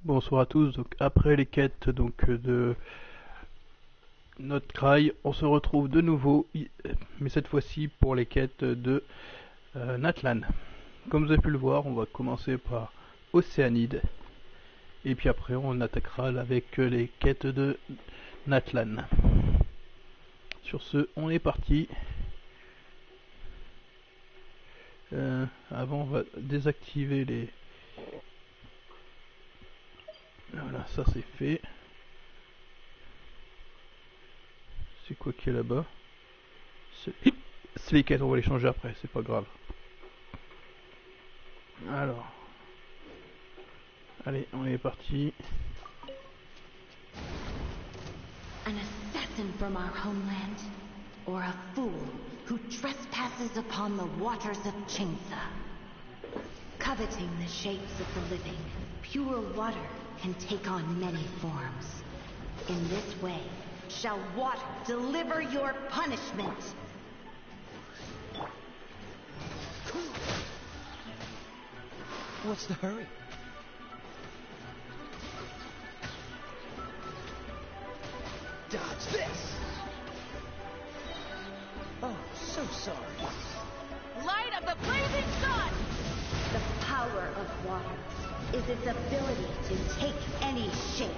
Bonsoir à tous. Donc après les quêtes de notre cry, on se retrouve de nouveau, mais cette fois-ci pour les quêtes de Natlan. Comme vous avez pu le voir, on va commencer par Océanide, et puis après on attaquera avec les quêtes de Natlan. Sur ce, on est parti. Avant, on va désactiver les... Voilà, ça c'est fait. C'est quoi qui est là-bas? C'est les quêtes, on va les changer après, c'est pas grave. Alors, allez, on est parti. An assassin from our homeland, or a fool who trespasses upon the waters of Chingsa. Coveting the shapes of the living, pure water can take on many forms. In this way, shall water deliver your punishment. What's the hurry? Dodge this! Oh, so sorry. Light of the blazing sun! The power of water is its ability to take any shape.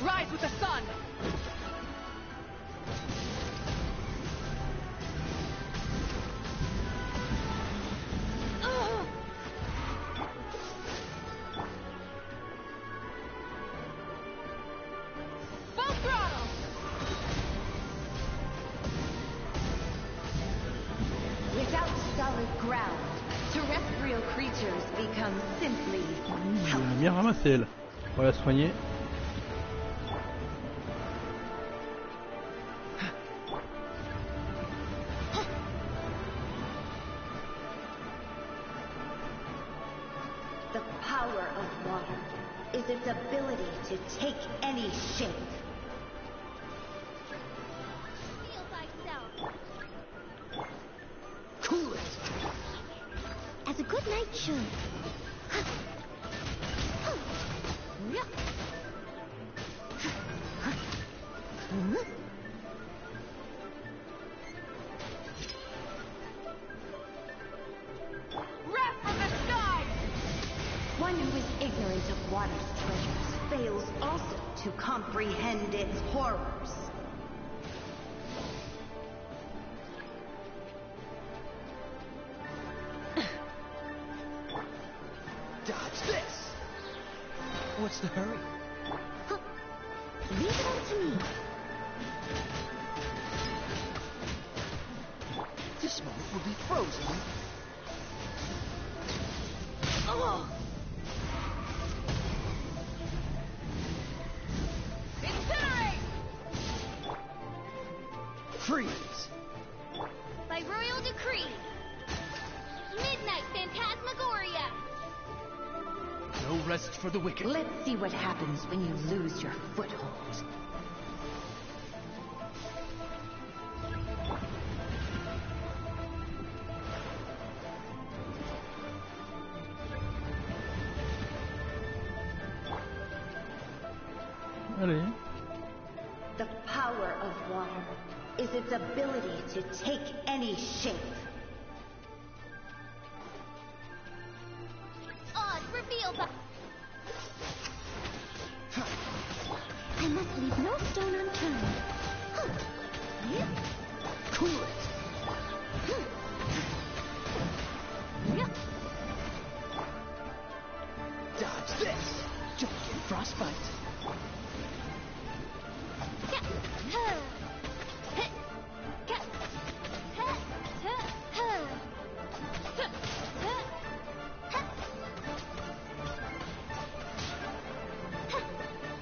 Rise with the sun! On a bien ramassé elle. On va la soigner. The power of water is its ability to take any shape. Feel thyself. Cool it! As a good night should. Wrath from the sky! One who is ignorant of water's treasures fails also to comprehend its horrors. Dodge this! What's the hurry? Leave it up to me. This moment will be frozen. Oh! Incinerate! Freeze! By royal decree. Midnight Phantasmagoria. No rest for the wicked. Let's see what happens when you lose your foothold. Allez. The power of water is its ability to take any shape. Oz revealed the... I must leave no stone unturned. Cool it! Dodge this! Don't get frostbite.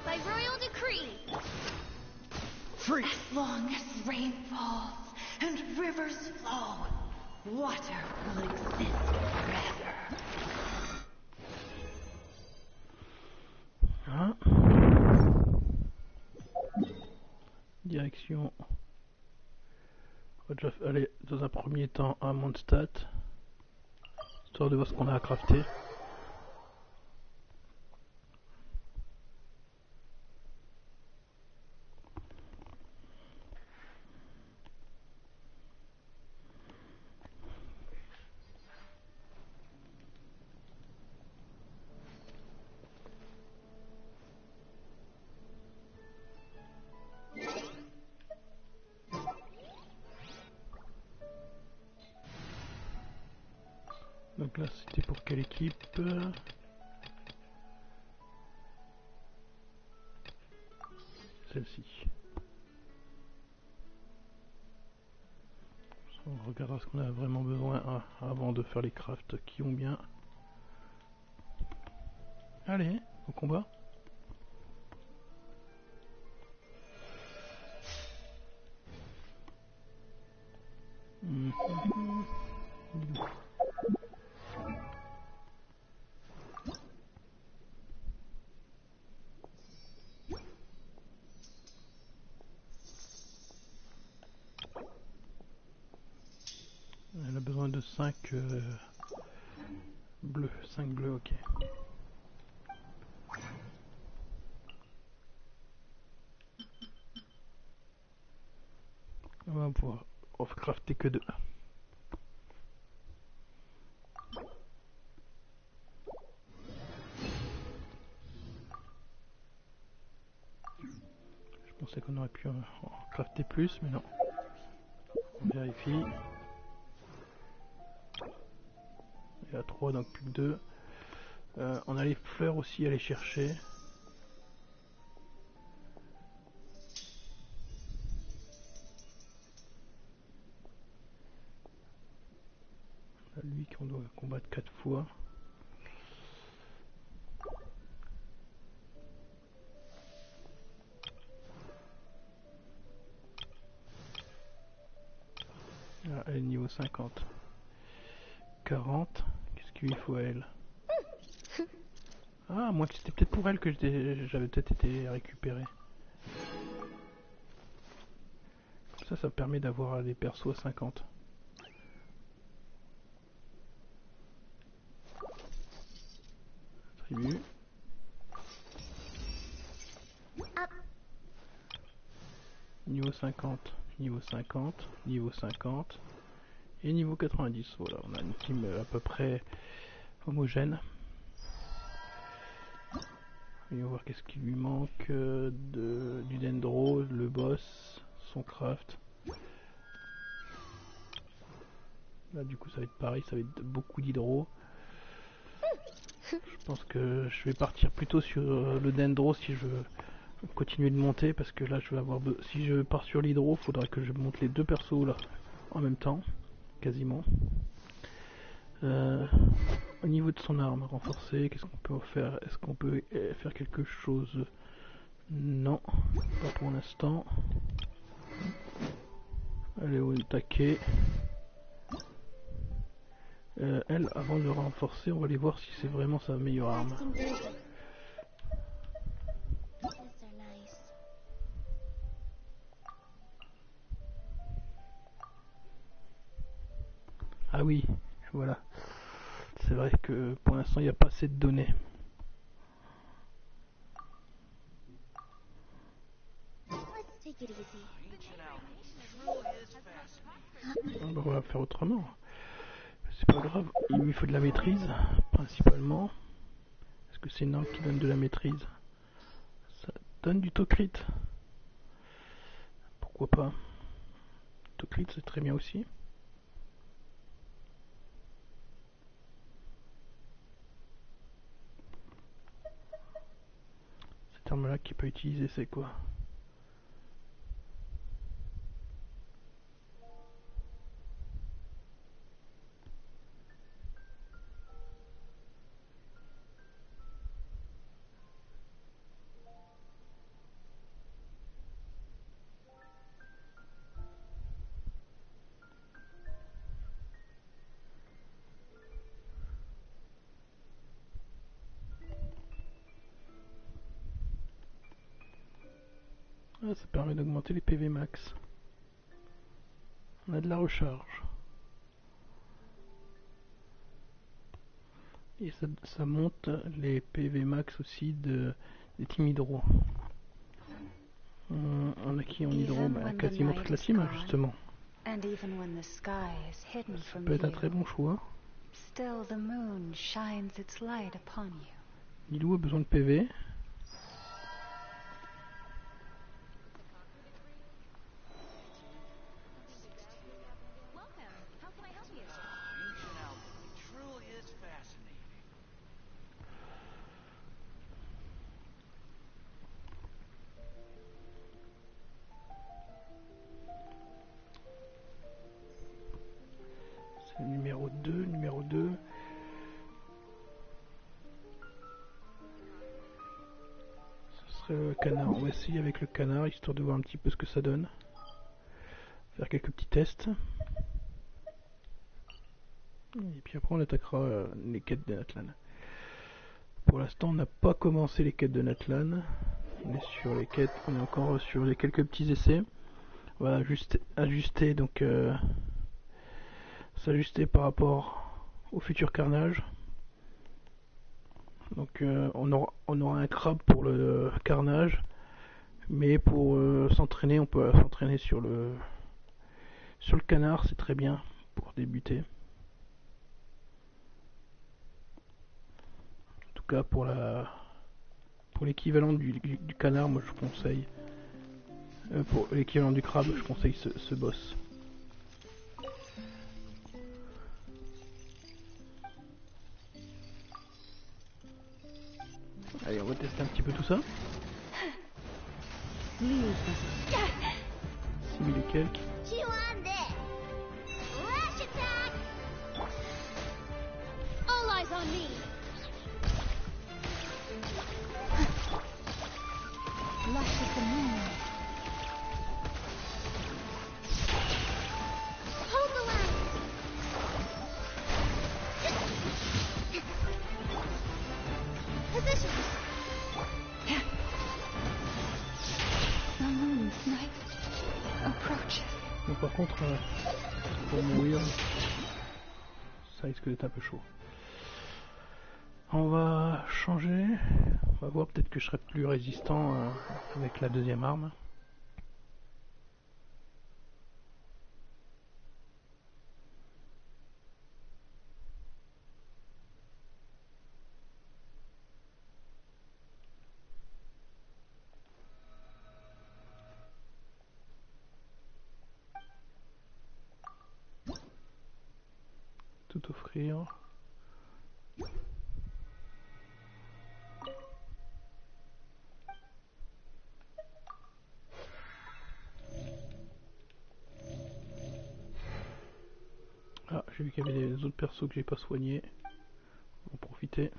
By royal decree. Free! As long as rain falls and rivers flow, water will exist forever. Hein. Direction On va déjà aller dans un premier temps à Mondstat, histoire de voir ce qu'on a à crafter. Donc là c'était pour quelle équipe? Celle-ci. On regardera ce qu'on a vraiment besoin avant de faire les crafts qui ont bien. Allez, au combat. Elle a besoin de 5 bleus, 5 bleus, ok. On va pouvoir crafter que 2. Je pensais qu'on aurait pu en crafter plus, mais non. On vérifie. Il y a 3, donc plus que 2. On a les fleurs aussi à aller chercher. On a lui qu'on doit combattre 4 fois. Ah, elle est niveau 50. 40. Qu'est-ce qu'il lui faut à elle? Ah, moi c'était peut-être pour elle que j'avais peut-être été récupéré. Comme ça permet d'avoir les persos à 50. Attribut. Niveau 50, niveau 50, niveau 50 et niveau 90. Voilà, on a une team à peu près homogène. On va voir qu'est-ce qui lui manque du dendro, le boss, son craft. Là du coup ça va être pareil, ça va être beaucoup d'hydro. Je pense que je vais partir plutôt sur le dendro si je veux continuer de monter, parce que là je vais avoir si je pars sur l'hydro, il faudra que je monte les deux persos là en même temps, quasiment. Au niveau de son arme renforcée, qu'est-ce qu'on peut faire? Est-ce qu'on peut faire quelque chose? Non, pas pour l'instant. Elle est au taquet. Elle, avant de le renforcer, on va aller voir si c'est vraiment sa meilleure arme. Ah oui, voilà. C'est vrai que pour l'instant il n'y a pas assez de données. Ah bah on va faire autrement. C'est pas grave, il lui faut de la maîtrise, principalement. Est-ce que c'est une arme qui donne de la maîtrise? Ça donne du tocrit. Pourquoi pas? Tocrit c'est très bien aussi. Cette arme là qui peut utiliser c'est quoi? Ah, ça permet d'augmenter les PV max. On a de la recharge. Et ça monte les PV max aussi des team hydro. On a qui en hydro? Bah, quasiment toute la team justement. Ça peut être un très bon choix. Lilou a besoin de PV. C'est le numéro 2. Ce serait le canard. On va essayer avec le canard, histoire de voir un petit peu ce que ça donne. Faire quelques petits tests. Et puis après on attaquera les quêtes de Natlan. Pour l'instant on n'a pas commencé les quêtes de Natlan. On est sur les quêtes, on est encore sur les quelques petits essais. On va ajuster donc s'ajuster par rapport au futur carnage. Donc on aura un crabe pour le carnage, mais pour s'entraîner, on peut s'entraîner sur le canard, c'est très bien pour débuter. En tout cas pour l'équivalent du canard, moi je conseille. Pour l'équivalent du crabe, je conseille ce boss. Allez, on va tester un petit peu tout ça. 6000 et quelques. Mais par contre, pour mourir, ça risque d'être un peu chaud. On va changer. On va voir, peut-être que je serai plus résistant avec la deuxième arme. Tout offrir. Ah, j'ai vu qu'il y avait des autres persos que j'ai pas soignés. On va en profiter.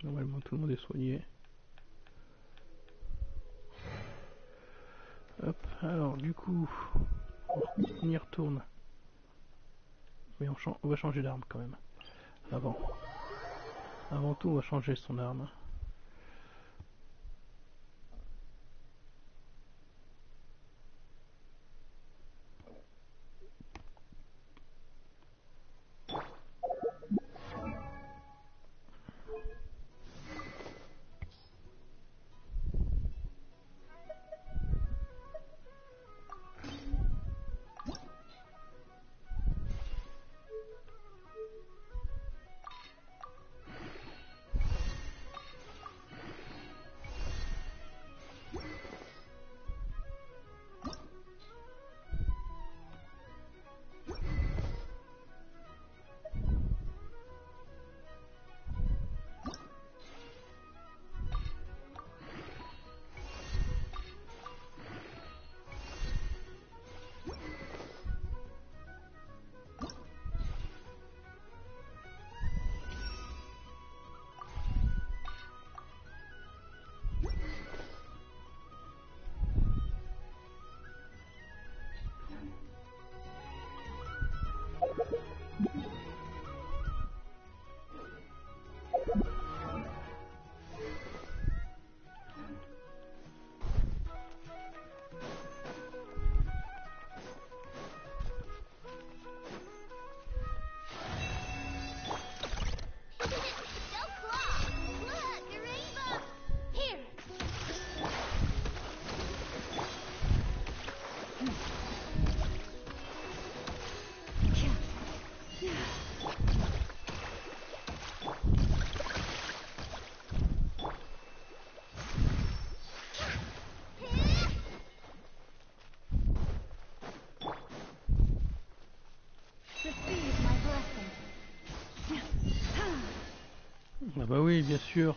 Normalement tout le monde est soigné. Hop, alors du coup, on y retourne. Mais on va changer d'arme quand même. Avant tout, on va changer son arme. Ah bah oui, bien sûr.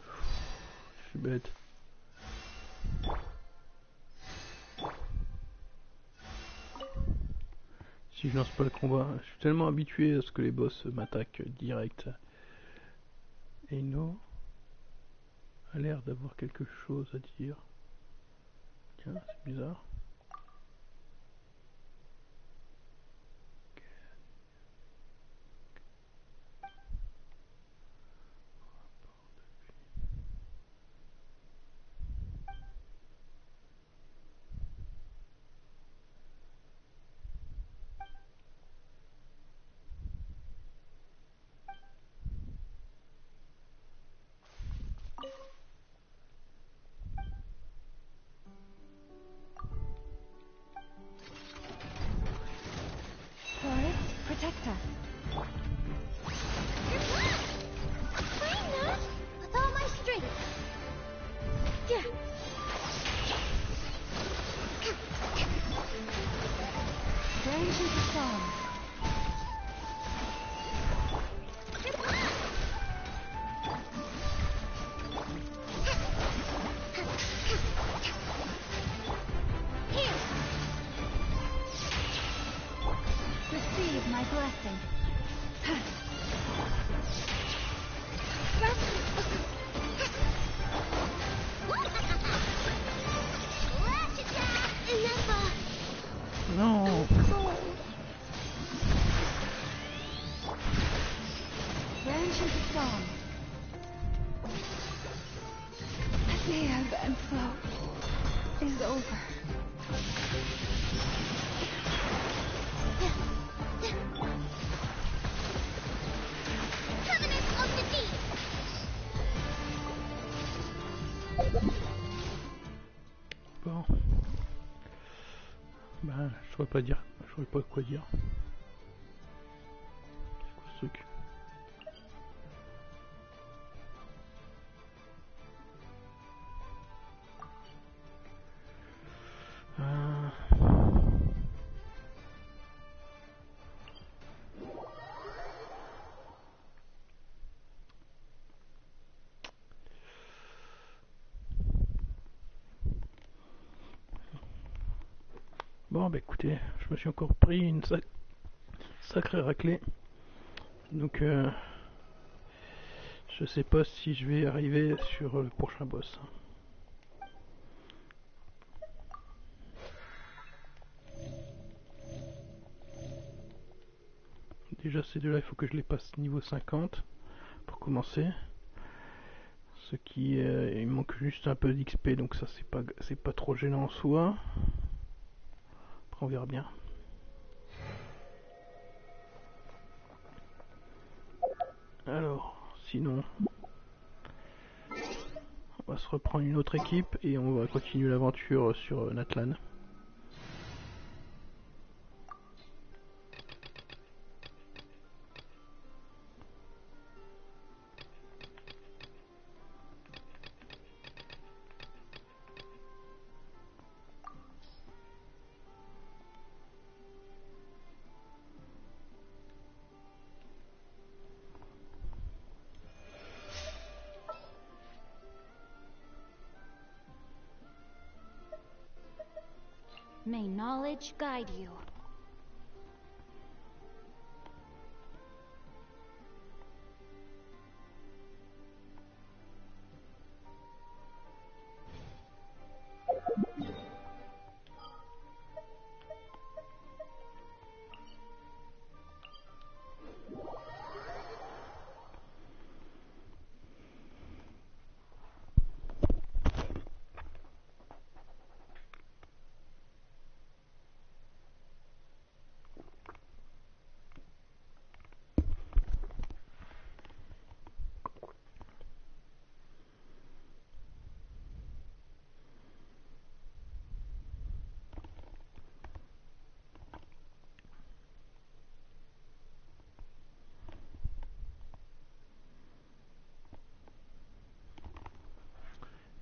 Je suis bête. Si je lance pas le combat, je suis tellement habitué à ce que les boss m'attaquent direct. Eino a l'air d'avoir quelque chose à dire. Tiens, c'est bizarre. Protect us. Fine, with all my strength. Yeah. Branches of song. Here. Receive my blessing. Non. Branches of song. The day of and flow is over. Covenant of the deep. Bon. Bah, je saurais pas dire. Je saurais pas quoi dire. C'est quoi ce truc? Bon bah écoutez, je me suis encore pris une sacrée raclée. Donc je sais pas si je vais arriver sur le prochain boss. Déjà ces deux là il faut que je les passe niveau 50 pour commencer. Ce qui il manque juste un peu d'XP, donc ça c'est pas trop gênant en soi. Après on verra bien. Alors, sinon, on va se reprendre une autre équipe et on va continuer l'aventure sur Natlan. May knowledge guide you.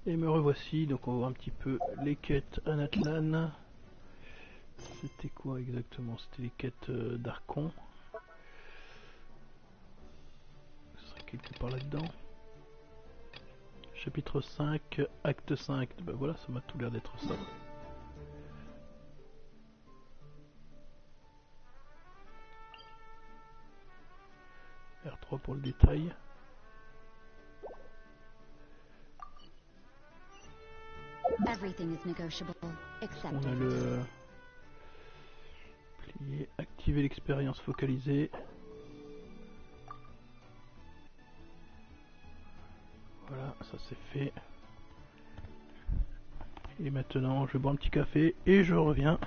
Et me revoici, donc on va voir un petit peu les quêtes à Natlan. C'était quoi exactement? C'était les quêtes d'Archon. Ce serait quelque part là-dedans. Chapitre 5, acte 5. Ben voilà, ça m'a tout l'air d'être ça. R3 pour le détail. Everything is negotiable, except On a le plier, activer l'expérience focalisée. Voilà, ça c'est fait. Et maintenant, je bois un petit café et je reviens.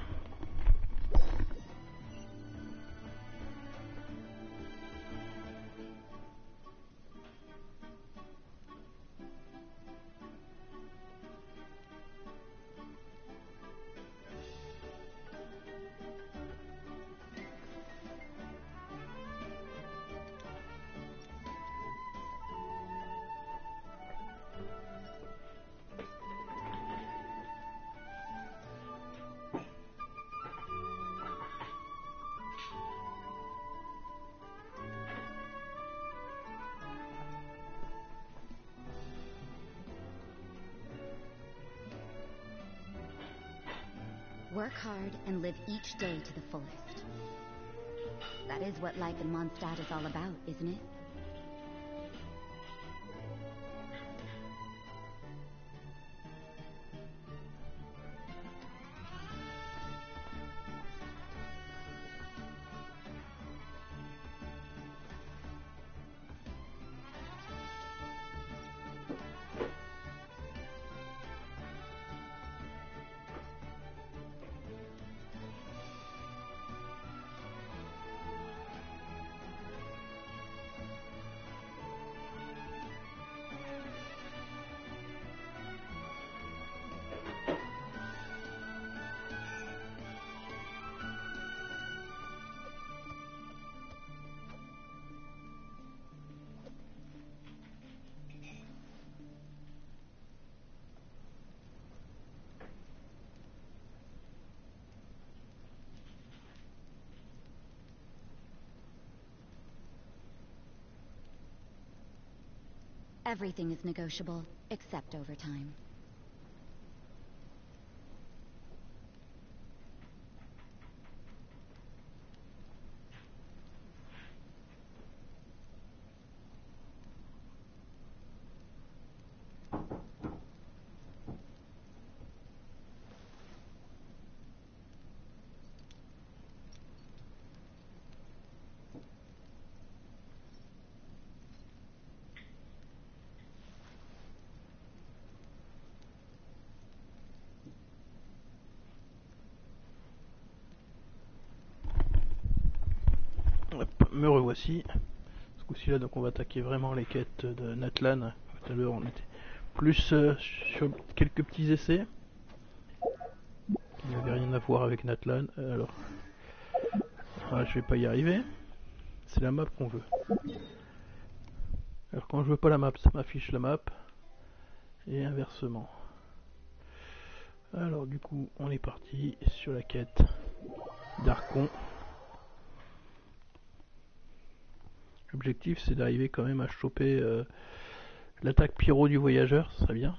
Work hard and live each day to the fullest. That is what life in Mondstadt is all about, isn't it? Everything is negotiable, except overtime. Hop, me revoici. Ce coup-ci là, donc on va attaquer vraiment les quêtes de Natlan. Tout à l'heure on était plus sur quelques petits essais qui n'avaient rien à voir avec Natlan. Alors, je vais pas y arriver. C'est la map qu'on veut. Alors quand je veux pas la map, ça m'affiche la map. Et inversement. Alors du coup, on est parti sur la quête d'Archon. L'objectif c'est d'arriver quand même à choper l'attaque pyro du voyageur, ça serait bien.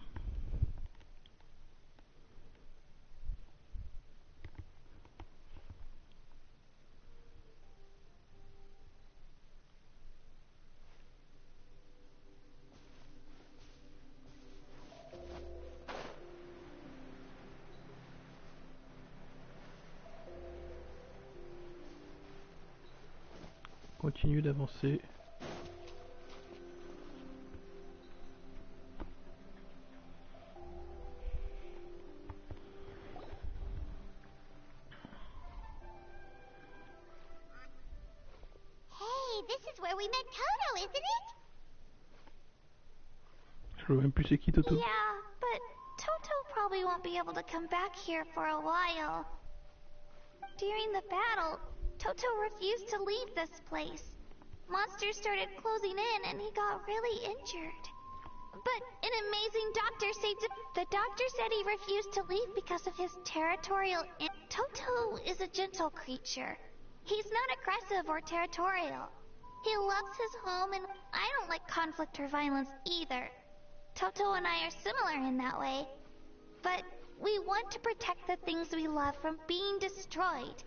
Continue d'avancer. We met Toto, isn't it? Je vois même plus c'est qui Toto. Yeah, but Toto probably won't be able to come back here for a while. During the battle, Toto refused to leave this place. Monsters started closing in and he got really injured. But an amazing doctor saved him. The doctor said he refused to leave because of his territorial... Toto is a gentle creature. He's not aggressive or territorial. He loves his home, and I don't like conflict or violence either. Toto and I are similar in that way. But we want to protect the things we love from being destroyed.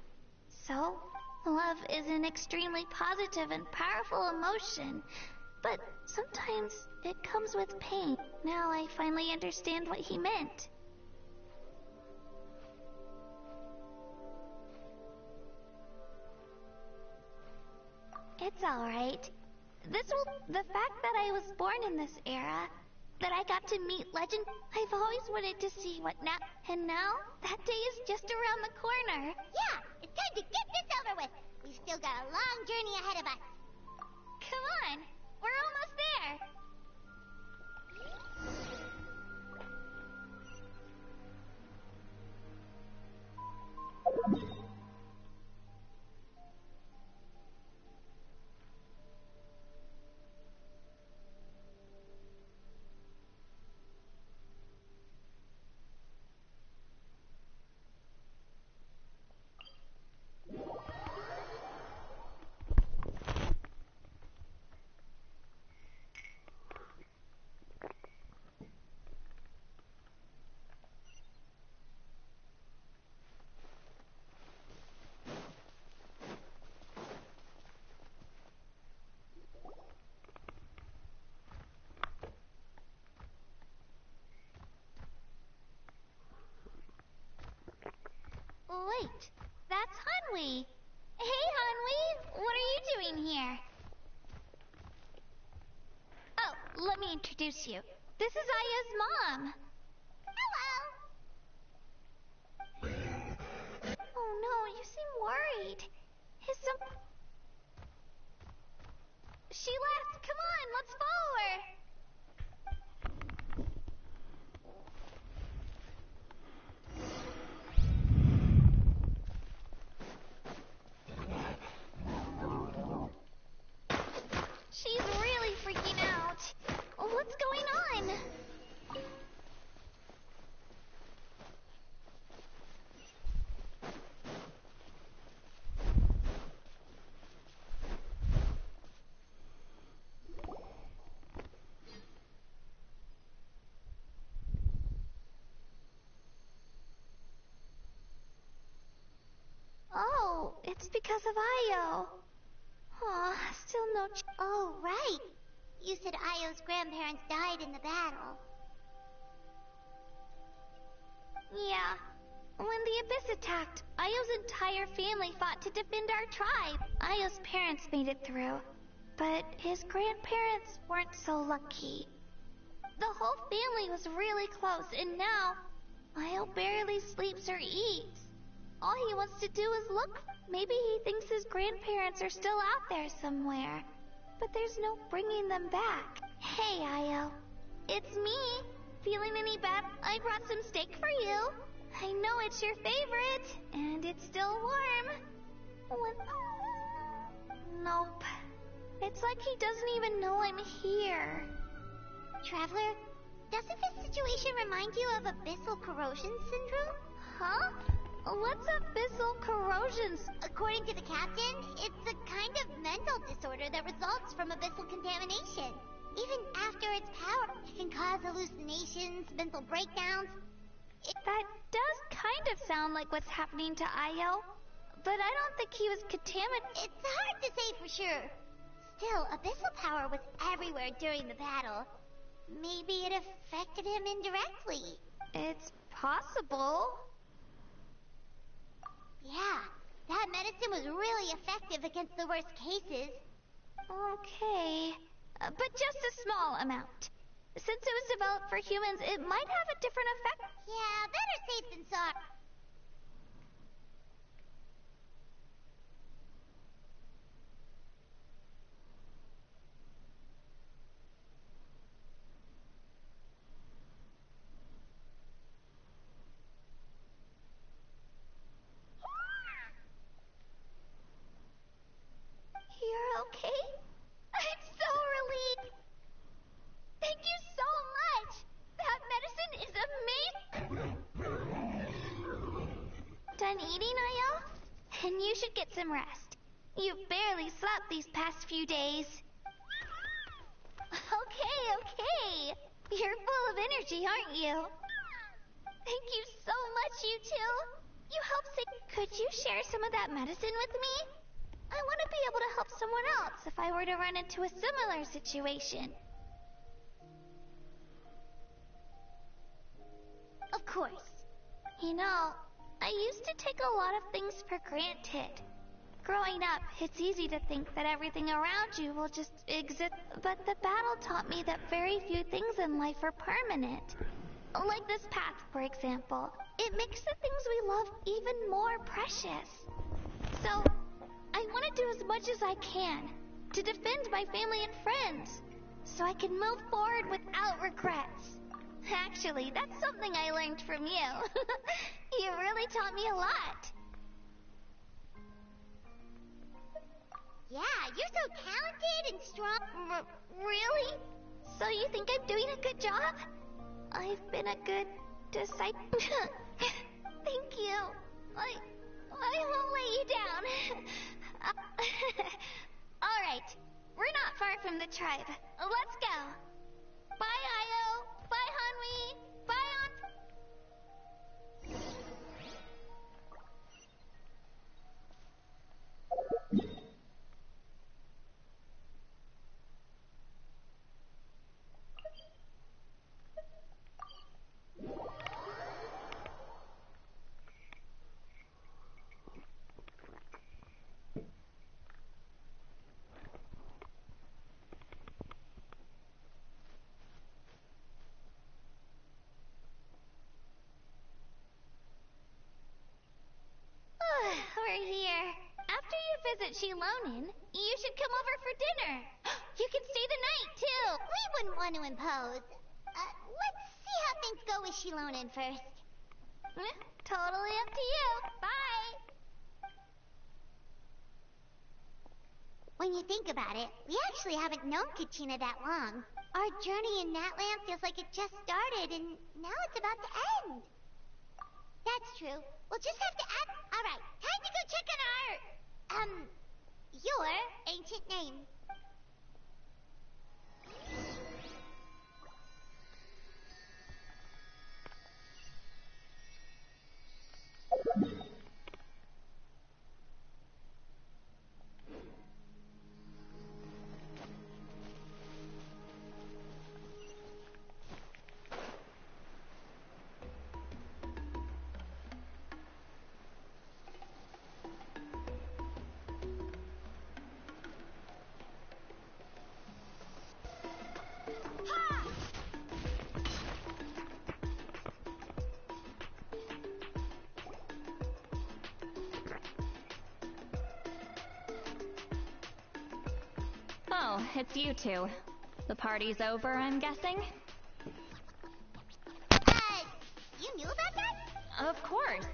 So, love is an extremely positive and powerful emotion. But sometimes it comes with pain. Now I finally understand what he meant. It's alright. The fact that I was born in this era, that I got to meet legend, I've always wanted to see what and now, that day is just around the corner. Yeah, it's time to get this over with. We've still got a long journey ahead of us. Come on, we're almost there. Wait, that's Hanwi. Hey, Hanwi, what are you doing here? Oh, let me introduce you. This is Aya's mom. Hello. Oh no, you seem worried. She left. Come on, let's follow her. She's really freaking out. What's going on? Oh, it's because of Ayo. Aw, still no Oh, right. You said Ayo's grandparents died in the battle. Yeah. When the Abyss attacked, Ayo's entire family fought to defend our tribe. Ayo's parents made it through, but his grandparents weren't so lucky. The whole family was really close, and now Ayo barely sleeps or eats. All he wants to do is look. Maybe he thinks his grandparents are still out there somewhere, but there's no bringing them back. Hey, Ayo. It's me. Feeling any bad? I brought some steak for you. I know it's your favorite, and it's still warm. Nope. It's like he doesn't even know I'm here. Traveler, doesn't this situation remind you of abyssal corrosion syndrome? Huh? What's abyssal corrosion? According to the captain, it's a kind of mental disorder that results from abyssal contamination. Even after its power, it can cause hallucinations, mental breakdowns. That does kind of sound like what's happening to Ayo, but I don't think he was contaminated. It's hard to say for sure. Still, abyssal power was everywhere during the battle. Maybe it affected him indirectly. It's possible. Yeah, that medicine was really effective against the worst cases. Okay, but just a small amount. Since it was developed for humans, it might have a different effect. Yeah, better safe than sorry. You're okay? I'm so relieved. Thank you so much. That medicine is amazing. Done eating, Ayo? And you should get some rest. You've barely slept these past few days. Okay. You're full of energy, aren't you? Thank you so much, you two. You helped save... Could you share some of that medicine with me? I want to be able to help someone else if I were to run into a similar situation. Of course. You know, I used to take a lot of things for granted. Growing up, it's easy to think that everything around you will just exist, but the battle taught me that very few things in life are permanent. Like this path, for example. It makes the things we love even more precious. So, I want to do as much as I can to defend my family and friends, so I can move forward without regrets. Actually, that's something I learned from you. You really taught me a lot. Yeah, you're so talented and strong. Really? So you think I'm doing a good job? I've been a good disciple. Thank you. I won't let you down. All right, we're not far from the tribe. Let's go. Bye, Io. Bye, Hanwi. Bye, We're here. After you visit Shilonin, you should come over for dinner. You can stay the night, too. We wouldn't want to impose. Let's see how things go with Shilonin first. Totally up to you. Bye. When you think about it, we actually haven't known Kachina that long. Our journey in Natlan feels like it just started, and now it's about to end. That's true. We'll just have to add... Alright, time to go check on our... your ancient name. Oh, it's you two. The party's over, I'm guessing? You knew about that? Of course.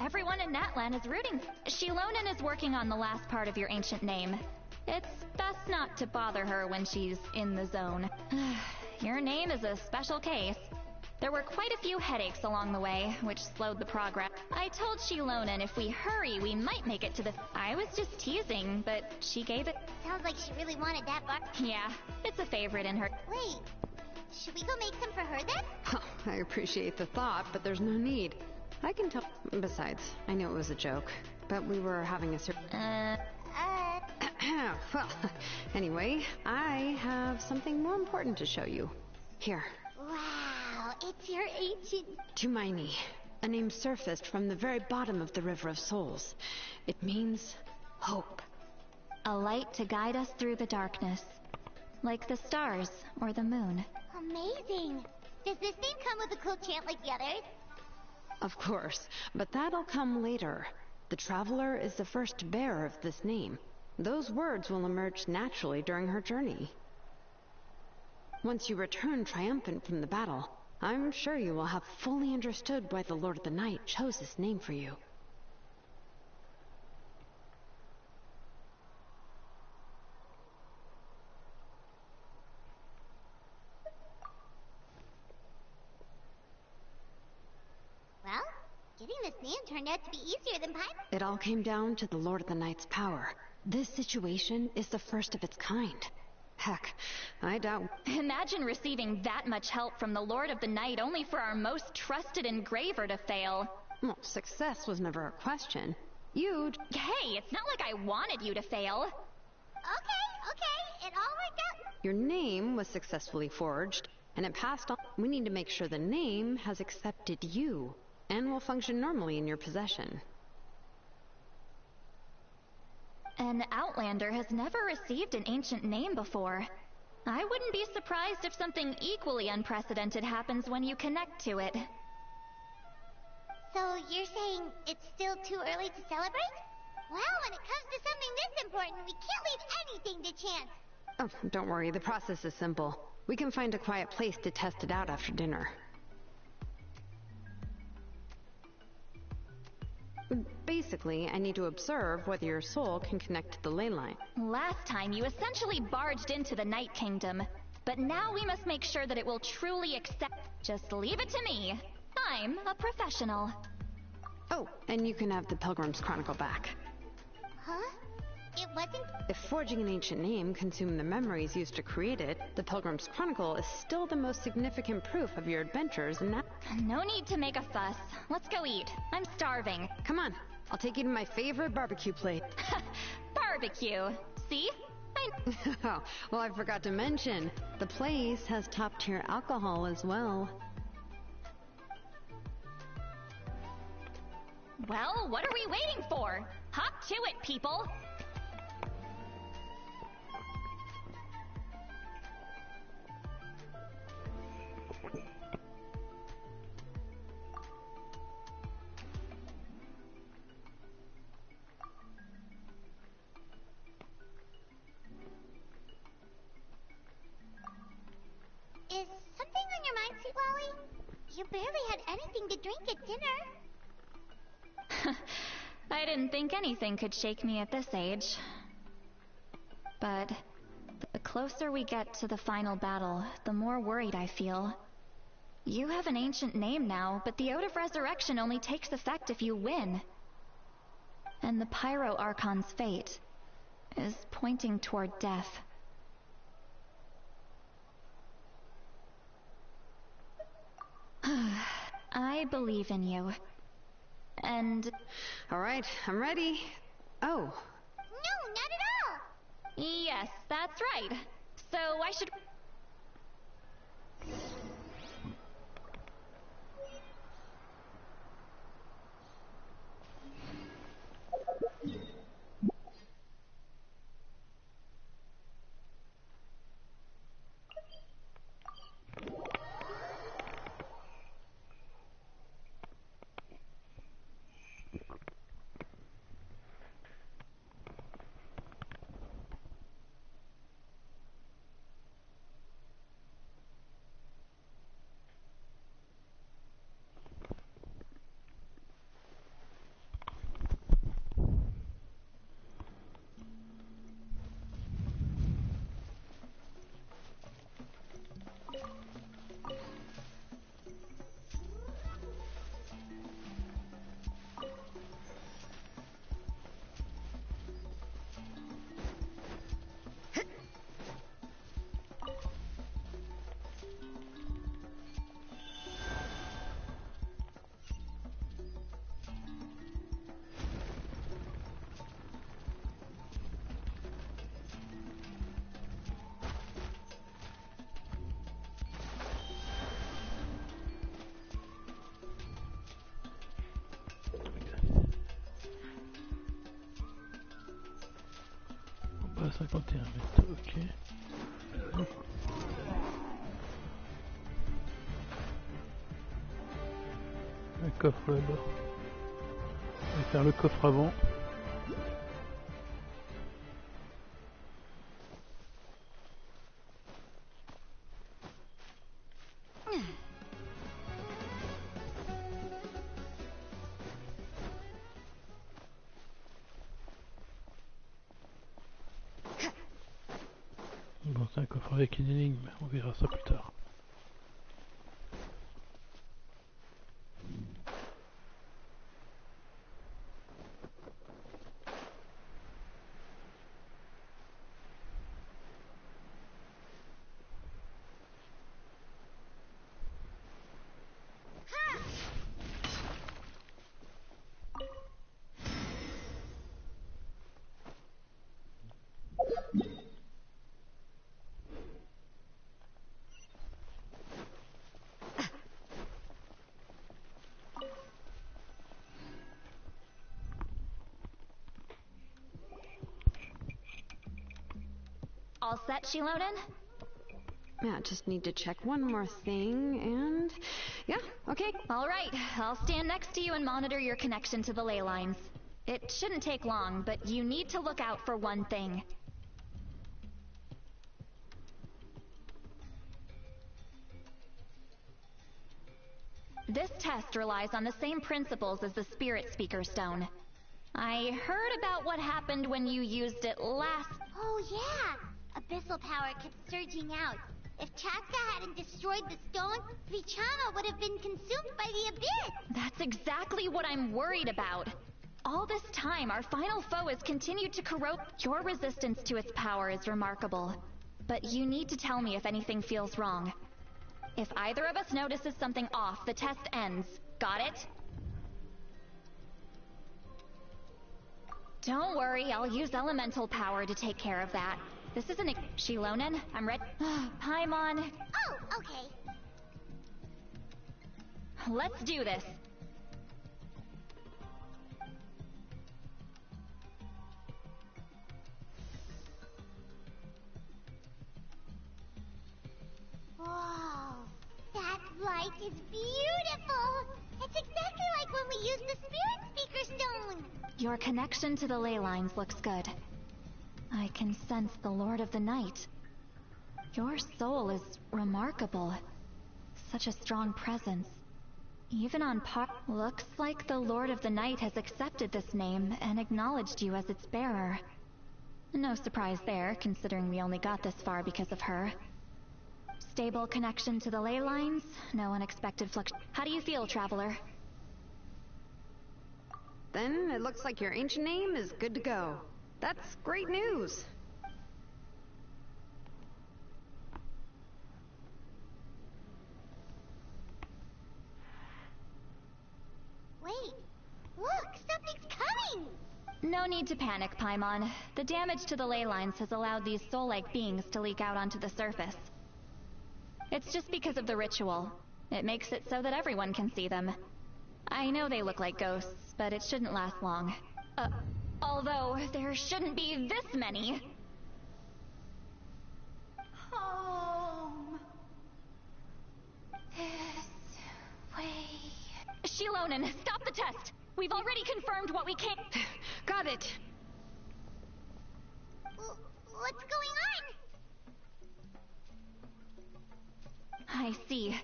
Everyone in Natlan is rooting. Shilonin is working on the last part of your ancient name. It's best not to bother her when she's in the zone. Your name is a special case. There were quite a few headaches along the way, which slowed the progress. I told Shilonin if we hurry, we might make it to the... I was just teasing, but she gave it... Sounds like she really wanted that bar. Yeah, it's a favorite in her... Wait, should we go make some for her then? Oh, I appreciate the thought, but there's no need. I can tell... Besides, I knew it was a joke, but we were having a well, anyway, I have something more important to show you. Here. Wow, it's your ancient... Tumaini, a name surfaced from the very bottom of the River of Souls. It means hope. A light to guide us through the darkness. Like the stars or the moon. Amazing. Does this name come with a cool chant like the others? Of course, but that'll come later. The Traveler is the first bearer of this name. Those words will emerge naturally during her journey. Once you return triumphant from the battle, I'm sure you will have fully understood why the Lord of the Night chose this name for you. Well, getting this name turned out to be easier than pirate. It all came down to the Lord of the Night's power. This situation is the first of its kind. Heck, I doubt... Imagine receiving that much help from the Lord of the Night only for our most trusted engraver to fail. Well, success was never a question. You... Hey, it's not like I wanted you to fail. Okay, it all worked out. Your name was successfully forged, and it passed on. We need to make sure the name has accepted you, and will function normally in your possession. An Outlander has never received an ancient name before. I wouldn't be surprised if something equally unprecedented happens when you connect to it. So you're saying it's still too early to celebrate? Well, when it comes to something this important, we can't leave anything to chance. Oh, don't worry, the process is simple. We can find a quiet place to test it out after dinner. Basically, I need to observe whether your soul can connect to the ley line. Last time, you essentially barged into the Night Kingdom. But now we must make sure that it will truly accept... Just leave it to me. I'm a professional. Oh, and you can have the Pilgrim's Chronicle back. Huh? It wasn't... If forging an ancient name consumed the memories used to create it, the Pilgrim's Chronicle is still the most significant proof of your adventures in that... No need to make a fuss. Let's go eat. I'm starving. Come on, I'll take you to my favorite barbecue plate. Barbecue. See? Oh, well, I forgot to mention, the place has top-tier alcohol as well. Well, what are we waiting for? Hop to it, people! Is something on your mind, Sweet Wally? You barely had anything to drink at dinner. I didn't think anything could shake me at this age. But the closer we get to the final battle, the more worried I feel. You have an ancient name now, but the Oath of Resurrection only takes effect if you win. And the Pyro Archon's fate is pointing toward death. I believe in you. And... All right, I'm ready. Oh. No, not at all! Yes, that's right. So I should... Pas 51 mètres, ok. Un coffre là-bas. On va faire le coffre avant. Bon, c'est un coffre avec une énigme, on verra ça plus tard. All set, Shilonen? Yeah, just need to check one more thing, and... yeah, okay. All right, I'll stand next to you and monitor your connection to the ley lines. It shouldn't take long, but you need to look out for one thing. This test relies on the same principles as the Spirit Speaker Stone. I heard about what happened when you used it last... Oh yeah! Abyssal power kept surging out. If Chasta hadn't destroyed the stone, Vichama would have been consumed by the abyss! That's exactly what I'm worried about. All this time, our final foe has continued to corrode... Your resistance to its power is remarkable. But you need to tell me if anything feels wrong. If either of us notices something off, the test ends. Got it? Don't worry, I'll use elemental power to take care of that. This isn't a... Shilonen, I'm ready. Paimon. Oh, okay. Let's do this. Whoa, that light is beautiful! It's exactly like when we used the Spirit Speaker Stone! Your connection to the ley lines looks good. I can sense the Lord of the Night. Your soul is remarkable. Such a strong presence. Even on par... Looks like the Lord of the Night has accepted this name and acknowledged you as its bearer. No surprise there, considering we only got this far because of her. Stable connection to the ley lines, no unexpected How do you feel, Traveler? Then it looks like your ancient name is good to go. That's great news. Wait, look, something's coming! No need to panic, Paimon. The damage to the ley lines has allowed these soul-like beings to leak out onto the surface. It's just because of the ritual. It makes it so that everyone can see them. I know they look like ghosts, but it shouldn't last long. Although, there shouldn't be this many. Home. This way. Shilonen, stop the test! We've already confirmed what we can... Got it. What's going on? I see.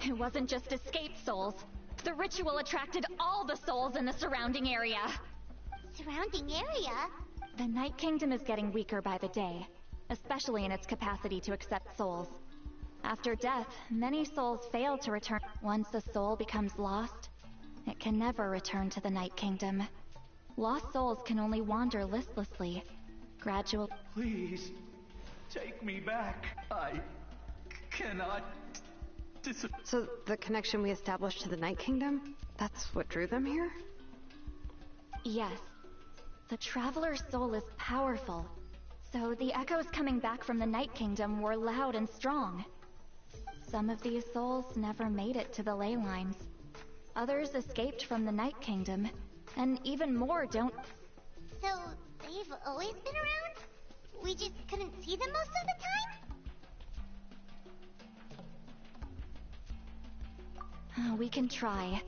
It wasn't just escaped souls. The ritual attracted all the souls in the surrounding area. Surrounding area? The Night Kingdom is getting weaker by the day, especially in its capacity to accept souls. After death, many souls fail to return. Once a soul becomes lost, it can never return to the Night Kingdom. Lost souls can only wander listlessly, gradually. Please, take me back. I cannot So the connection we established to the Night Kingdom, that's what drew them here? Yes. The Traveler's soul is powerful, so the echoes coming back from the Night Kingdom were loud and strong. Some of these souls never made it to the ley lines. Others escaped from the Night Kingdom, and even more don't... So, they've always been around? We just couldn't see them most of the time? We can try.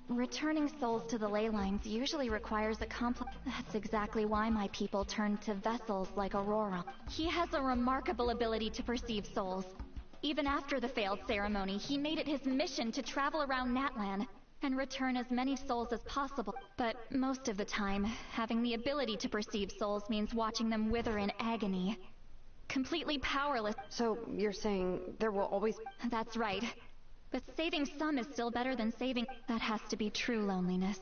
Returning souls to the ley lines usually requires a complex... That's exactly why my people turned to vessels like Aurora. He has a remarkable ability to perceive souls. Even after the failed ceremony, he made it his mission to travel around Natlan and return as many souls as possible. But most of the time, having the ability to perceive souls means watching them wither in agony. Completely powerless. So you're saying there will always... That's right. But saving some is still better than saving... That has to be true loneliness.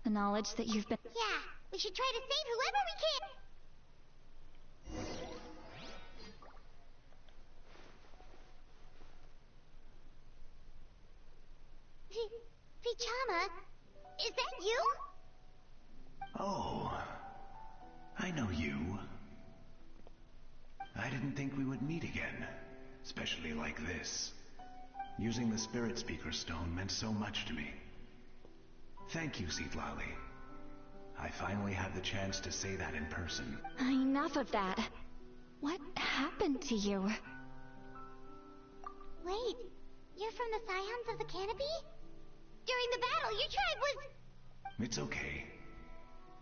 The knowledge that you've been... Yeah, we should try to save whoever we can! Vichama, is that you? Oh, I know you. I didn't think we would meet again, especially like this. Using the Spirit Speaker Stone meant so much to me. Thank you, Zitlali. I finally had the chance to say that in person. Enough of that. What happened to you? Wait, you're from the Scions of the Canopy? During the battle, your tribe was... It's okay.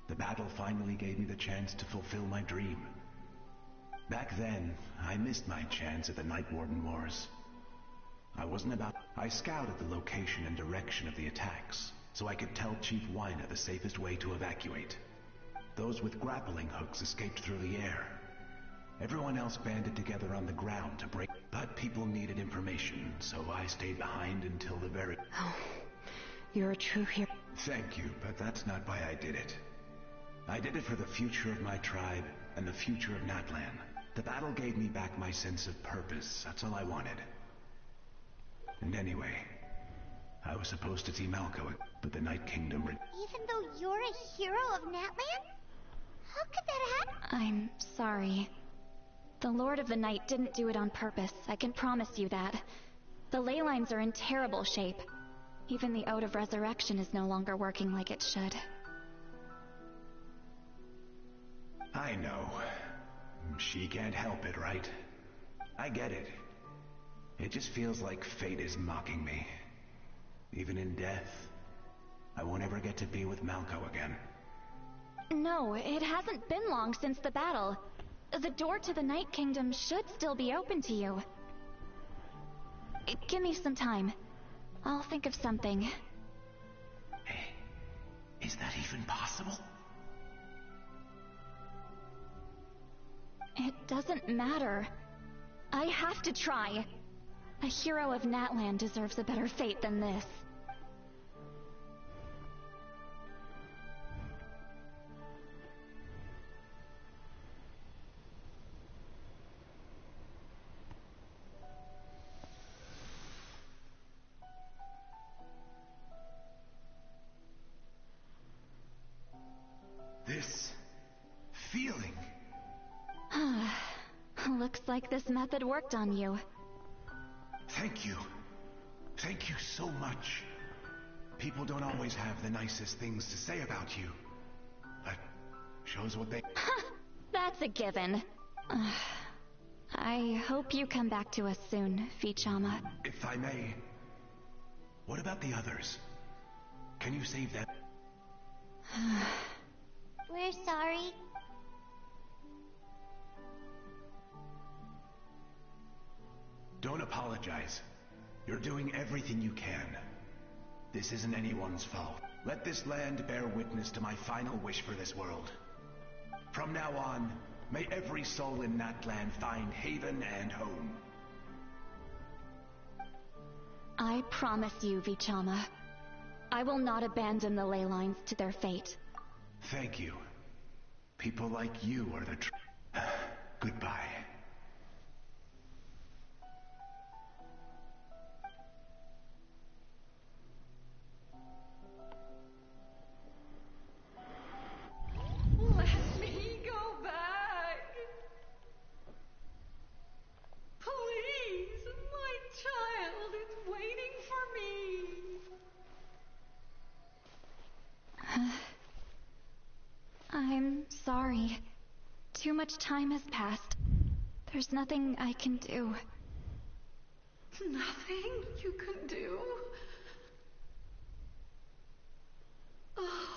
The battle finally gave me the chance to fulfill my dream. Back then, I missed my chance at the Night Warden Wars. I scouted the location and direction of the attacks, so I could tell Chief Wyna the safest way to evacuate. Those with grappling hooks escaped through the air. Everyone else banded together on the ground to break, but people needed information, so I stayed behind until the very... Oh, you're a true hero. Thank you, but that's not why I did it. I did it for the future of my tribe and the future of Natlan. The battle gave me back my sense of purpose, that's all I wanted. And anyway, I was supposed to see Malco, but the Night Kingdom... Even though you're a hero of Natlan? How could that happen? I'm sorry. The Lord of the Night didn't do it on purpose, I can promise you that. The ley lines are in terrible shape. Even the Ode of Resurrection is no longer working like it should. I know. She can't help it, right? I get it. It just feels like fate is mocking me. Even in death, I won't ever get to be with Malco again. No, it hasn't been long since the battle. The door to the Night Kingdom should still be open to you. Give me some time. I'll think of something. Hey, is that even possible? It doesn't matter. I have to try. A hero of Natlan deserves a better fate than this. This feeling. Looks like this method worked on you. Thank you. Thank you so much. People don't always have the nicest things to say about you. But shows what they... That's a given. I hope you come back to us soon, Vichama. If I may, what about the others? Can you save them? We're sorry. Don't apologize. You're doing everything you can. This isn't anyone's fault. Let this land bear witness to my final wish for this world. From now on, may every soul in Natlan find haven and home. I promise you, Vichama. I will not abandon the ley lines to their fate. Thank you. People like you are the Goodbye. Let me go back. Please, my child is waiting for me. I'm sorry. Too much time has passed. There's nothing I can do. Nothing you can do? Oh,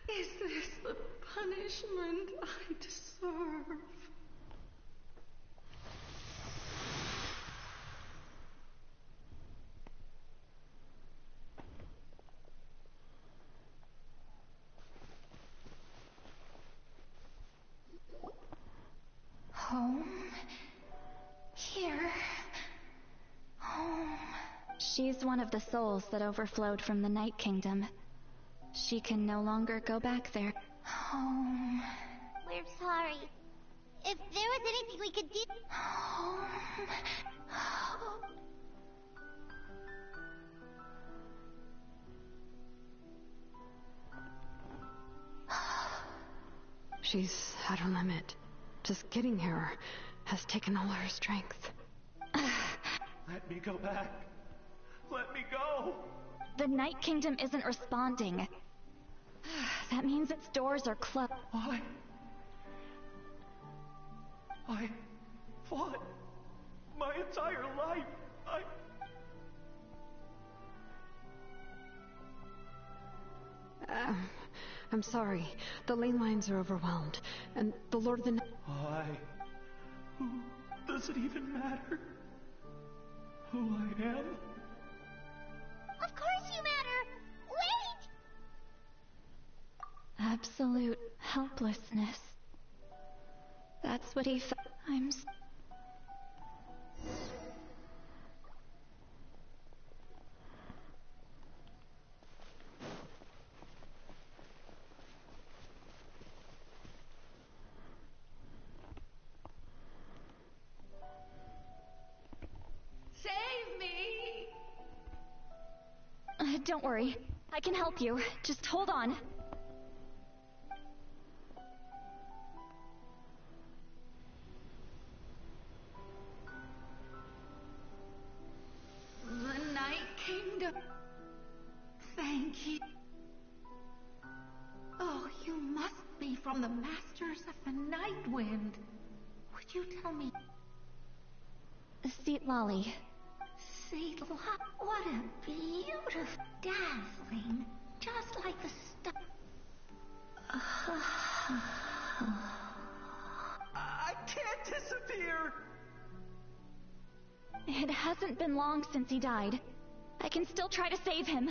is this the punishment I deserve? Home. Here. Home. She's one of the souls that overflowed from the Night Kingdom. She can no longer go back there. Home. We're sorry. If there was anything we could do... Home. She's at her limit. Just getting here has taken all her strength. Let me go back. Let me go. The Night Kingdom isn't responding. That means its doors are closed. Why? I fought my entire life. I'm sorry. The ley lines are overwhelmed, and the Lord of the Night... Does it even matter who I am? Of course you matter! Wait! Absolute helplessness. That's what he felt. Save me! Don't worry. I can help you. Just hold on. The Night Kingdom. Thank you. Oh, you must be from the Masters of the Night Wind. Would you tell me? Seat Lolly. See, what a beautiful, dazzling, just like the stuff. I can't disappear! It hasn't been long since he died. I can still try to save him.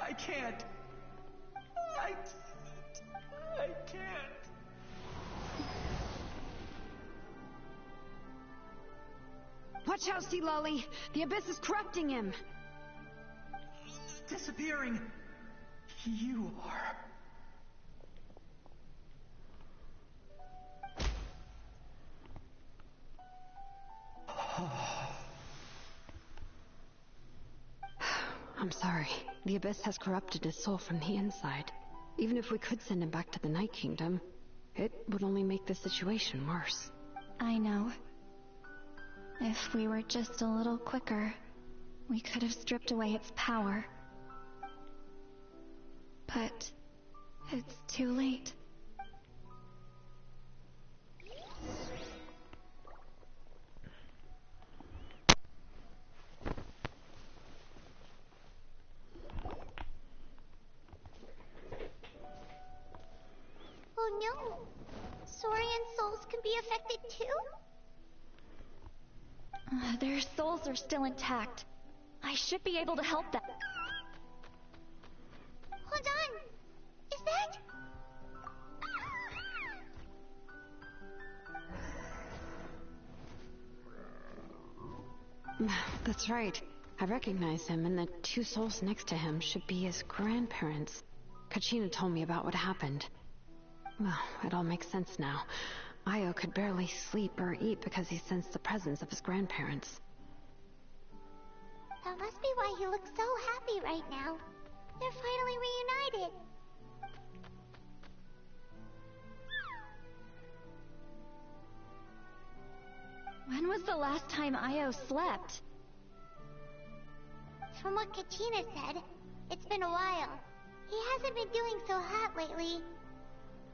I can't. I can't. Watch out, Sea Lolly! The Abyss is corrupting him! Disappearing. You are. I'm sorry. The Abyss has corrupted his soul from the inside. Even if we could send him back to the Night Kingdom, it would only make the situation worse. I know. If we were just a little quicker, we could have stripped away its power. But it's too late. Oh no! Saurian souls can be affected too? Their souls are still intact. I should be able to help them. Hold on! Is that... That's right. I recognize him, and the two souls next to him should be his grandparents. Kachina told me about what happened. Well, it all makes sense now. Io could barely sleep or eat because he sensed the presence of his grandparents. That must be why he looks so happy right now. They're finally reunited. When was the last time Io slept? From what Kachina said, it's been a while. He hasn't been doing so hot lately.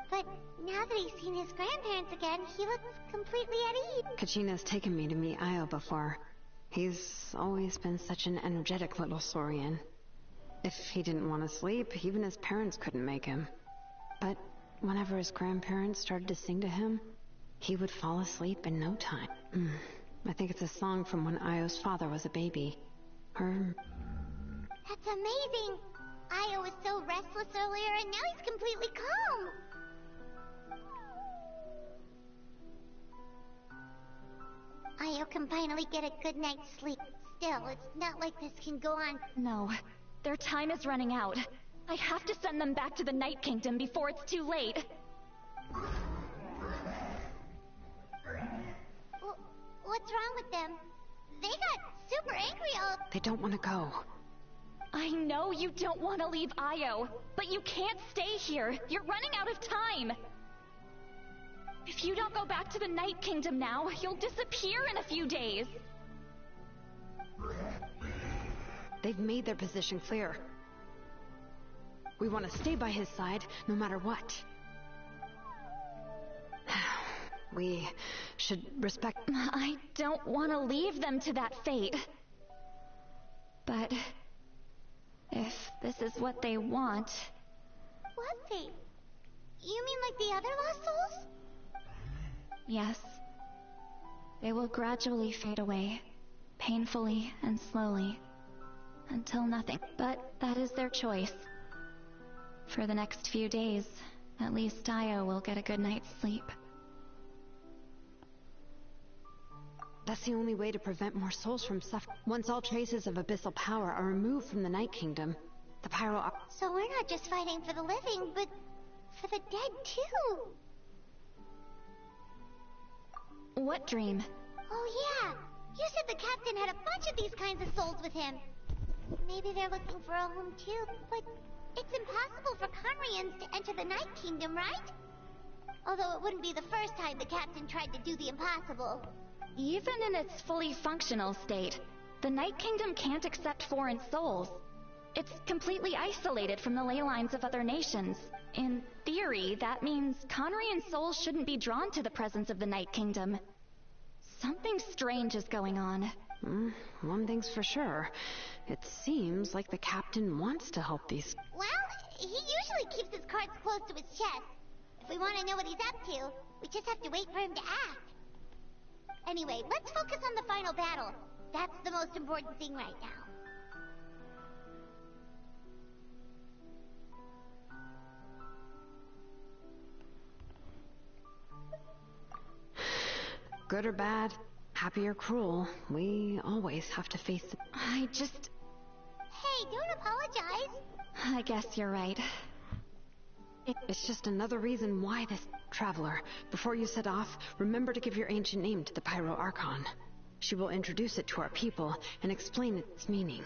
But now that he's seen his grandparents again, he looks completely at ease. Kachina's taken me to meet Io before. He's always been such an energetic little Saurian. If he didn't want to sleep, even his parents couldn't make him. But whenever his grandparents started to sing to him, he would fall asleep in no time. I think it's a song from when Io's father was a baby. That's amazing! Io was so restless earlier, and now he's completely calm! Io can finally get a good night's sleep. Still, it's not like this can go on. No. Their time is running out. I have to send them back to the Night Kingdom before it's too late. What's wrong with them? They got super angry all... They don't want to go. I know you don't want to leave Io, but you can't stay here. You're running out of time. If you don't go back to the Night Kingdom now, you'll disappear in a few days. They've made their position clear. We want to stay by his side, no matter what. We should respect... I don't want to leave them to that fate. But if this is what they want... What fate? You mean like the other lost souls? Yes. They will gradually fade away, painfully and slowly, until nothing. But that is their choice. For the next few days, at least Io will get a good night's sleep. That's the only way to prevent more souls from suffering. Once all traces of abyssal power are removed from the Night Kingdom, the Pyro... So we're not just fighting for the living, but for the dead too. What dream? Oh yeah, you said the captain had a bunch of these kinds of souls with him. Maybe they're looking for a home too, but it's impossible for Conrians to enter the Night Kingdom, right? Although it wouldn't be the first time the captain tried to do the impossible. Even in its fully functional state, the Night Kingdom can't accept foreign souls. It's completely isolated from the ley lines of other nations. In theory, that means Conrian souls shouldn't be drawn to the presence of the Night Kingdom. Something strange is going on. One thing's for sure. It seems like the captain wants to help these... Well, he usually keeps his cards close to his chest. If we want to know what he's up to, we just have to wait for him to act. Anyway, let's focus on the final battle. That's the most important thing right now. Good or bad, happy or cruel, we always have to face the... I just... Hey, don't apologize. I guess you're right. It's just another reason why this... Traveler, before you set off, remember to give your ancient name to the Pyro Archon. She will introduce it to our people and explain its meaning.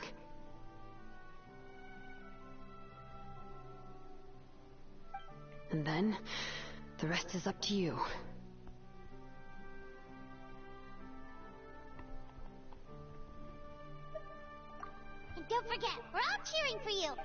And then, the rest is up to you. And don't forget, we're all cheering for you.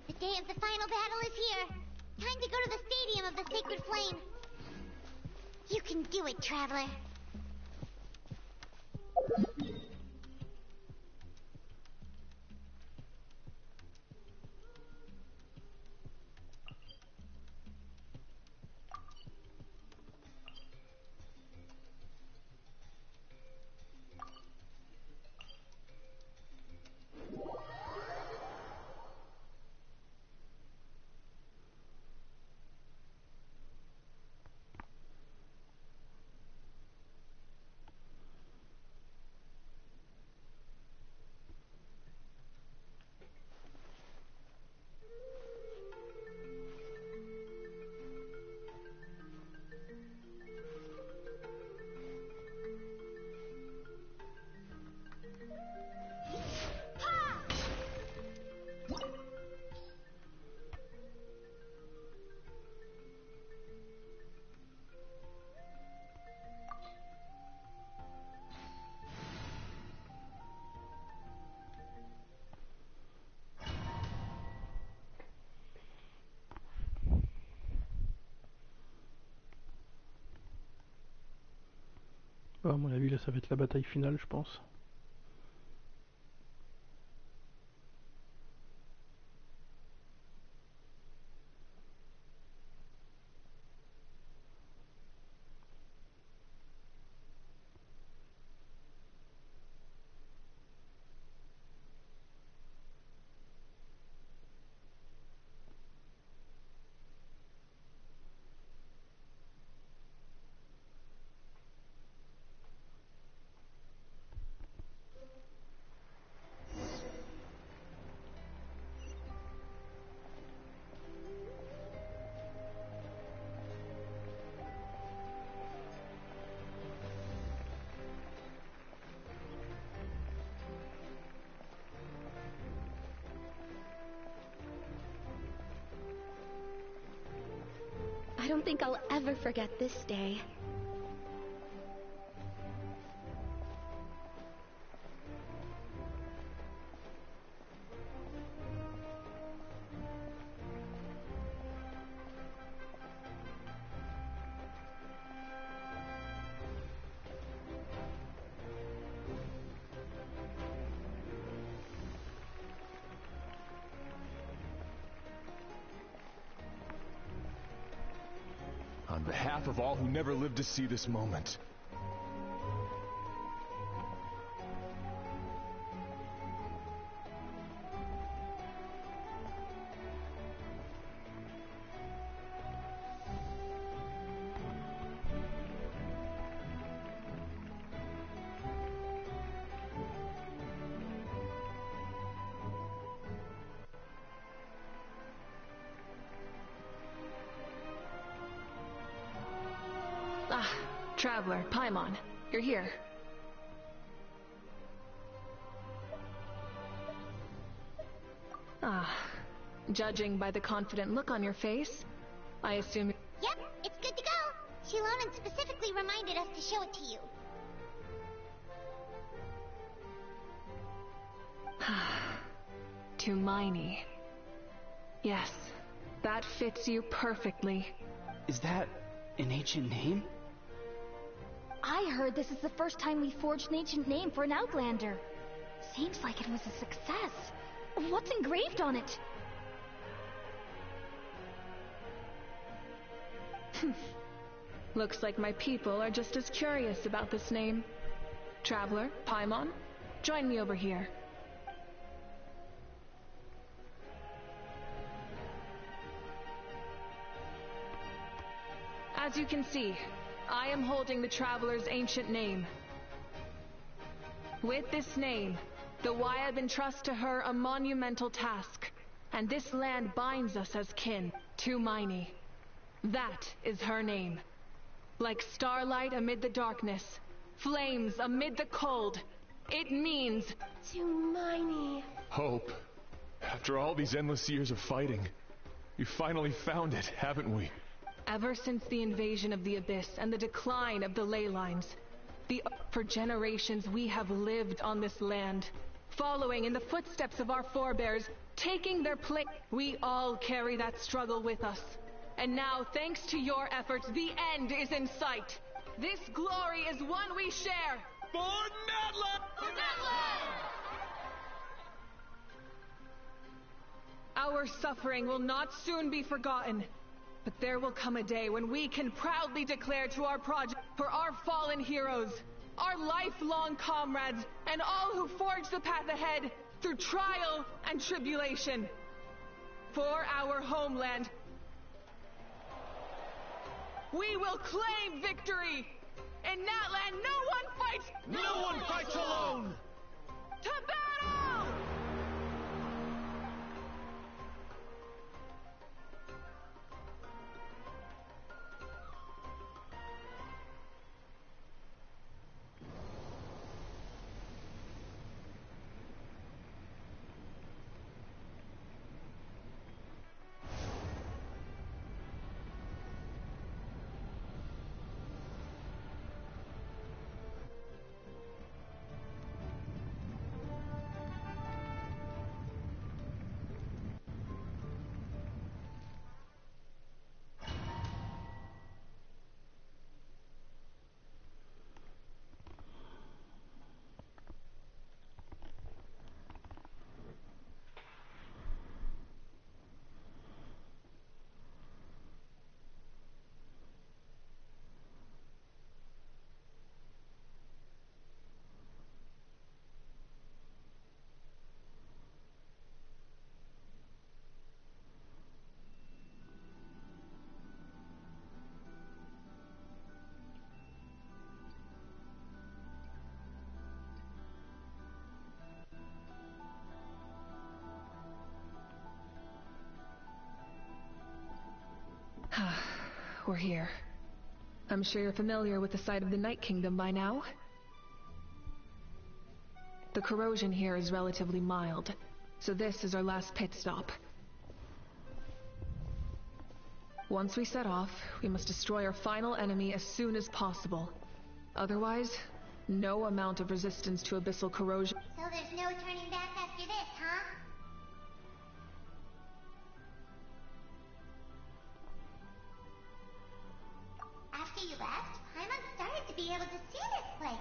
The day of the final battle is here. Time to go to the stadium of the Sacred Flame. You can do it, Traveler. À mon avis, là, ça va être la bataille finale, je pense. don't think I'll ever forget this day. On behalf of all who never lived to see this moment. Traveler, Paimon, you're here. Judging by the confident look on your face, I assume... Yep, it's good to go. Shilonen specifically reminded us to show it to you. Tumaini. Yes, that fits you perfectly. Is that an ancient name? I heard this is the first time we forged an ancient name for an Outlander. Seems like it was a success. What's engraved on it? Looks like my people are just as curious about this name. Traveler, Paimon, join me over here. As you can see, I am holding the Traveler's ancient name. With this name, the Wyab entrust to her a monumental task, and this land binds us as kin, Tumaini. That is her name. Like starlight amid the darkness, flames amid the cold, it means... Tumaini. Hope. After all these endless years of fighting, we finally found it, haven't we? Ever since the invasion of the Abyss and the decline of the ley lines, for generations we have lived on this land, following in the footsteps of our forebears, taking their place. We all carry that struggle with us. And now, thanks to your efforts, the end is in sight. This glory is one we share. For Natlan! For Natlan! Our suffering will not soon be forgotten. But there will come a day when we can proudly declare to our project for our fallen heroes, our lifelong comrades, and all who forge the path ahead through trial and tribulation. For our homeland, we will claim victory! In Natlan, no one fights! No one fights alone! To battle! We're here. I'm sure you're familiar with the site of the Night Kingdom by now. The corrosion here is relatively mild, so this is our last pit stop. Once we set off, we must destroy our final enemy as soon as possible. Otherwise, no amount of resistance to abyssal corrosion. So there's no turning back after this, huh? After you left, Paimon started to be able to see this place.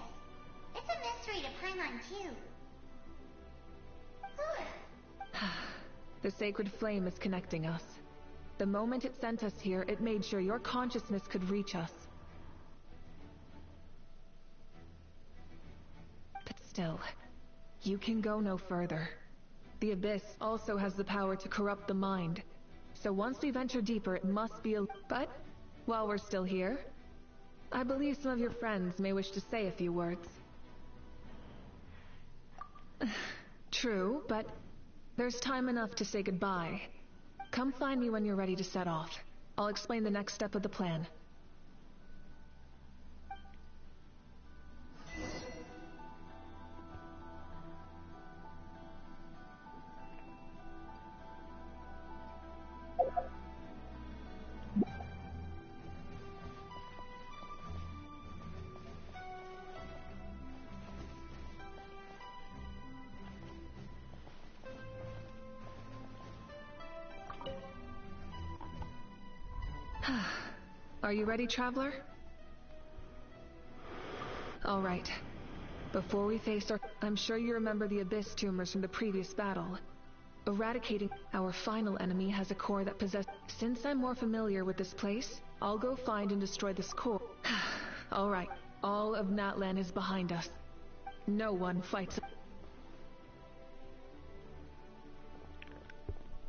It's a mystery to Paimon, too. The sacred flame is connecting us. The moment it sent us here, it made sure your consciousness could reach us. But still, you can go no further. The Abyss also has the power to corrupt the mind. So once we venture deeper, it must be a... But, while we're still here, I believe some of your friends may wish to say a few words. True, but there's time enough to say goodbye. Come find me when you're ready to set off. I'll explain the next step of the plan. Are you ready, traveler? All right. Before we face our... I'm sure you remember the Abyss tumors from the previous battle. Eradicating our final enemy has a core that possesses... Since I'm more familiar with this place, I'll go find and destroy this core. All right. All of Natlan is behind us. No one fights...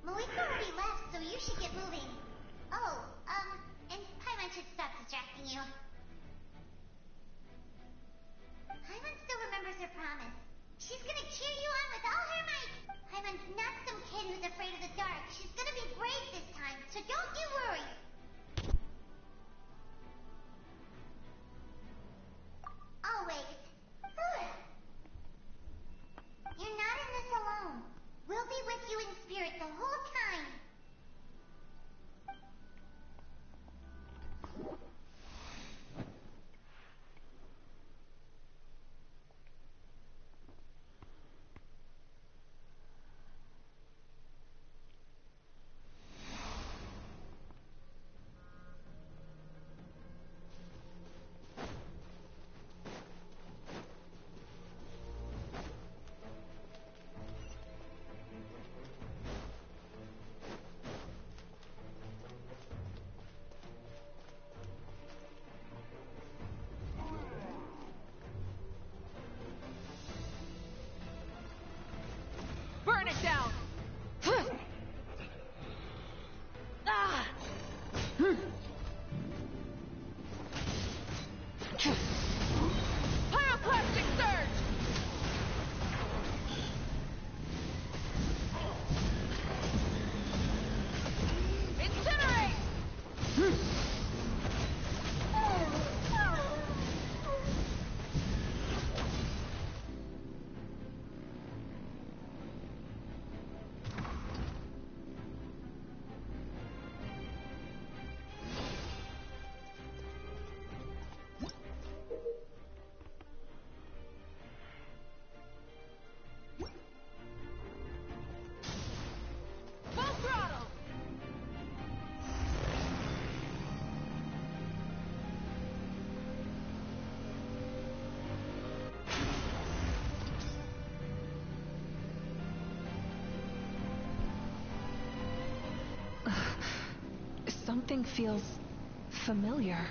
Malika already left, so you should get moving. Oh, and Paimon should stop distracting you. Paimon still remembers her promise. She's gonna cheer you on with all her might. Paimon's not some kid who's afraid of the dark. She's gonna be brave this time, so don't you worry. Oh, wait. You're not in this alone. We'll be with you in spirit the whole time. Burn it down! Pyroclastic surge! Incinerate! Full throttle! Something feels familiar.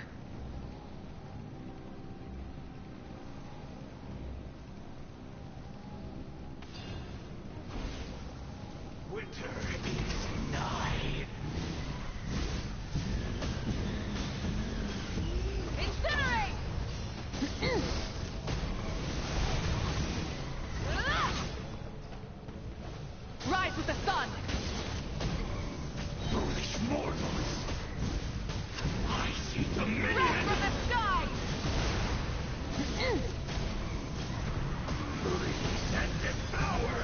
Winter is nigh. Incinerate! Rise with the sun! Foolish mortals. I see dominion. Rise from the sky! Please and devour.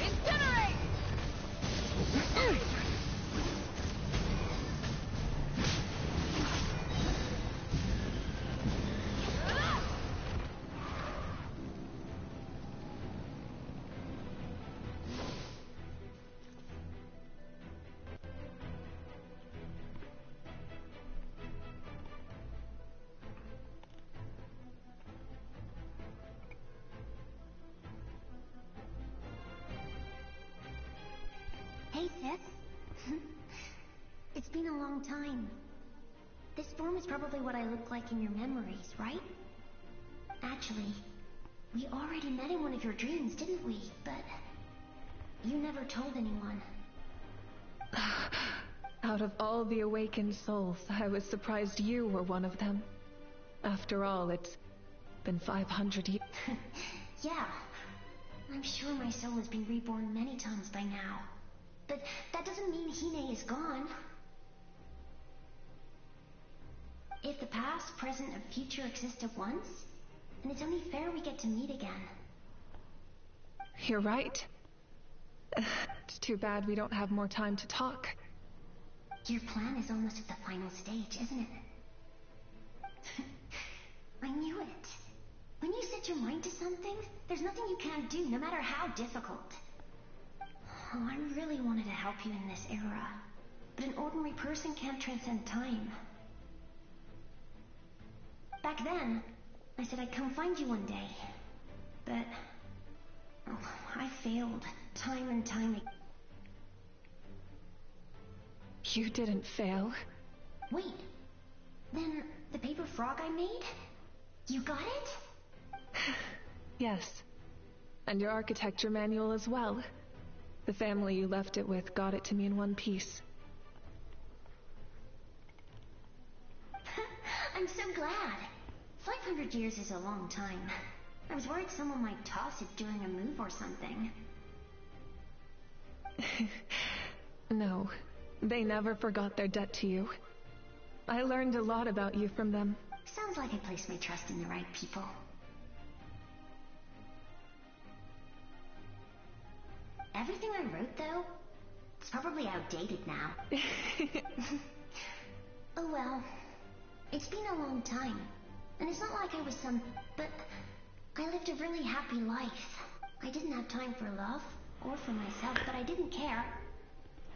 Incinerate! Hey, Sith. It's been a long time. This form is probably what I look like in your memories, right? Actually, we already met in one of your dreams, didn't we? But you never told anyone. Out of all the awakened souls, I was surprised you were one of them. After all, it's been 500 years. Yeah. I'm sure my soul has been reborn many times by now. But that doesn't mean Hine is gone. If the past, present, and future exist at once, then it's only fair we get to meet again. You're right. It's too bad we don't have more time to talk. Your plan is almost at the final stage, isn't it? I knew it. When you set your mind to something, there's nothing you can't do, no matter how difficult. Oh, I really wanted to help you in this era, but an ordinary person can't transcend time. Back then, I said I'd come find you one day, but I failed time and time again. You didn't fail. Wait, then the paper frog I made? You got it? Yes. And your architecture manual as well. The family you left it with got it to me in one piece. I'm so glad. 500 years is a long time. I was worried someone might toss it during a move or something. No, they never forgot their debt to you. I learned a lot about you from them. Sounds like I placed my trust in the right people. Everything I wrote, though, it's probably outdated now. Oh well. It's been a long time. And it's not like I was but I lived a really happy life. I didn't have time for love, or for myself, but I didn't care.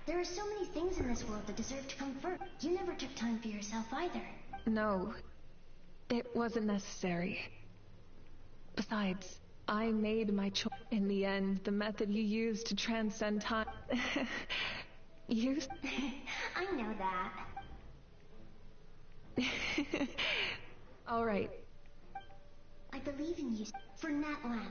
There are so many things in this world that deserve to come first. You never took time for yourself either. No. It wasn't necessary. Besides, I made my choice. In the end, the method you used to transcend time... I know that. All right. I believe in you. For Natlan.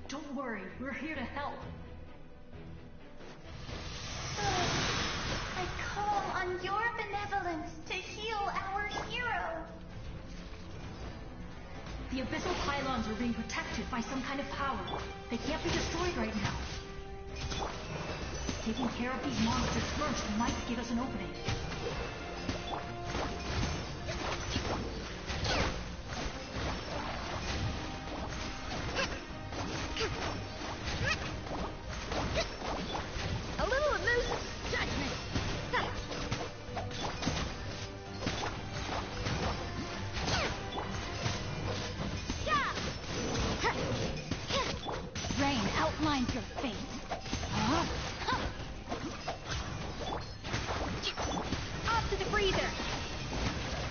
Don't worry, we're here to help. I call on your benevolence to heal our hero. The abyssal pylons are being protected by some kind of power. They can't be destroyed right now. Taking care of these monsters first might give us an opening. A little loose judgment. Rain outlines your face. Off to the breather.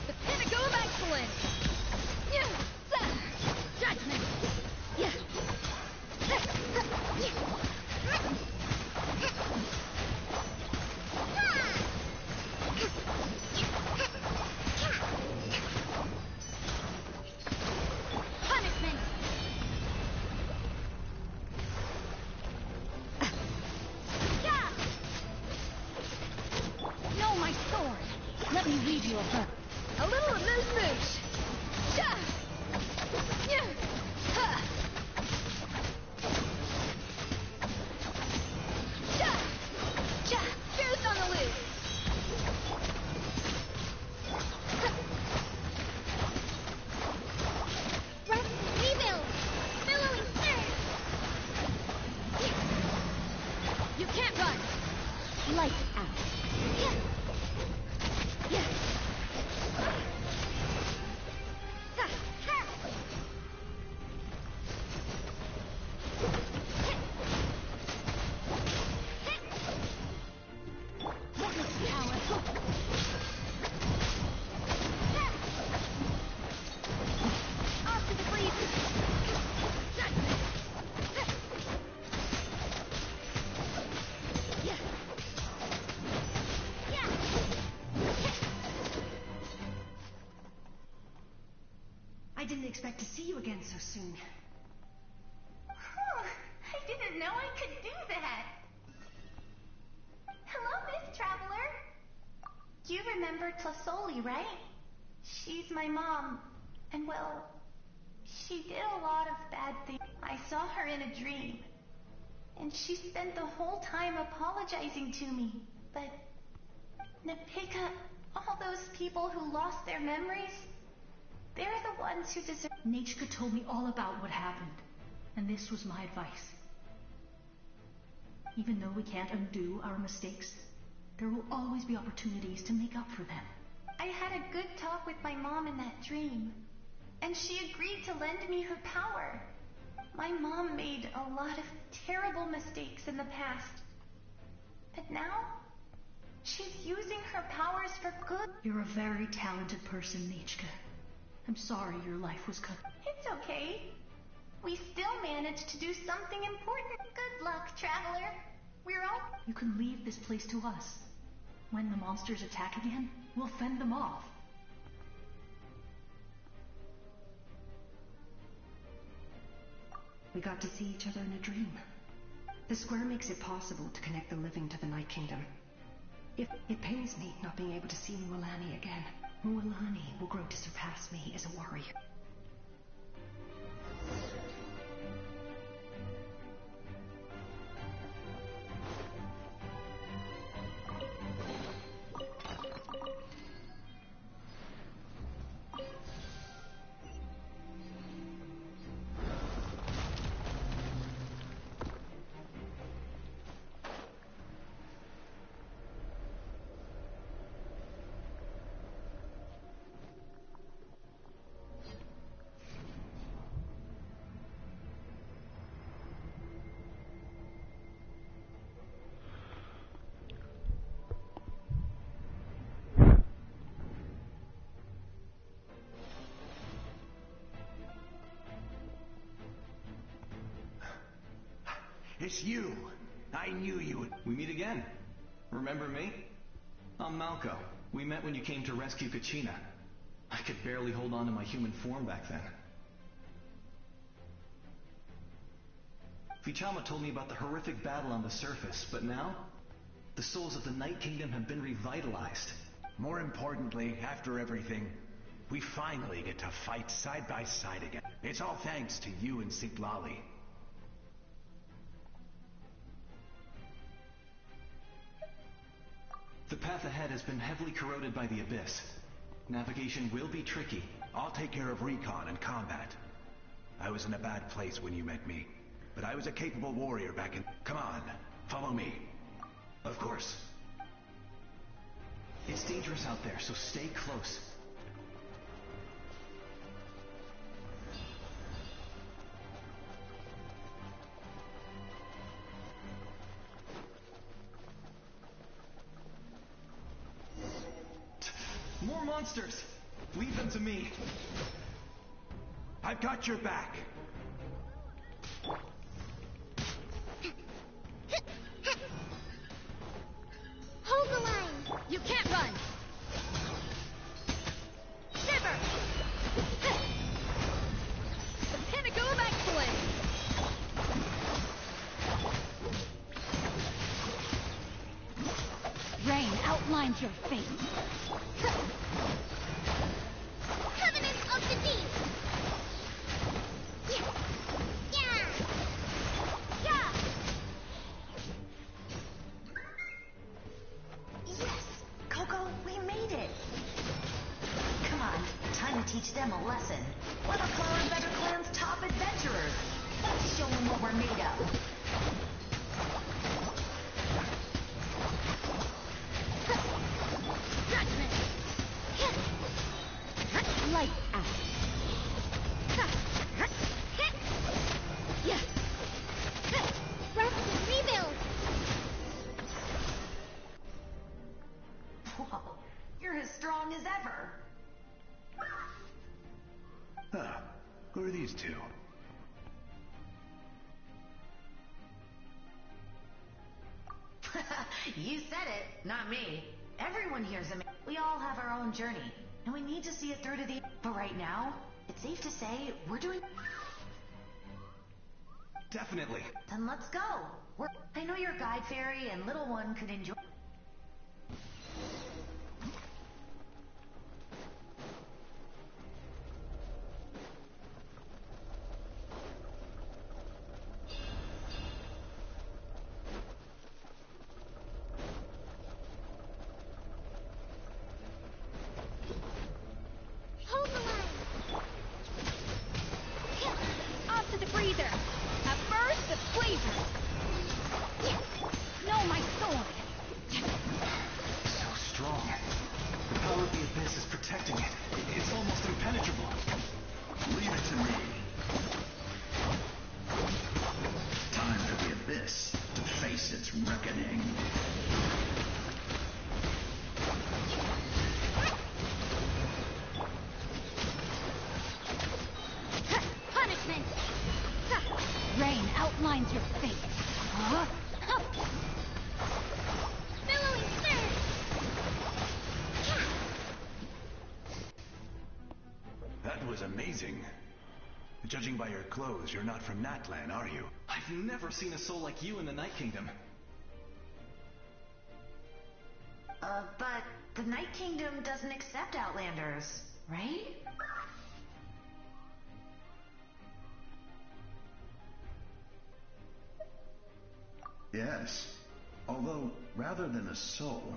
The pinnacle of excellence. Judgment. Punishment. No, my sword. Let me leave you a burn. A little moose. Fierce on the loose. Rebuild. Billowing surge. You can't run. Lights out. I didn't expect to see you again so soon. I didn't know I could do that. Hello, Miss Traveler. You remember Tlasoli, right? She's my mom. And well, she did a lot of bad things. I saw her in a dream. And she spent the whole time apologizing to me. But Napika, all those people who lost their memories, they're the ones who deserve... Nachka told me all about what happened, and this was my advice. Even though we can't undo our mistakes, there will always be opportunities to make up for them. I had a good talk with my mom in that dream, and she agreed to lend me her power. My mom made a lot of terrible mistakes in the past, but now she's using her powers for good. You're a very talented person, Nachka. I'm sorry your life was cut. It's okay. We still managed to do something important. Good luck, Traveler. We're all... You can leave this place to us. When the monsters attack again, we'll fend them off. We got to see each other in a dream. The square makes it possible to connect the living to the Night Kingdom. It pains me not being able to see Mualani again. Mualani will grow to surpass me as a warrior. It's you! I knew you would... We meet again. Remember me? I'm Malco. We met when you came to rescue Kachina. I could barely hold on to my human form back then. Vichama told me about the horrific battle on the surface, but now, the souls of the Night Kingdom have been revitalized. More importantly, after everything, we finally get to fight side by side again. It's all thanks to you and Sitlali. The path ahead has been heavily corroded by the Abyss. Navigation will be tricky. I'll take care of recon and combat. I was in a bad place when you met me, but I was a capable warrior back in... Come on, follow me. Of course. It's dangerous out there, so stay close. More monsters! Leave them to me. I've got your back. Hold the line! You can't run! Shiver! The pinnacle of excellence! Rain outlines your fate. Covenant of the Deep! Yeah! Yeah! Yeah! Yes! Coco, we made it! Come on, time to teach them a lesson. One of Flower and Better Clan's top adventurers. Let's show them what we're made of. Judgment! ever. Huh. Who are these two? You said it, not me. Everyone here's a. We all have our own journey, and we need to see it through to the. But right now, it's safe to say we're doing. Definitely. Then let's go. I know your guide fairy and little one could enjoy. Hold the line! Off to the freezer! A burst of flavor! No, my sword! So strong. The power of the abyss is protecting it. It's almost impenetrable. Leave it to me. Time for the abyss to face its reckoning. Punishment! Rain outlines your fate. Huh? Billowing surge! That was amazing. Judging by your clothes, you're not from Natlan, are you? I've never seen a soul like you in the Night Kingdom. But the Night Kingdom doesn't accept Outlanders, right? Yes. Although, rather than a soul,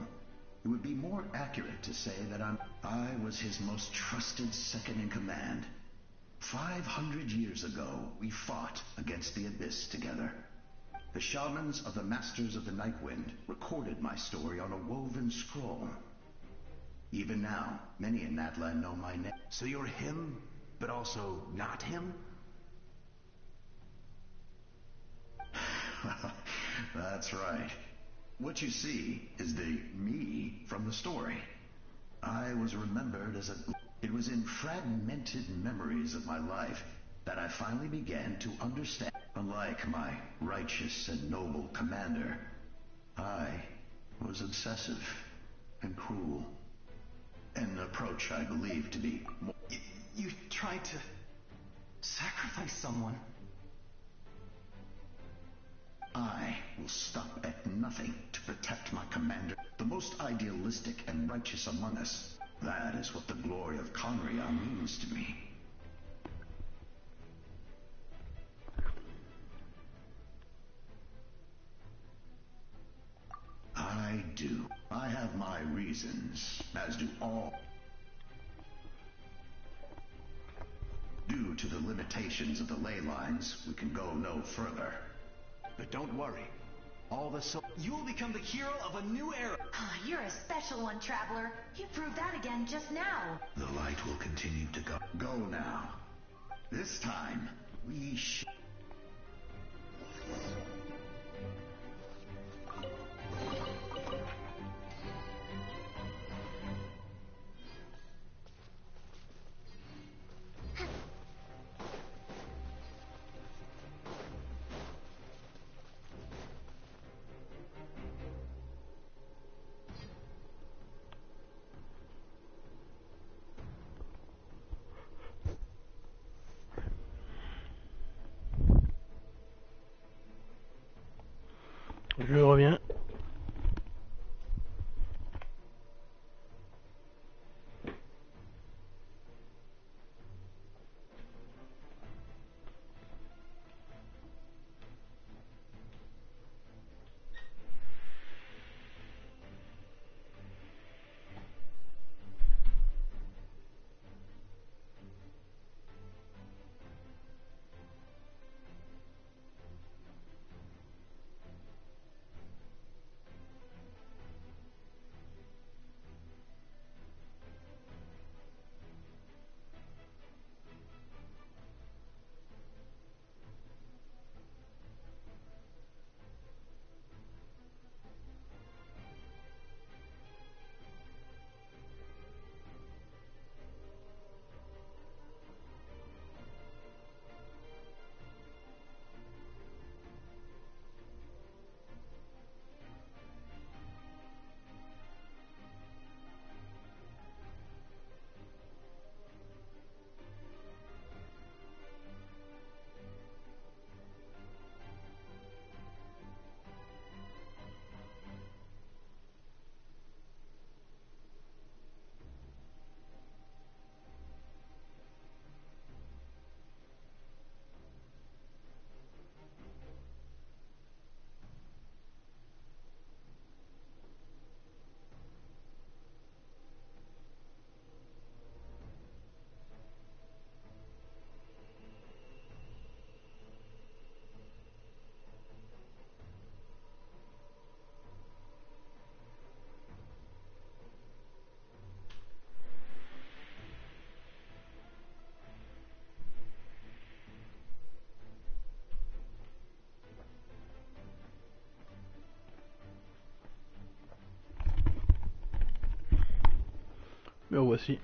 it would be more accurate to say that I was his most trusted second-in-command. 500 years ago, we fought against the Abyss together. The shamans of the Masters of the Nightwind recorded my story on a woven scroll. Even now, many in Natlan know my name. So you're him, but also not him? That's right. What you see is the me from the story. I was remembered as a... It was in fragmented memories of my life that I finally began to understand. Unlike my righteous and noble commander, I was obsessive and cruel. An approach I believe to be more... You tried to sacrifice someone. I will stop at nothing to protect my commander, the most idealistic and righteous among us. That is what the glory of Conria means to me. I do. I have my reasons, as do all. Due to the limitations of the ley lines, we can go no further. But don't worry. All the You will become the hero of a new era. You're a special one, Traveler. You proved that again just now. The light will continue to go. Go now. This time, we Je reviens. Me revoici.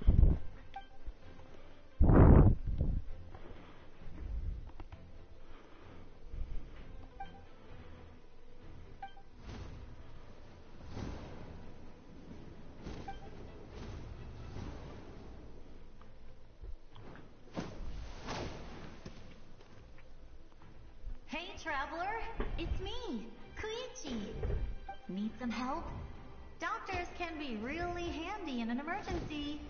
Hey, traveler, it's me, Quete. Need some help? Doctors can be really handy in an emergency.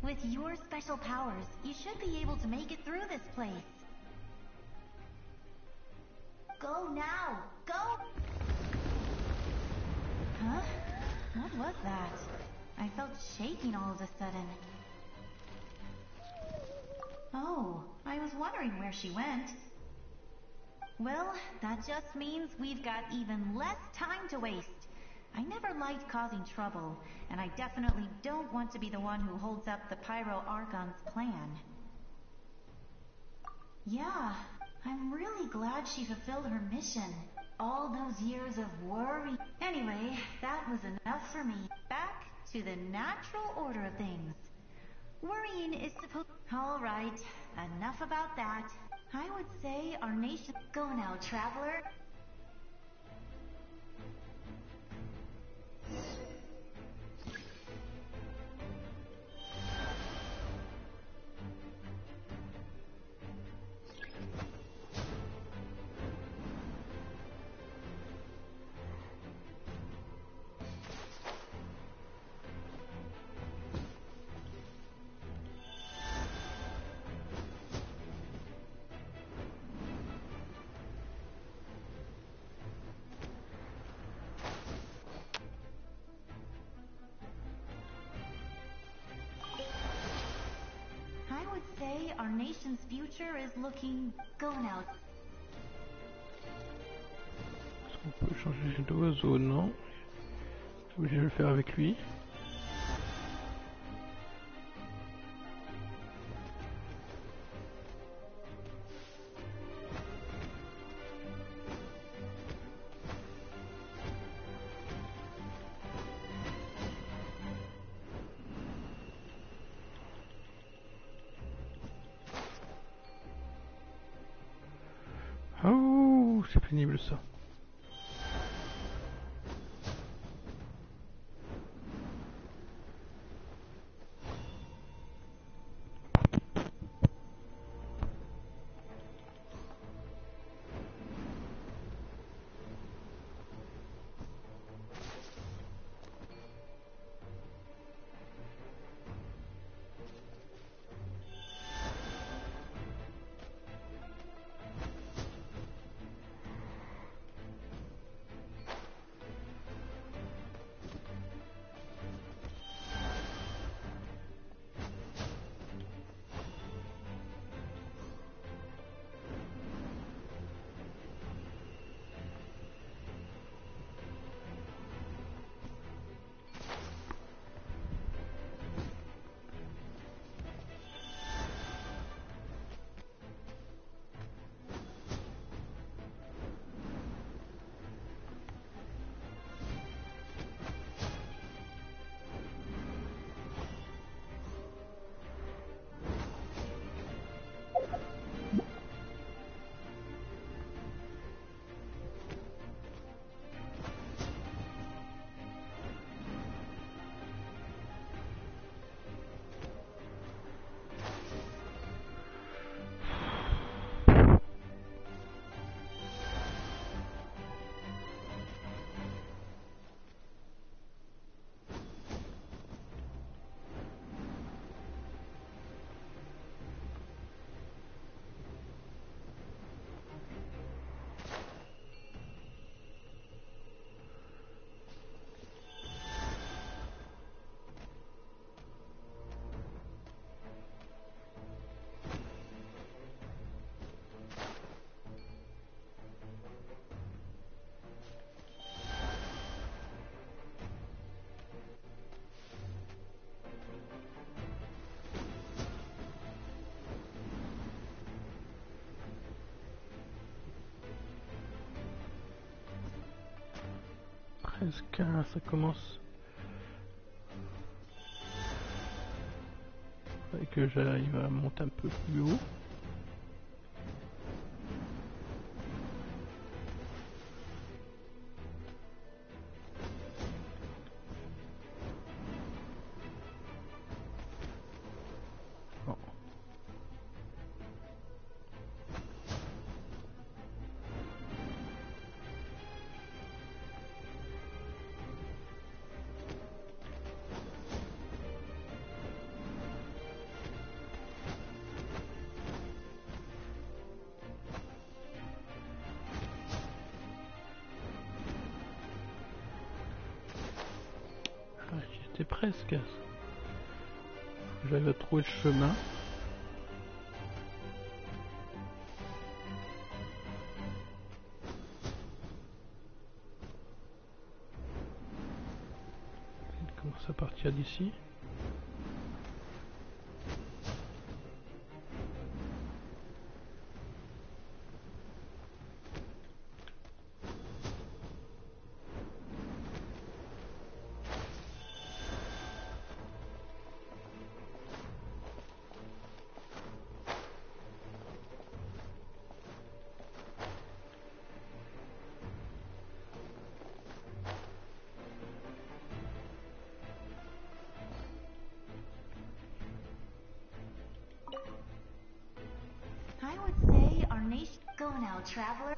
With your special powers, you should be able to make it through this place. Go now! Go! Huh? What was that? I felt shaking all of a sudden. Oh, I was wondering where she went. Well, that just means we've got even less time to waste. I never liked causing trouble, and I definitely don't want to be the one who holds up the Pyro Archon's plan. Yeah, I'm really glad she fulfilled her mission. All those years of worry. Anyway, that was enough for me. Back to the natural order of things. Worrying is supposed... All right, enough about that. I would say our nation... Go now, traveler. I would say our nation's future is looking... Go now. Est-ce qu'on peut changer d'oiseau? Non. Je suis obligé de le faire avec lui. Oh, c'est pénible ça. Presque, ça commence. Faudrait que j'arrive à monter un peu plus haut. J'étais presque. J'arrive à trouver le chemin. Il commence à partir d'ici. I would say our nation. Go now, traveler.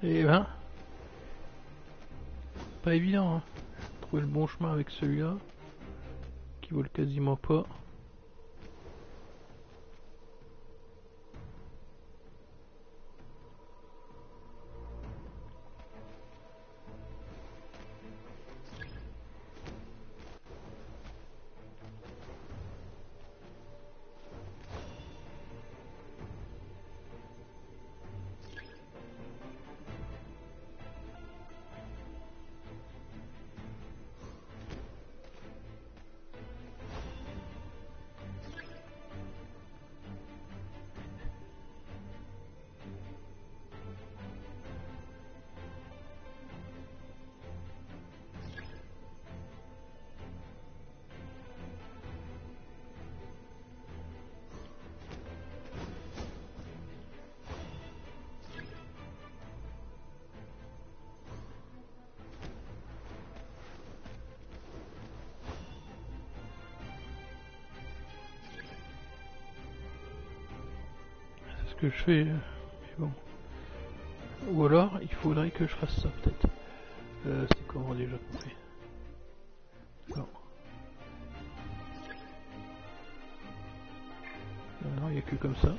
Et ben, pas évident, hein. Trouver le bon chemin avec celui-là, qui vole quasiment pas. Que je fais, mais bon. Ou alors il faudrait que je fasse ça peut-être. C'est comment déjà qu'on fait? Non. Non, il n'y a que comme ça.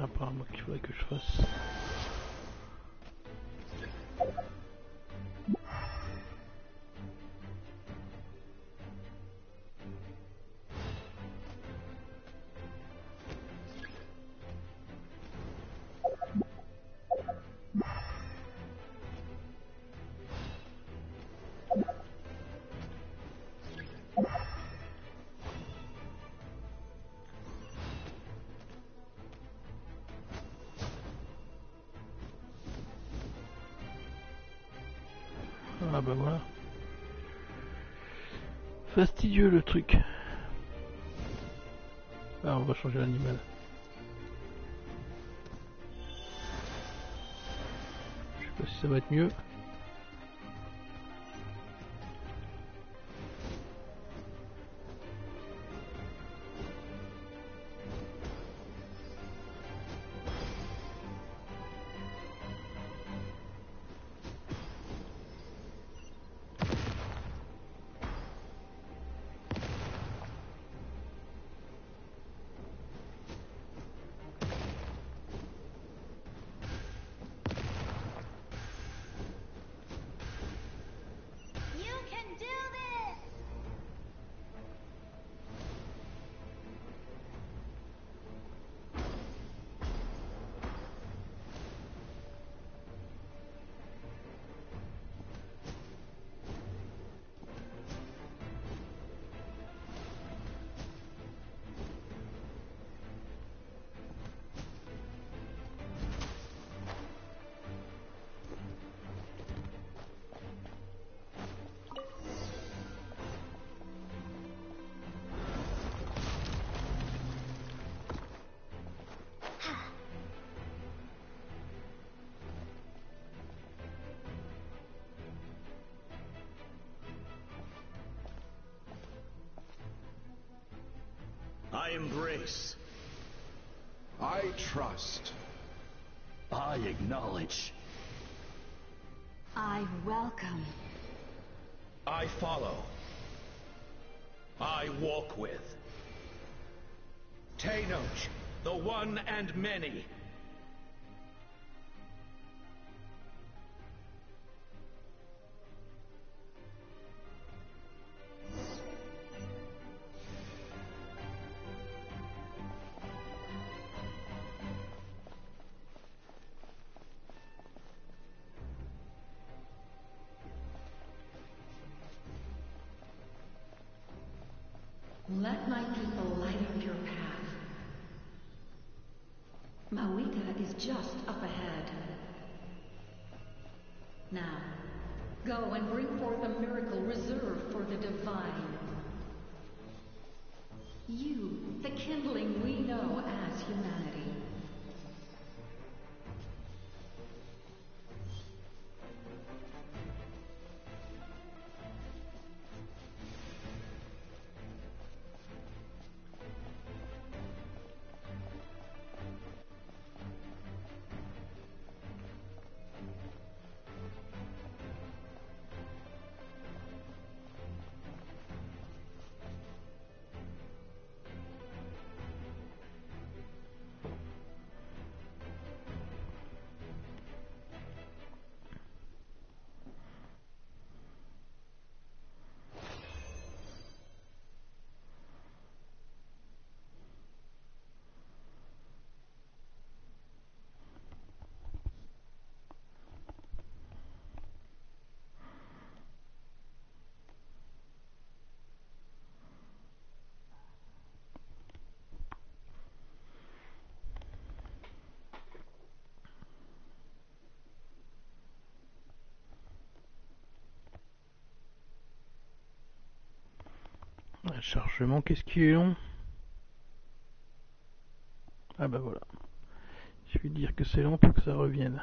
Apparemment qu'il faudrait que je fasse. Ah bah voilà. Fastidieux le truc. Ah, on va changer l'animal. Je sais pas si ça va être mieux. I embrace. I trust. I acknowledge. I welcome. I follow. I walk with. Tenoch, the one and many. Let my people light up your path. Mawita is just up ahead. Now, go and bring forth a miracle reserved for the divine. You, the kindling we know as humanity. Le chargement, qu'est-ce qui est long? Ah bah voilà. Je vais dire que c'est long pour que ça revienne.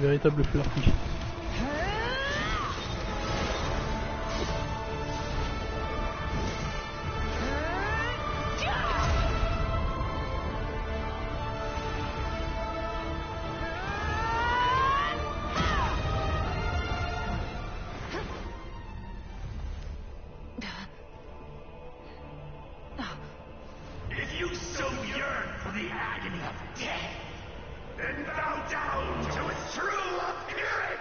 Véritable flirty. If you so yearn for the agony of death, then bow down to its true appearance!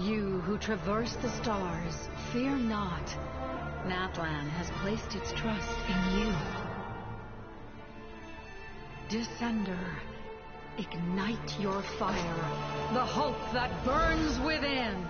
You who traverse the stars, fear not. Natlan has placed its trust in you. Descender, ignite your fire, the hope that burns within.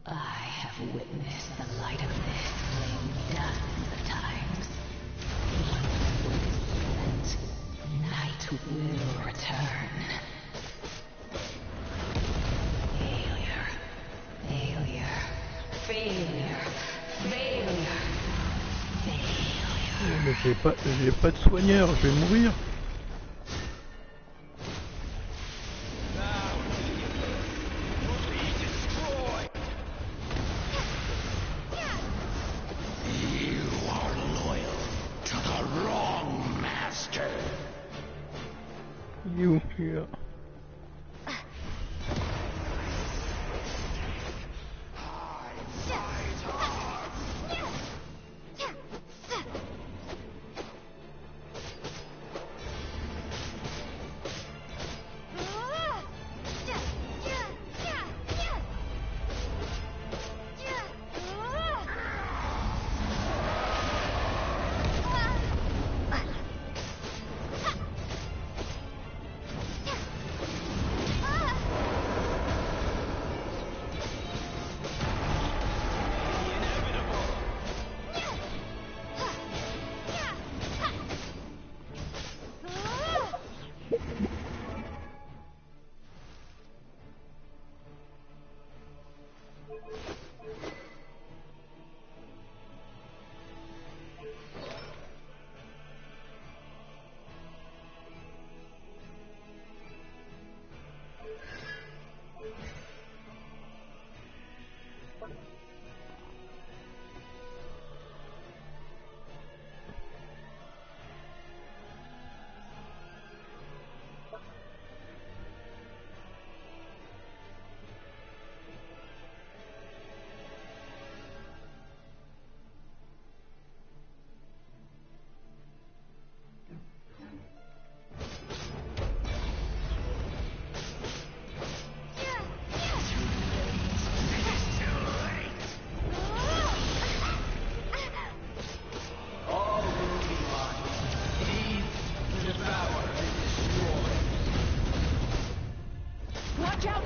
I have witnessed the light of this flame dozens of times. Once the wind is spent, night will return. Failure. Failure. Failure. Failure. Failure. Mais j'ai pas de soigneur, je vais mourir. You here.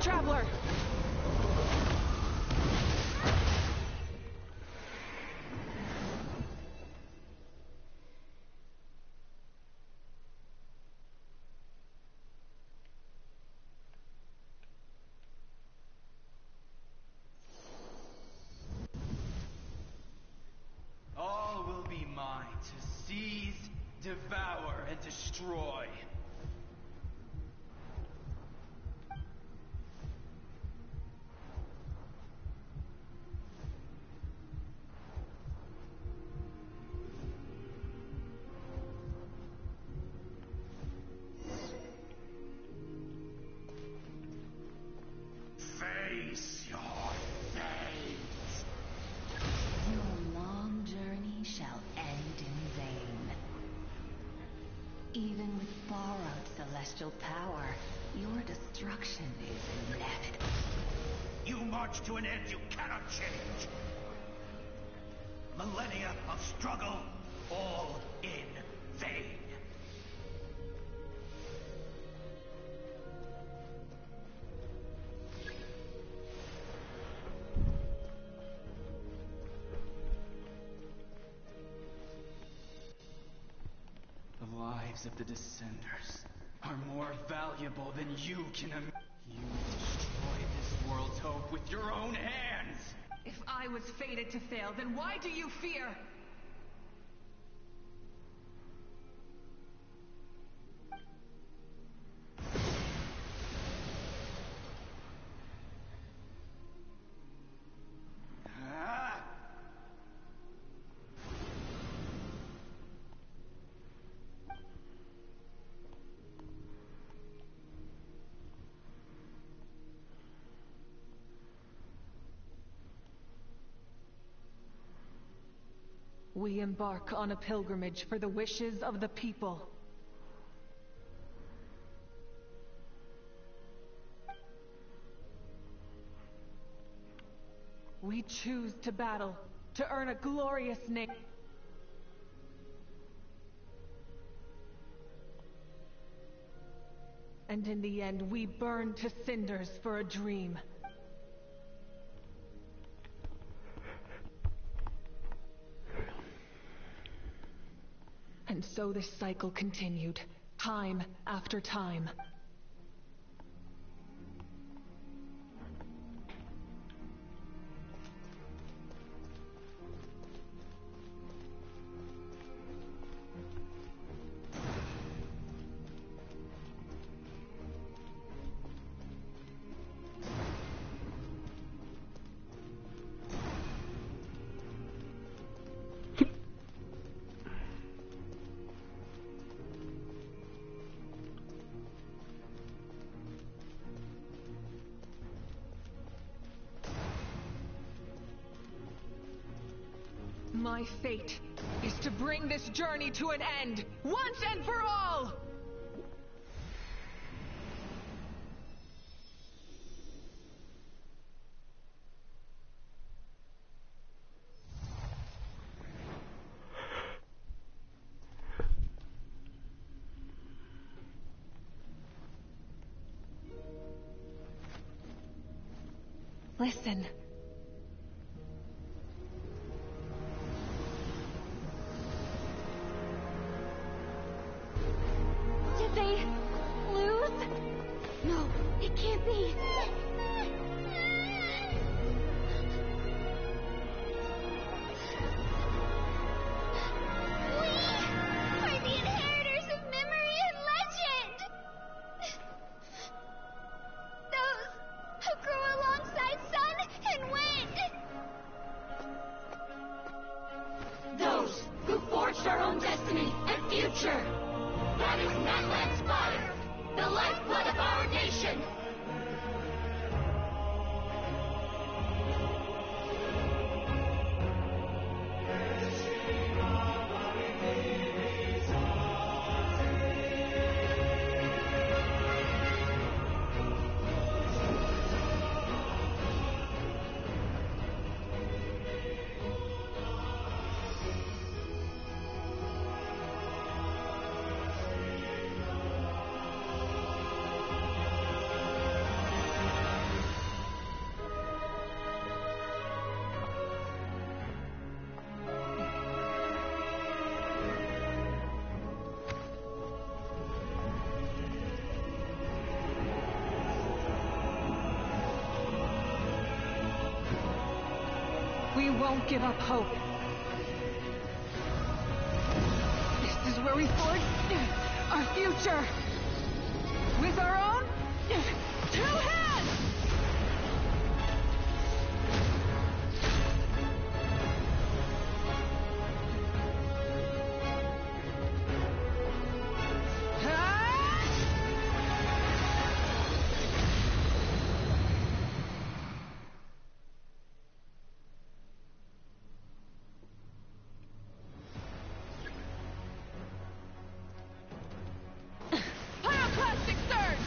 Traveler! and destroy. Face your fate. Your long journey shall end in vain. Even with borrowed celestial power, your destruction is inevitable. You march to an end you cannot change. Millennia of struggle, all in vain. The lives of the Descenders are more valuable than you can You destroyed this world's hope with your own hands! If I was fated to fail, then why do you fear? We embark on a pilgrimage for the wishes of the people. We choose to battle, to earn a glorious name. And in the end, we burn to cinders for a dream. And so this cycle continued, time after time. My fate is to bring this journey to an end, once and for all! Listen. Did they lose? No, it can't be. We are the inheritors of memory and legend. Those who grew alongside sun and wind. Those who forged our own destiny and future. That is Natlan's fire, the lifeblood of our nation. We won't give up hope. This is where we forge future! With our own 2 hands! Pyroclastic surge!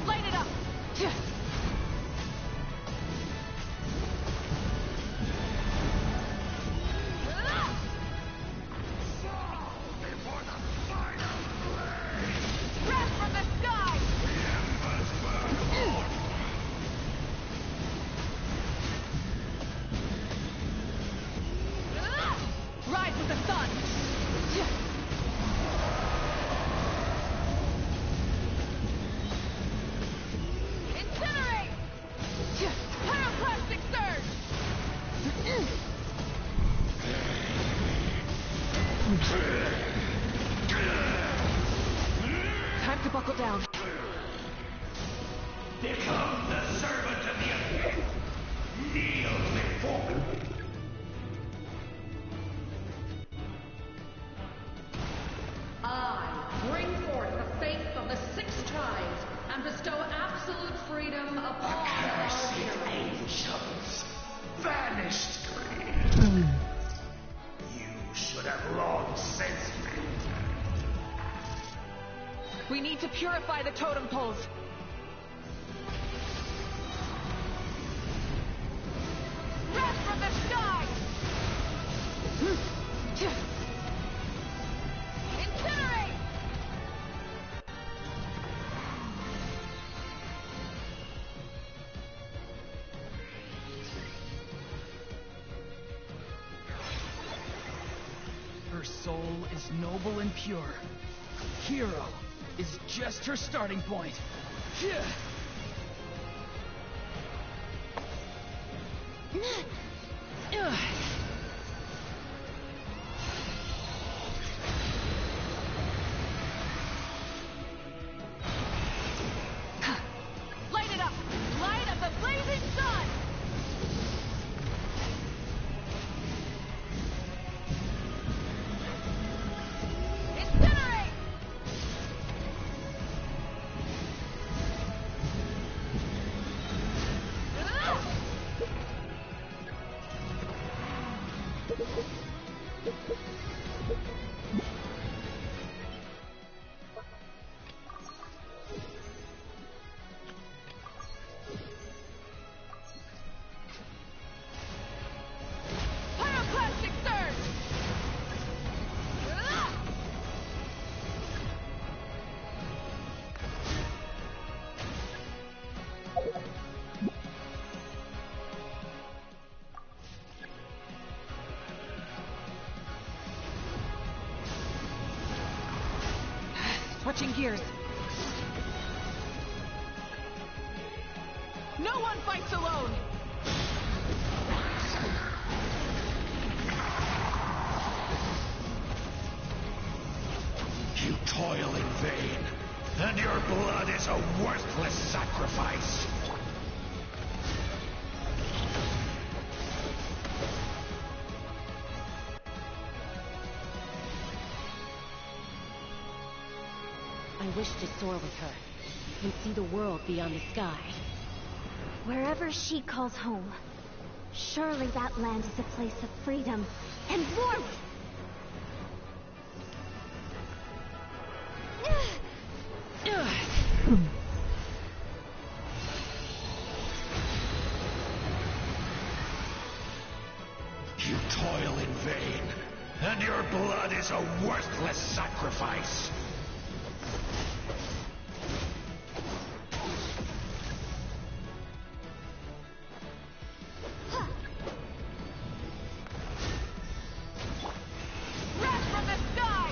Light it up! Breath from the sky! Rise with the sun! Incinerate! Pyroclastic surge! Time to buckle down. Become the servant of the abyss. Kneel before me. I bring forth the faith of the 6 tribes and bestow absolute freedom upon our heroes. Angels, vanished dream. You should have long since met. We need to purify the totem poles. Breath from the sky! Incinerate! Her soul is noble and pure. Hero is just her starting point. Light it up! Light of the blazing sun! Incinerate! Pyroclastic surge! Switching gears. No one fights alone! You toil in vain, and your blood is a worthless sacrifice. I wish to soar with her and see the world beyond the sky. Wherever she calls home, surely that land is a place of freedom and warmth. You toil in vain, and your blood is a worthless sacrifice. Breath from the sky!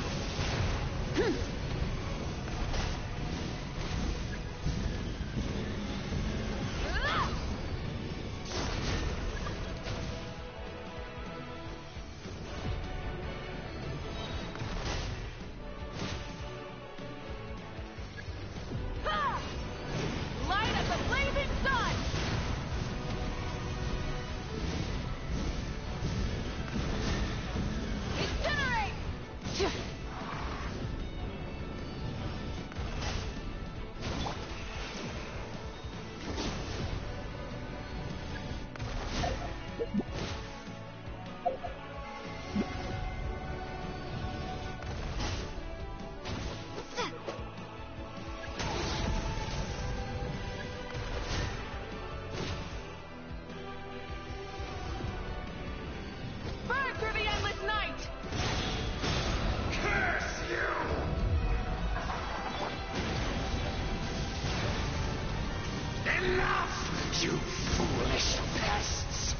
Enough, you foolish pests!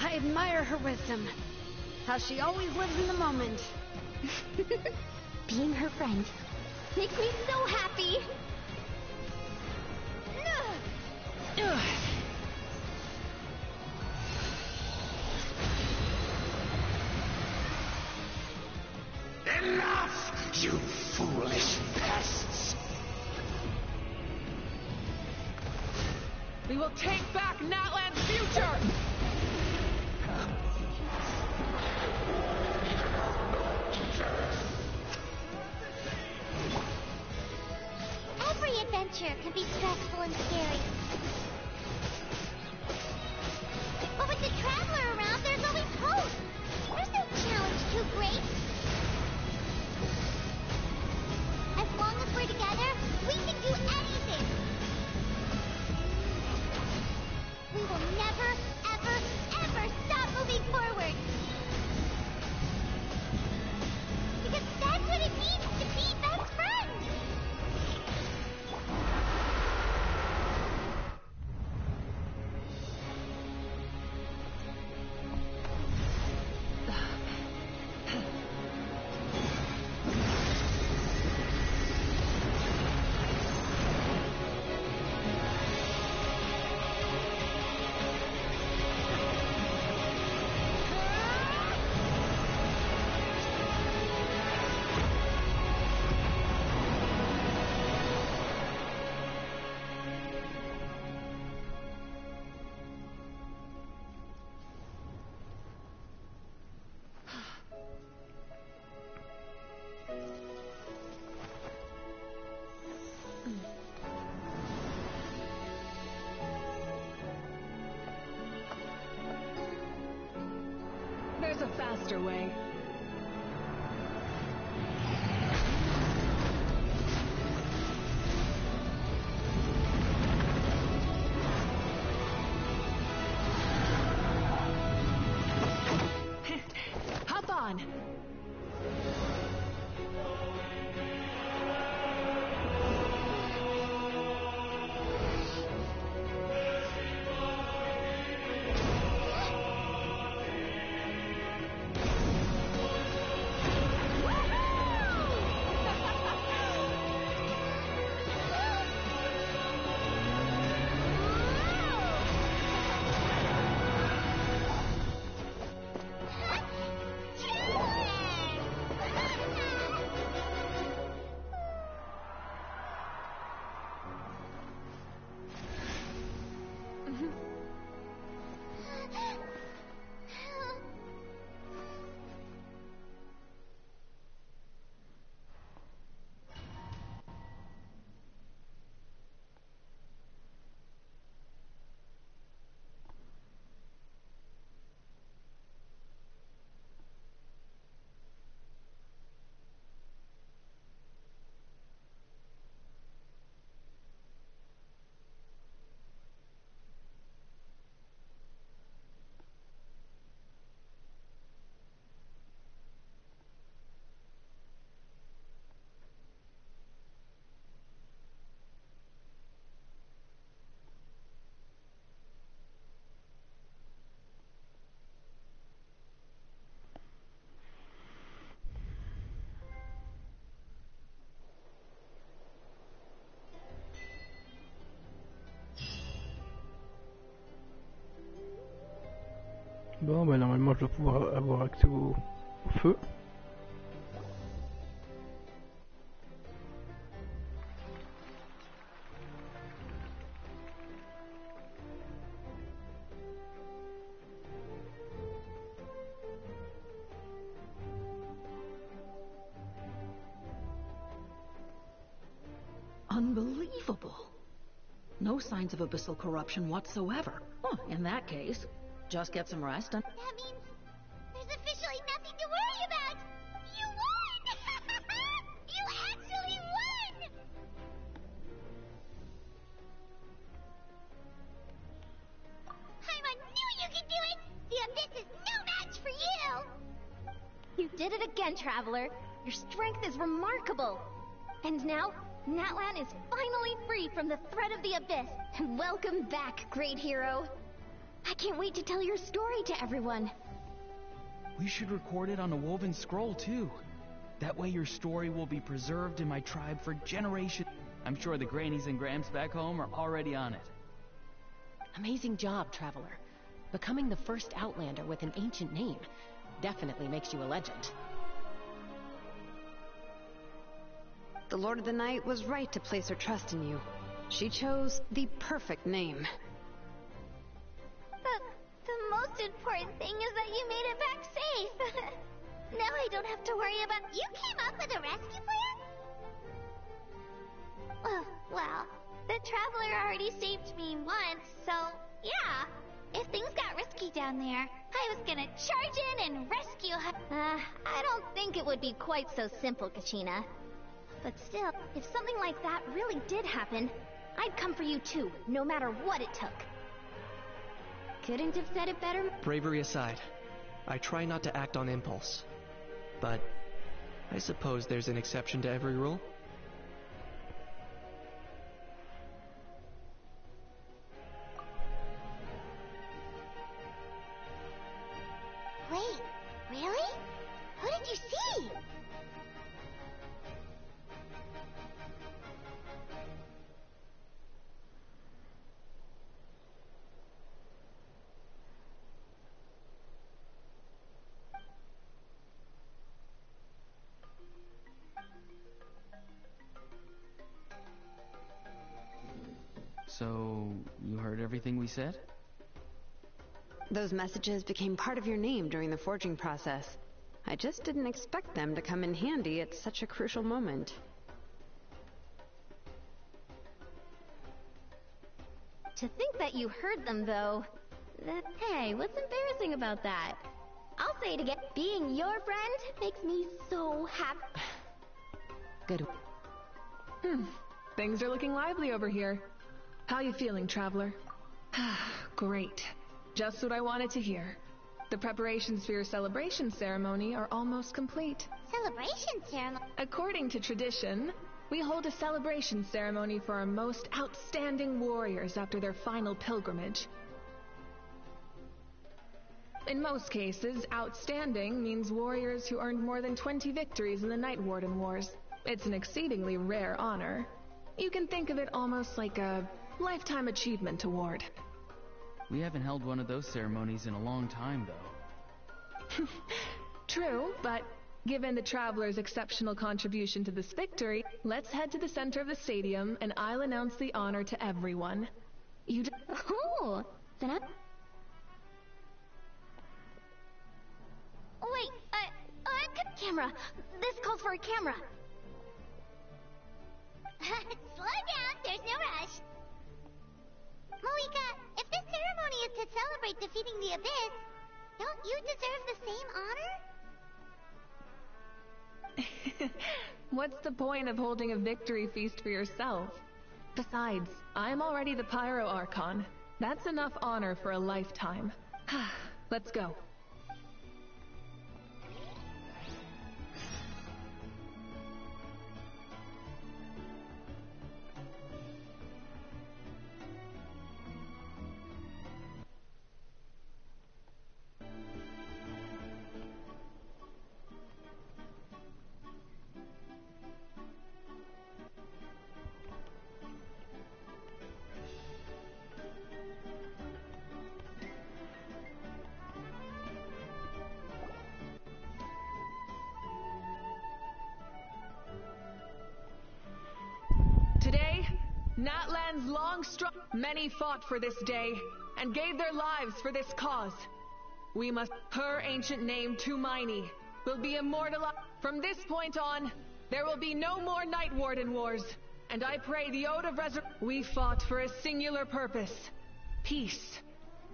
I admire her wisdom. How she always lives in the moment. Being her friend makes me so happy. Enough, you foolish pests! We will take back Natlan's future! Every adventure can be stressful and scary. But with the Traveler around, there's always hope. There's no challenge too great. As long as we're together, we can do anything. We will never, ever, ever stop moving forward. Because that's what it means to be best friends. There's a faster way. Hop on. Bon, bah normalement je dois pouvoir avoir accès au feu. Unbelievable. No signs of abyssal corruption whatsoever. Huh, in that case, just get some rest and... That means there's officially nothing to worry about. You won! You actually won! Paimon knew you could do it! The Abyss is no match for you! You did it again, Traveler. Your strength is remarkable. And now, Natlan is finally free from the threat of the abyss. Welcome back, great hero. I can't wait to tell your story to everyone. We should record it on a woven scroll, too. That way your story will be preserved in my tribe for generations. I'm sure the grannies and gramps back home are already on it. Amazing job, Traveler. Becoming the first Outlander with an ancient name definitely makes you a legend. The Lord of the Night was right to place her trust in you. She chose the perfect name. The most important thing is that you made it back safe. Now I don't have to worry about... You came up with a rescue plan? Well, the Traveler already saved me once, so yeah. If things got risky down there, I was gonna charge in and rescue her. I don't think it would be quite so simple, Kachina. But still, if something like that really did happen, I'd come for you too, no matter what it took. Couldn't have said it better. Bravery aside, I try not to act on impulse. But I suppose there's an exception to every rule. Wait, really? Who did you see? So, you heard everything we said? Those messages became part of your name during the forging process. I just didn't expect them to come in handy at such a crucial moment. To think that you heard them, though. Hey, what's embarrassing about that? I'll say it again. Being your friend makes me so happy. Good. Things are looking lively over here. How you feeling, Traveler? Great. Just what I wanted to hear. The preparations for your celebration ceremony are almost complete. Celebration ceremony? According to tradition, we hold a celebration ceremony for our most outstanding warriors after their final pilgrimage. In most cases, outstanding means warriors who earned more than 20 victories in the Night Warden Wars. It's an exceedingly rare honor. You can think of it almost like a lifetime achievement award. We haven't held one of those ceremonies in a long time, though. True, but given the Traveler's exceptional contribution to this victory, let's head to the center of the stadium and I'll announce the honor to everyone. Oh, then I... Wait, camera. This calls for a camera. Slow down, there's no rush. Moika, if this ceremony is to celebrate defeating the Abyss, don't you deserve the same honor? What's the point of holding a victory feast for yourself? Besides, I'm already the Pyro Archon. That's enough honor for a lifetime. Let's go. Today, Natlan's many fought for this day, and gave their lives for this cause. We must... Her ancient name, Tumaini, will be immortalized. From this point on, there will be no more Night Warden Wars, and I pray the Ode of Resurrection... We fought for a singular purpose. Peace.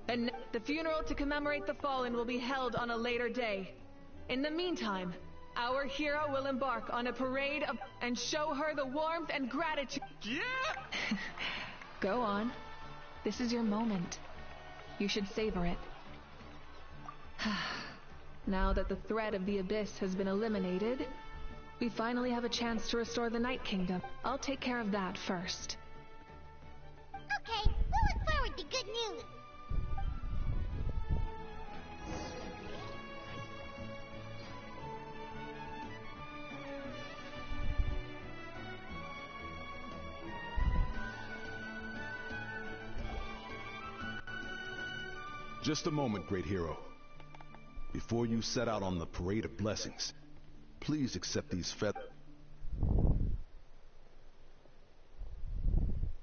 And the funeral to commemorate the fallen will be held on a later day. In the meantime, our hero will embark on a parade of... and show her the warmth and gratitude... Yeah! Go on. This is your moment. You should savor it. Now that the threat of the Abyss has been eliminated, We finally have a chance to restore the Night Kingdom. I'll take care of that first. Okay, we'll look forward to good news. Just a moment, great hero. Before you set out on the parade of blessings, please accept these feathers.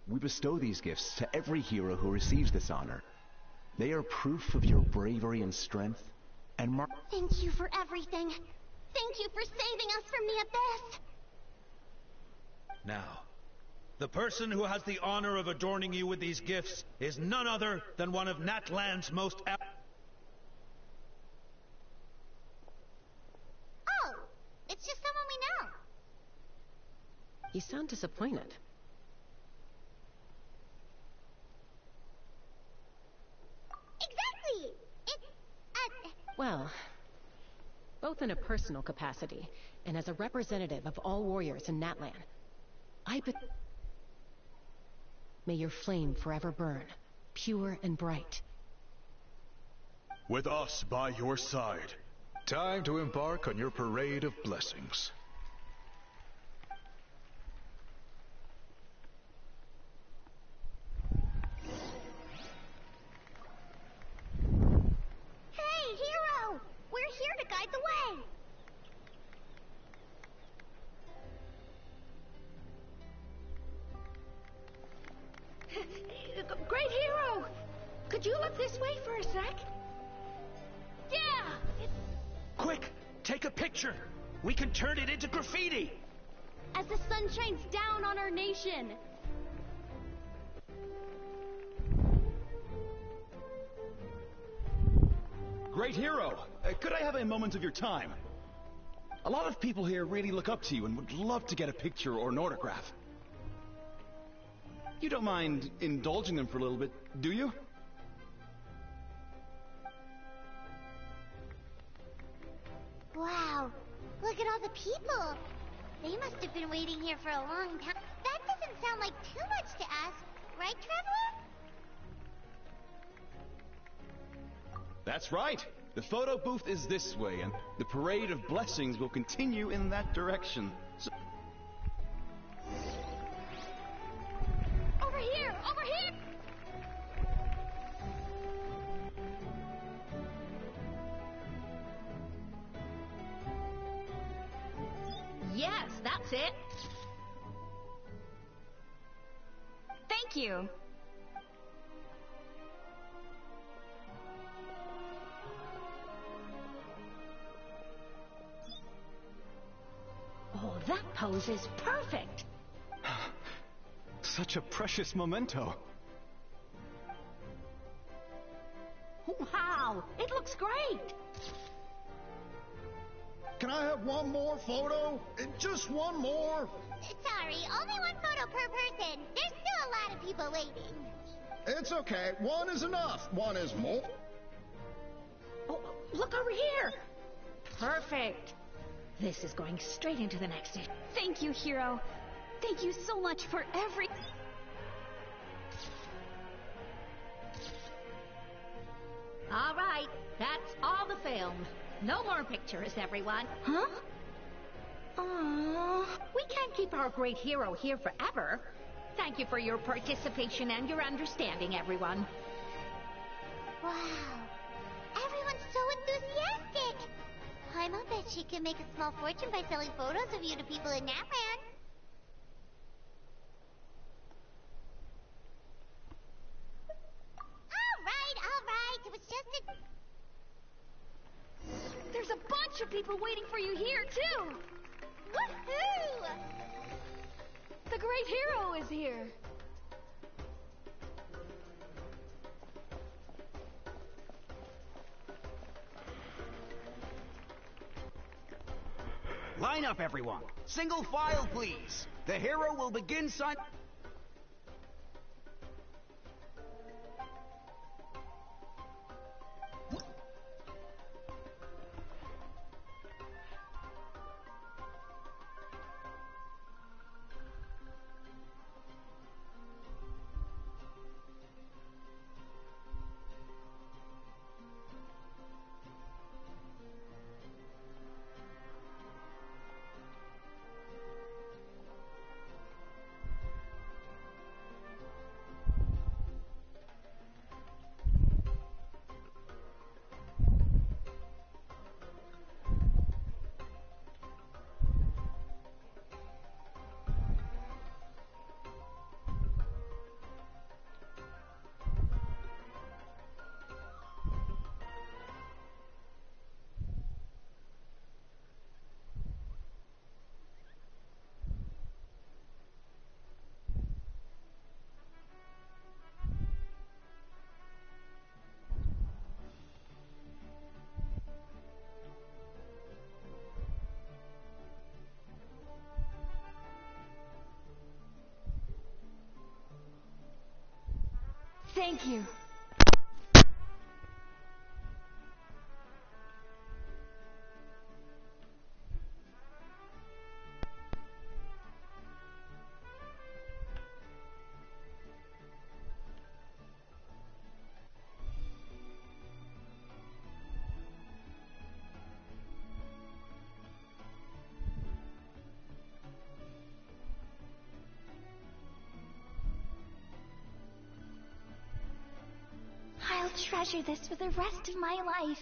We bestow these gifts to every hero who receives this honor. They are proof of your bravery and strength, and Thank you for everything. Thank you for saving us from the abyss. Now, the person who has the honor of adorning you with these gifts is none other than one of Natlan's most... Oh, it's just someone we know. You sound disappointed. Exactly! It's... Well, both in a personal capacity and as a representative of all warriors in Natlan, may your flame forever burn, pure and bright. With us by your side, time to embark on your parade of blessings. Hey, hero! We're here to guide the way! Great hero! Could you look this way for a sec? Yeah! Quick! Take a picture! We can turn it into graffiti! As the sun shines down on our nation! Great hero! Could I have a moment of your time? A lot of people here really look up to you and would love to get a picture or an autograph. You don't mind indulging them for a little bit, do you? Wow, look at all the people. They must have been waiting here for a long time. That doesn't sound like too much to ask, right, Traveler? That's right. The photo booth is this way, and the parade of blessings will continue in that direction. So Over here! Over here! Yes, that's it. Thank you. Oh, that pose is perfect. such a precious memento. Wow, it looks great. Can I have one more photo? Just one more? Sorry, only one photo per person. There's still a lot of people waiting. It's okay. One is enough. One is more. Oh, look over here. Perfect. This is going straight into the next stage. Thank you, hero. Thank you so much for every... All right, that's all the film. No more pictures, everyone. Huh? Aww. We can't keep our great hero here forever. Thank you for your participation and your understanding, everyone. Wow. Everyone's so enthusiastic. I'll bet she can make a small fortune by selling photos of you to people in Natlan. All right. It was just a... There's a bunch of people waiting for you here, too. Woohoo! The great hero is here. Line up, everyone. Single file, please. The hero will begin sign... Thank you. I'll treasure this for the rest of my life.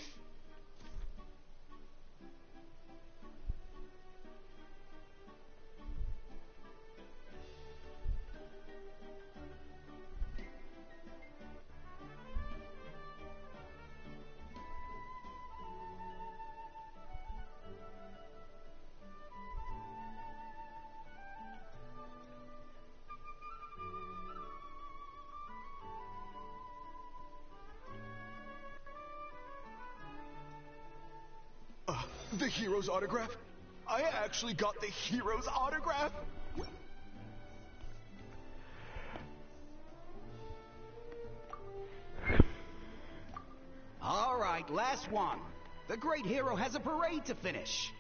The hero's autograph? I actually got the hero's autograph? All right, last one. The great hero has a parade to finish.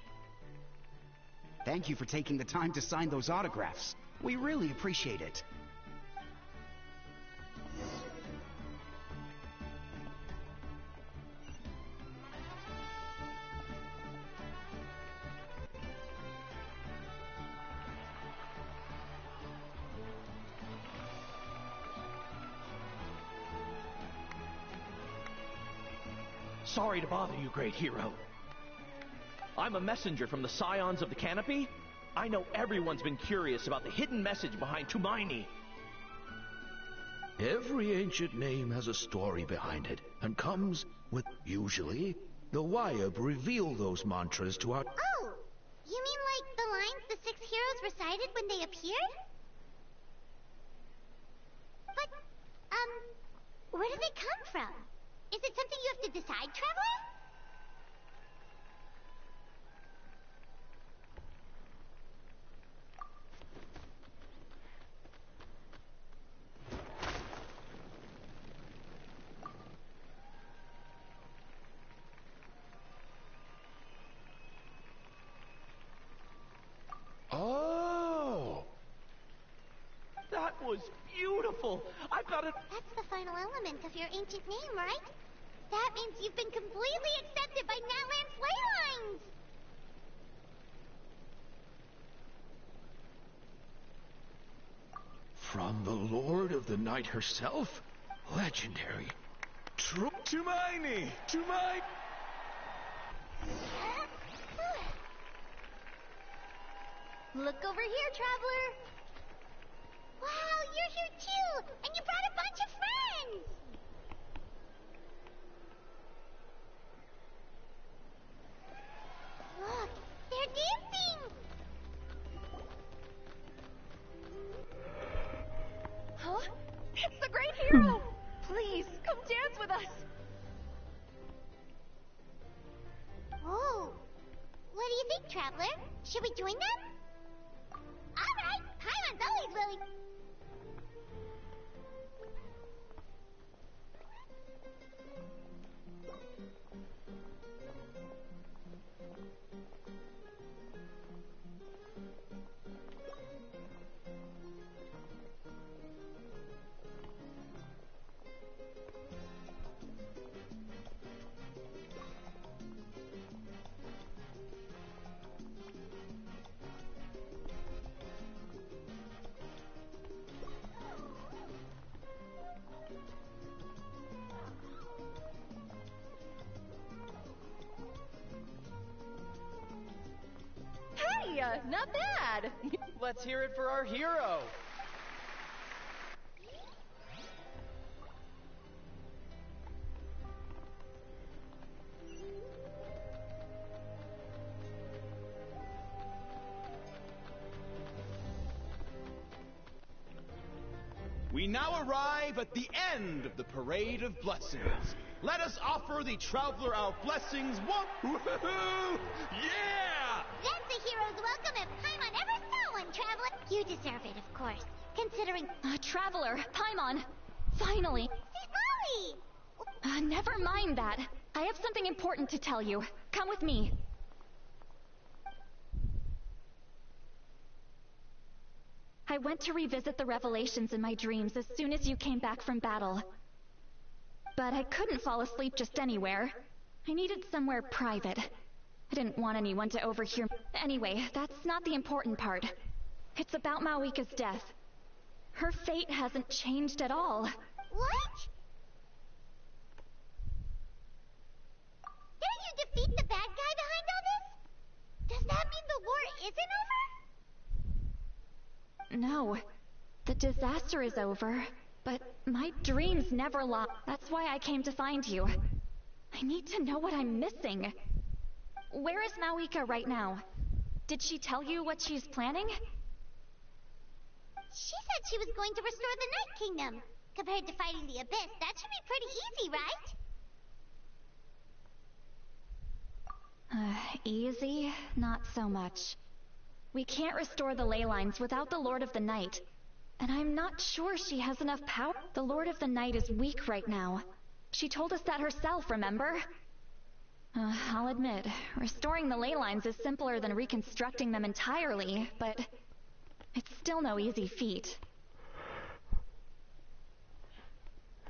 Thank you for taking the time to sign those autographs. We really appreciate it. Sorry to bother you, great hero. I'm a messenger from the Scions of the Canopy. I know everyone's been curious about the hidden message behind Tumaini. Every ancient name has a story behind it, and comes with, usually, the Wayab reveal those mantras to our... Oh! You mean like the lines the 6 heroes recited when they appeared? But, where do they come from? Is it something you have to decide, Traveler? Oh! That was beautiful! I've got it. That's the final element of your ancient name, right? That means you've been completely accepted by Natlan's ley lines! From the Lord of the Night herself? Legendary. True. Tumaini! Tumaini! Look over here, Traveler! Wow, you're here too! And you brought a bunch of friends! Look, they're dancing! Huh? It's the great hero! Please, come dance with us! Whoa! What do you think, Traveler? Should we join them? Alright! Paimon's always willing! Not bad! Let's hear it for our hero! We now arrive at the end of the Parade of Blessings. Let us offer the Traveler our blessings. Woohoo! Yeah! That's a hero's welcome if Paimon ever saw one, Traveler. You deserve it, of course, considering... Traveler, Paimon, finally. Never mind that. I have something important to tell you. Come with me. I went to revisit the revelations in my dreams as soon as you came back from battle. But I couldn't fall asleep just anywhere. I needed somewhere private. I didn't want anyone to overhear. Anyway, that's not the important part. It's about Mawika's death. Her fate hasn't changed at all. What? Didn't you defeat the bad guy behind all this? Does that mean the war isn't over? No. The disaster is over, but my dreams never lost. That's why I came to find you. I need to know what I'm missing. Where is Mawika right now? Did she tell you what she's planning? She said she was going to restore the Night Kingdom. Compared to fighting the Abyss, that should be pretty easy, right? Easy? Not so much. We can't restore the ley lines without the Lord of the Night. And I'm not sure she has enough power. The Lord of the Night is weak right now. She told us that herself, remember? I'll admit, restoring the ley lines is simpler than reconstructing them entirely, but it's still no easy feat.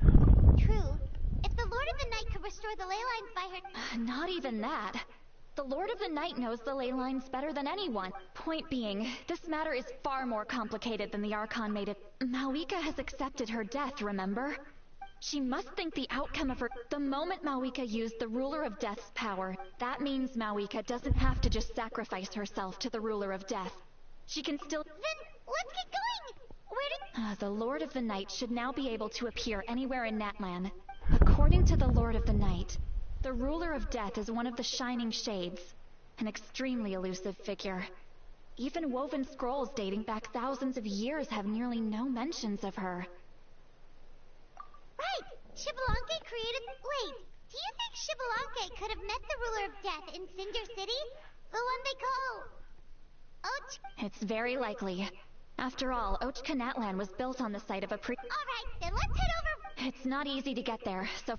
True. If the Lord of the Night could restore the ley lines by her... Not even that. The Lord of the Night knows the ley lines better than anyone. Point being, this matter is far more complicated than the Archon made it. Mawika has accepted her death, remember? She must think the outcome of her... The moment Mawika used the Ruler of Death's power, that means Mawika doesn't have to just sacrifice herself to the Ruler of Death. She can still... Then, let's get going! Where did... The Lord of the Night should now be able to appear anywhere in Natlan. According to the Lord of the Night, the Ruler of Death is one of the Shining Shades, an extremely elusive figure. Even woven scrolls dating back thousands of years have nearly no mentions of her. Right! Xbalanque created... Wait, do you think Xbalanque could have met the Ruler of Death in Cinder City? The one they call... Och? It's very likely. After all, Ochka Natlan was built on the site of a Alright, then let's head over... It's not easy to get there, so...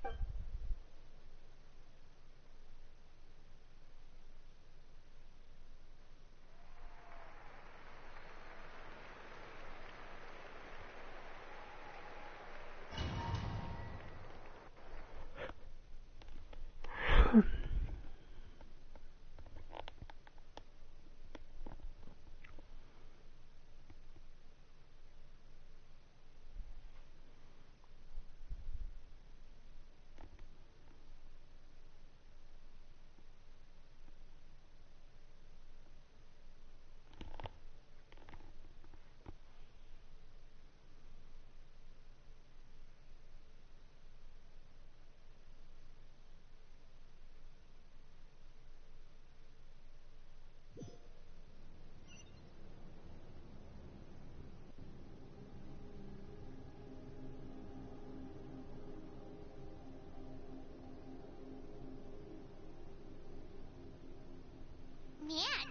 Man,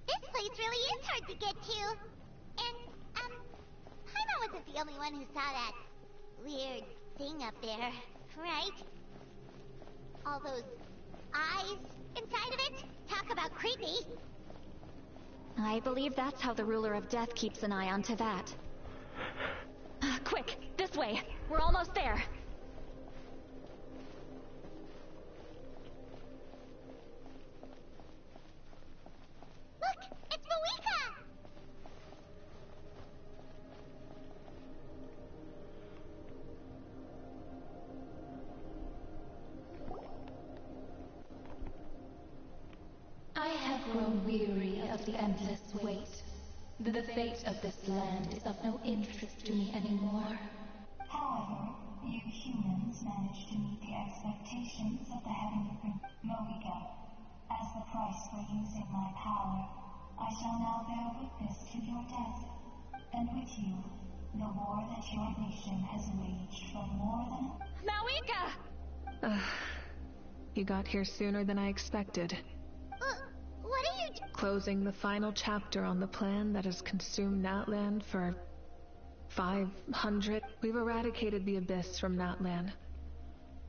this place really is hard to get to. And, Paimon wasn't the only one who saw that weird thing up there, right? All those eyes inside of it? Talk about creepy. I believe that's how the Ruler of Death keeps an eye on Teyvat. Quick, this way. We're almost there. Look, it's Mawika! I have grown weary of the endless wait. The fate of this land is of no interest to me anymore. However, you humans managed to meet the expectations of the Heavenly Prince, Mawika. As the price for using my power, I shall now bear witness to your death. And with you, the war that your nation has waged for more than... Mawika! You got here sooner than I expected. What are you... Closing the final chapter on the plan that has consumed Natlan for 500. We've eradicated the Abyss from Natlan.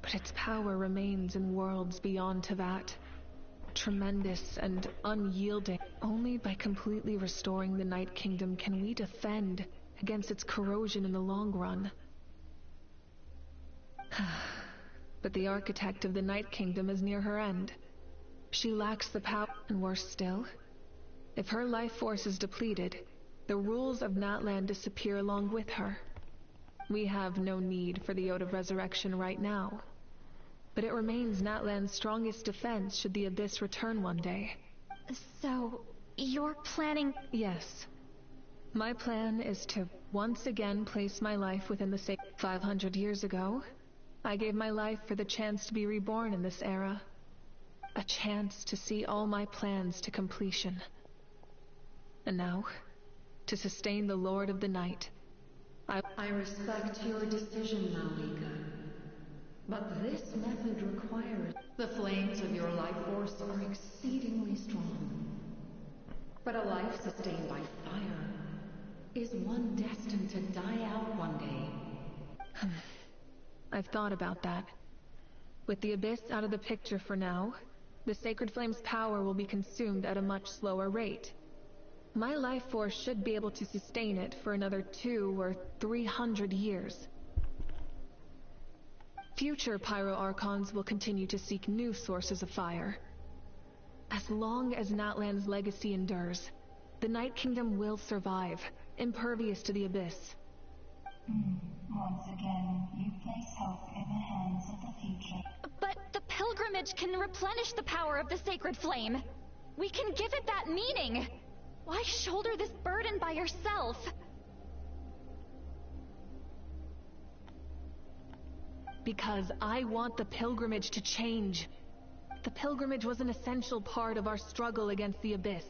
but its power remains in worlds beyond to that. Tremendous and unyielding. Only by completely restoring the Night Kingdom can we defend against its corrosion in the long run. But the architect of the Night Kingdom is near her end. She lacks the power, and worse still, if her life force is depleted, the rules of Natlan disappear along with her. We have no need for the Ode of Resurrection right now, but it remains Natlan's strongest defense should the Abyss return one day. So, you're planning... Yes. My plan is to once again place my life within the sacred. 500 years ago, I gave my life for the chance to be reborn in this era. A chance to see all my plans to completion. And now, to sustain the Lord of the Night, I respect your decision, Malika. But this method requires... The flames of your life force are exceedingly strong. But a life sustained by fire is one destined to die out one day. I've thought about that. With the Abyss out of the picture for now, the Sacred Flame's power will be consumed at a much slower rate. My life force should be able to sustain it for another 200 or 300 years. Future Pyro-Archons will continue to seek new sources of fire. As long as Natlan's legacy endures, the Night Kingdom will survive, impervious to the Abyss. Once again, you place hope in the hands of the future. But the pilgrimage can replenish the power of the Sacred Flame. We can give it that meaning. Why shoulder this burden by yourself? Because I want the pilgrimage to change. The pilgrimage was an essential part of our struggle against the Abyss.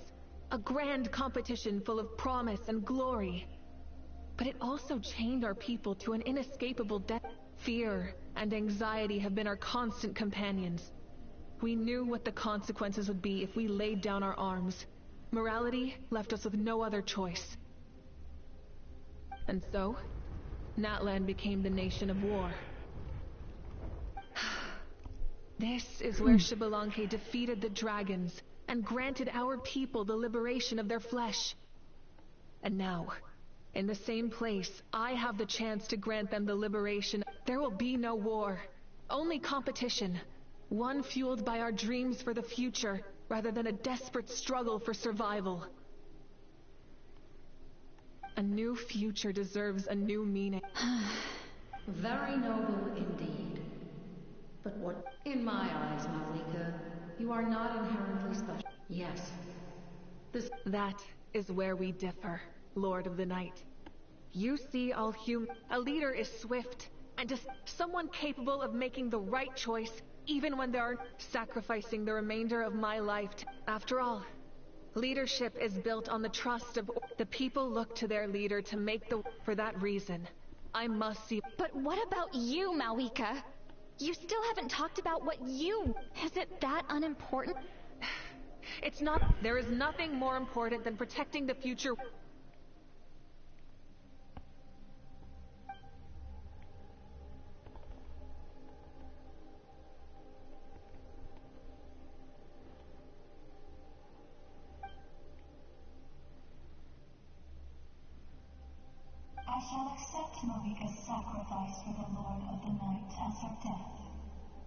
A grand competition full of promise and glory. But it also chained our people to an inescapable death. Fear and anxiety have been our constant companions. We knew what the consequences would be if we laid down our arms. Morality left us with no other choice. And so, Natlan became the nation of war. This is where Xbalanque defeated the dragons and granted our people the liberation of their flesh. And now, in the same place, I have the chance to grant them the liberation. There will be no war, only competition. One fueled by our dreams for the future, rather than a desperate struggle for survival. A new future deserves a new meaning. Very noble indeed. But what... In my eyes, Malika, you are not inherently special. Yes. That is where we differ, Lord of the Night. You see all a leader is swift, and just someone capable of making the right choice, even when they are sacrificing the remainder of my life. After all, leadership is built on the trust of... The people look to their leader to make the... For that reason, I must see... But what about you, Malika? You still haven't talked about what you... Is it that unimportant? It's not... There is nothing more important than protecting the future... I shall accept Malika's sacrifice for the Lord of the Night as her death,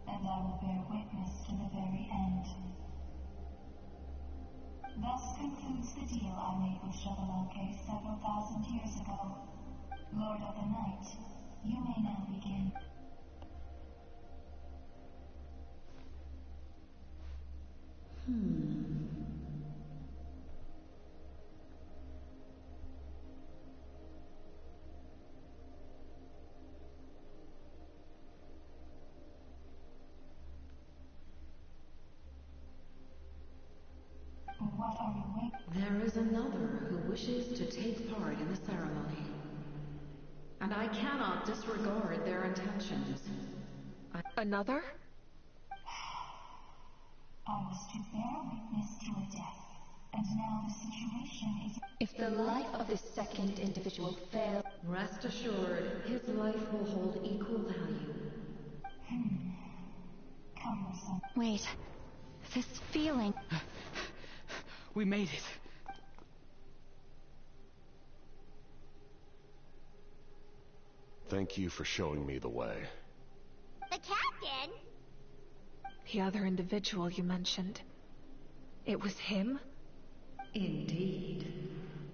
and I will bear witness to the very end. Thus concludes the deal I made with Xbalanque several thousand years ago. Lord of the Night, you may now begin. What are you waiting? There is another who wishes to take part in the ceremony. And I cannot disregard their intentions. Another? I was to bear witness to a death, and now the situation is... If the life of this second individual fails, rest assured, his life will hold equal value. cumbersome. Wait. This feeling... We made it. Thank you for showing me the way. The captain? The other individual you mentioned. It was him? Indeed.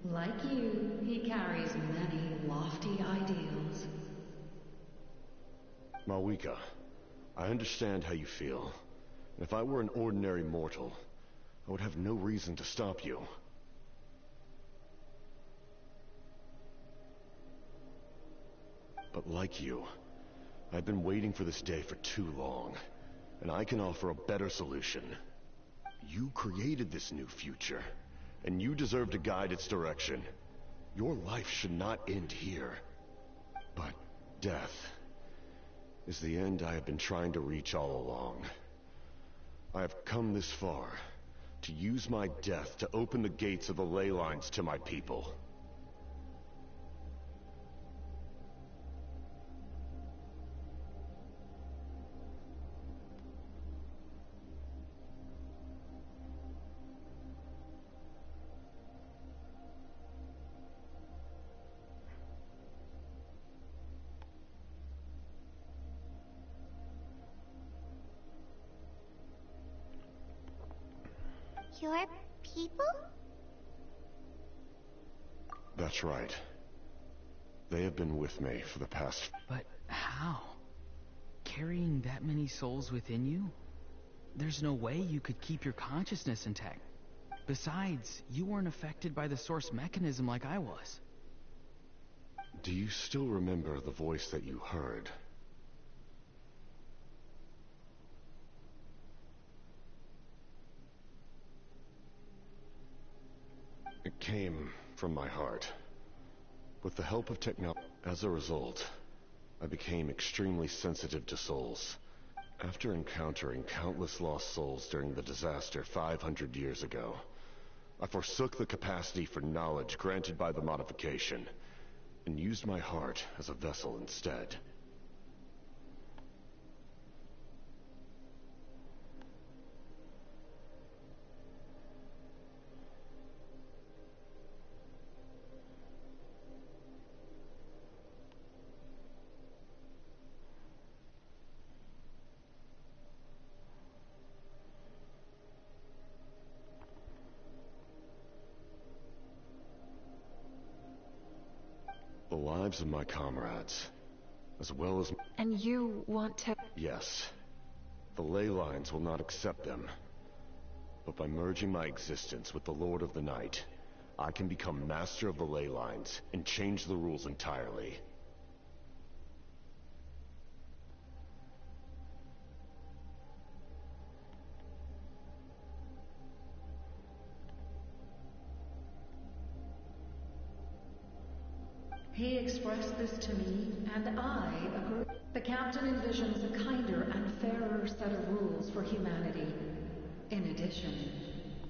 Like you, he carries many lofty ideals. Malwika, I understand how you feel. If I were an ordinary mortal, I would have no reason to stop you. But like you, I've been waiting for this day for too long, and I can offer a better solution. You created this new future, and you deserve to guide its direction. Your life should not end here. But death is the end I have been trying to reach all along. I have come this far to use my death to open the gates of the ley lines to my people. Your people? That's right. They have been with me for the past... But how? Carrying that many souls within you? There's no way you could keep your consciousness intact. Besides, you weren't affected by the source mechanism like I was. Do you still remember the voice that you heard? It came from my heart. With the help of technology, as a result, I became extremely sensitive to souls. After encountering countless lost souls during the disaster 500 years ago, I forsook the capacity for knowledge granted by the modification, and used my heart as a vessel instead. The lives of my comrades, as well as... And you want to... Yes. The ley lines will not accept them. But by merging my existence with the Lord of the Night, I can become master of the ley lines and change the rules entirely. He expressed this to me, and I agree. The captain envisions a kinder and fairer set of rules for humanity. In addition,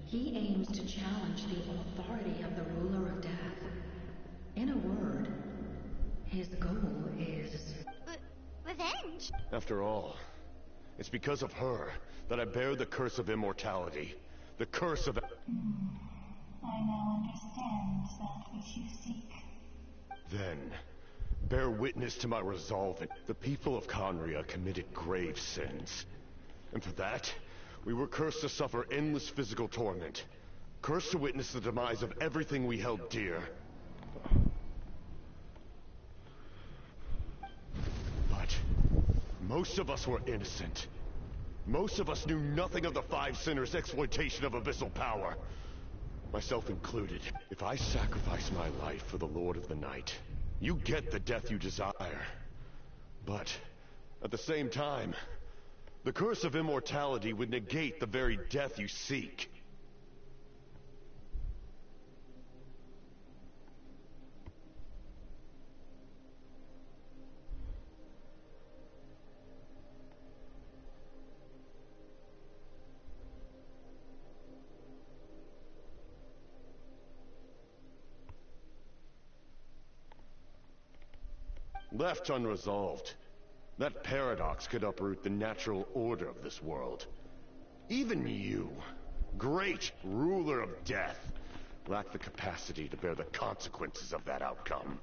he aims to challenge the authority of the ruler of death. In a word, his goal is... Revenge? After all, it's because of her that I bear the curse of immortality. The curse of... I now understand that which you seek. Then, bear witness to my resolve. The people of Conria committed grave sins. And for that, we were cursed to suffer endless physical torment. Cursed to witness the demise of everything we held dear. But most of us were innocent. Most of us knew nothing of the Five Sinners' exploitation of abyssal power. Myself included. If I sacrifice my life for the Lord of the Night, you get the death you desire. But, at the same time, the curse of immortality would negate the very death you seek. Left unresolved, That paradox could uproot the natural order of this world. Even you, great ruler of death, lack the capacity to bear the consequences of that outcome.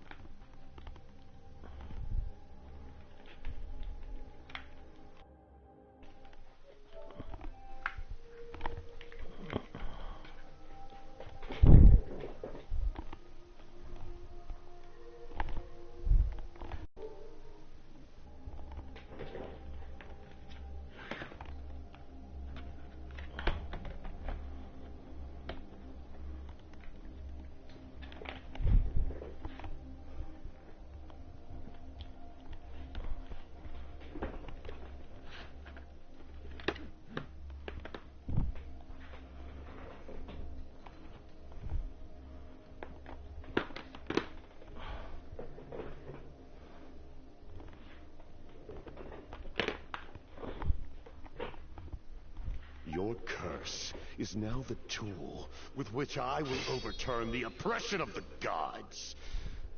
Your curse is now the tool with which I will overturn the oppression of the gods.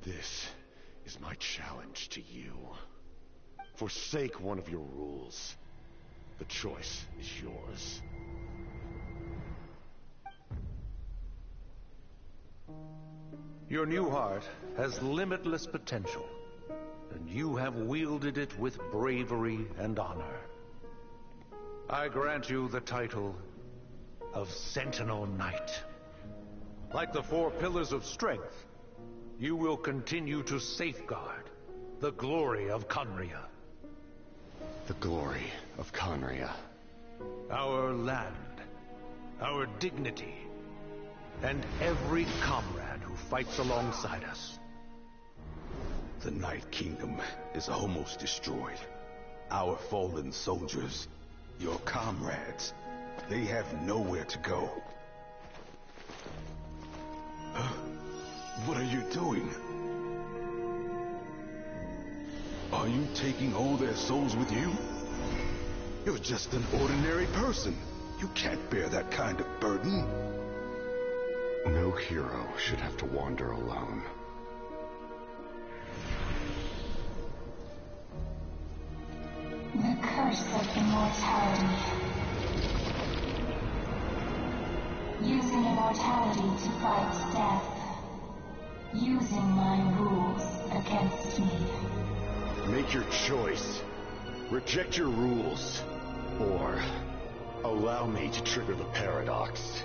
This is my challenge to you. Forsake one of your rules. The choice is yours. Your new heart has limitless potential, and you have wielded it with bravery and honor. I grant you the title of Sentinel Knight. Like the 4 pillars of strength, you will continue to safeguard the glory of Conria. The glory of Conria. Our land, our dignity, and every comrade who fights alongside us. The Night Kingdom is almost destroyed. Our fallen soldiers, your comrades, they have nowhere to go. What are you doing? Are you taking all their souls with you? You're just an ordinary person. You can't bear that kind of burden. No hero should have to wander alone. The curse of immortality. Using immortality to fight death. Using my rules against me. Make your choice. Reject your rules. Or allow me to trigger the paradox.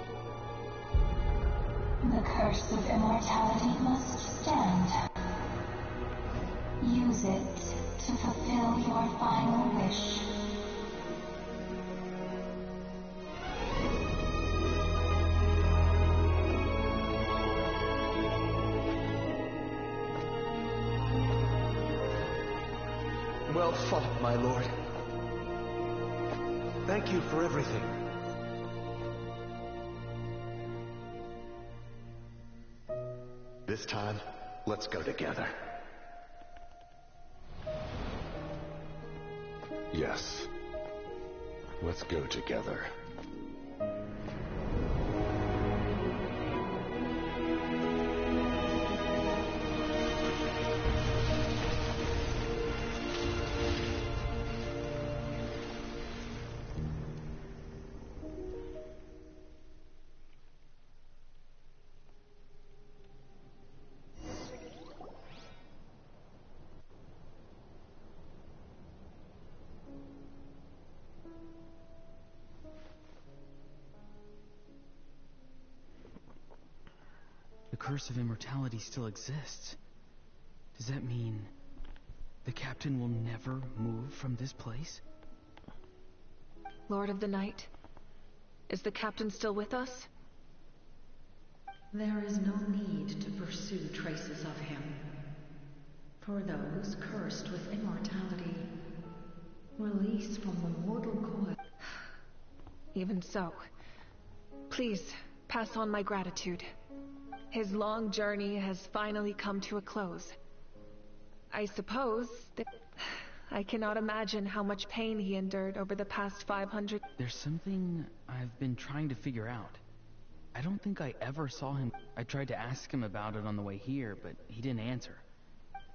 The curse of immortality must stand. Use it to fulfill your final wish. Well fought, my lord. Thank you for everything. This time, let's go together. Yes. Let's go together. The curse of immortality still exists. Does that mean the captain will never move from this place? Lord of the Night, is the captain still with us? There is no need to pursue traces of him. For those cursed with immortality, release from the mortal coil. Even so, please pass on my gratitude. His long journey has finally come to a close. I suppose that I cannot imagine how much pain he endured over the past 500... There's something I've been trying to figure out. I don't think I ever saw him. I tried to ask him about it on the way here, but he didn't answer.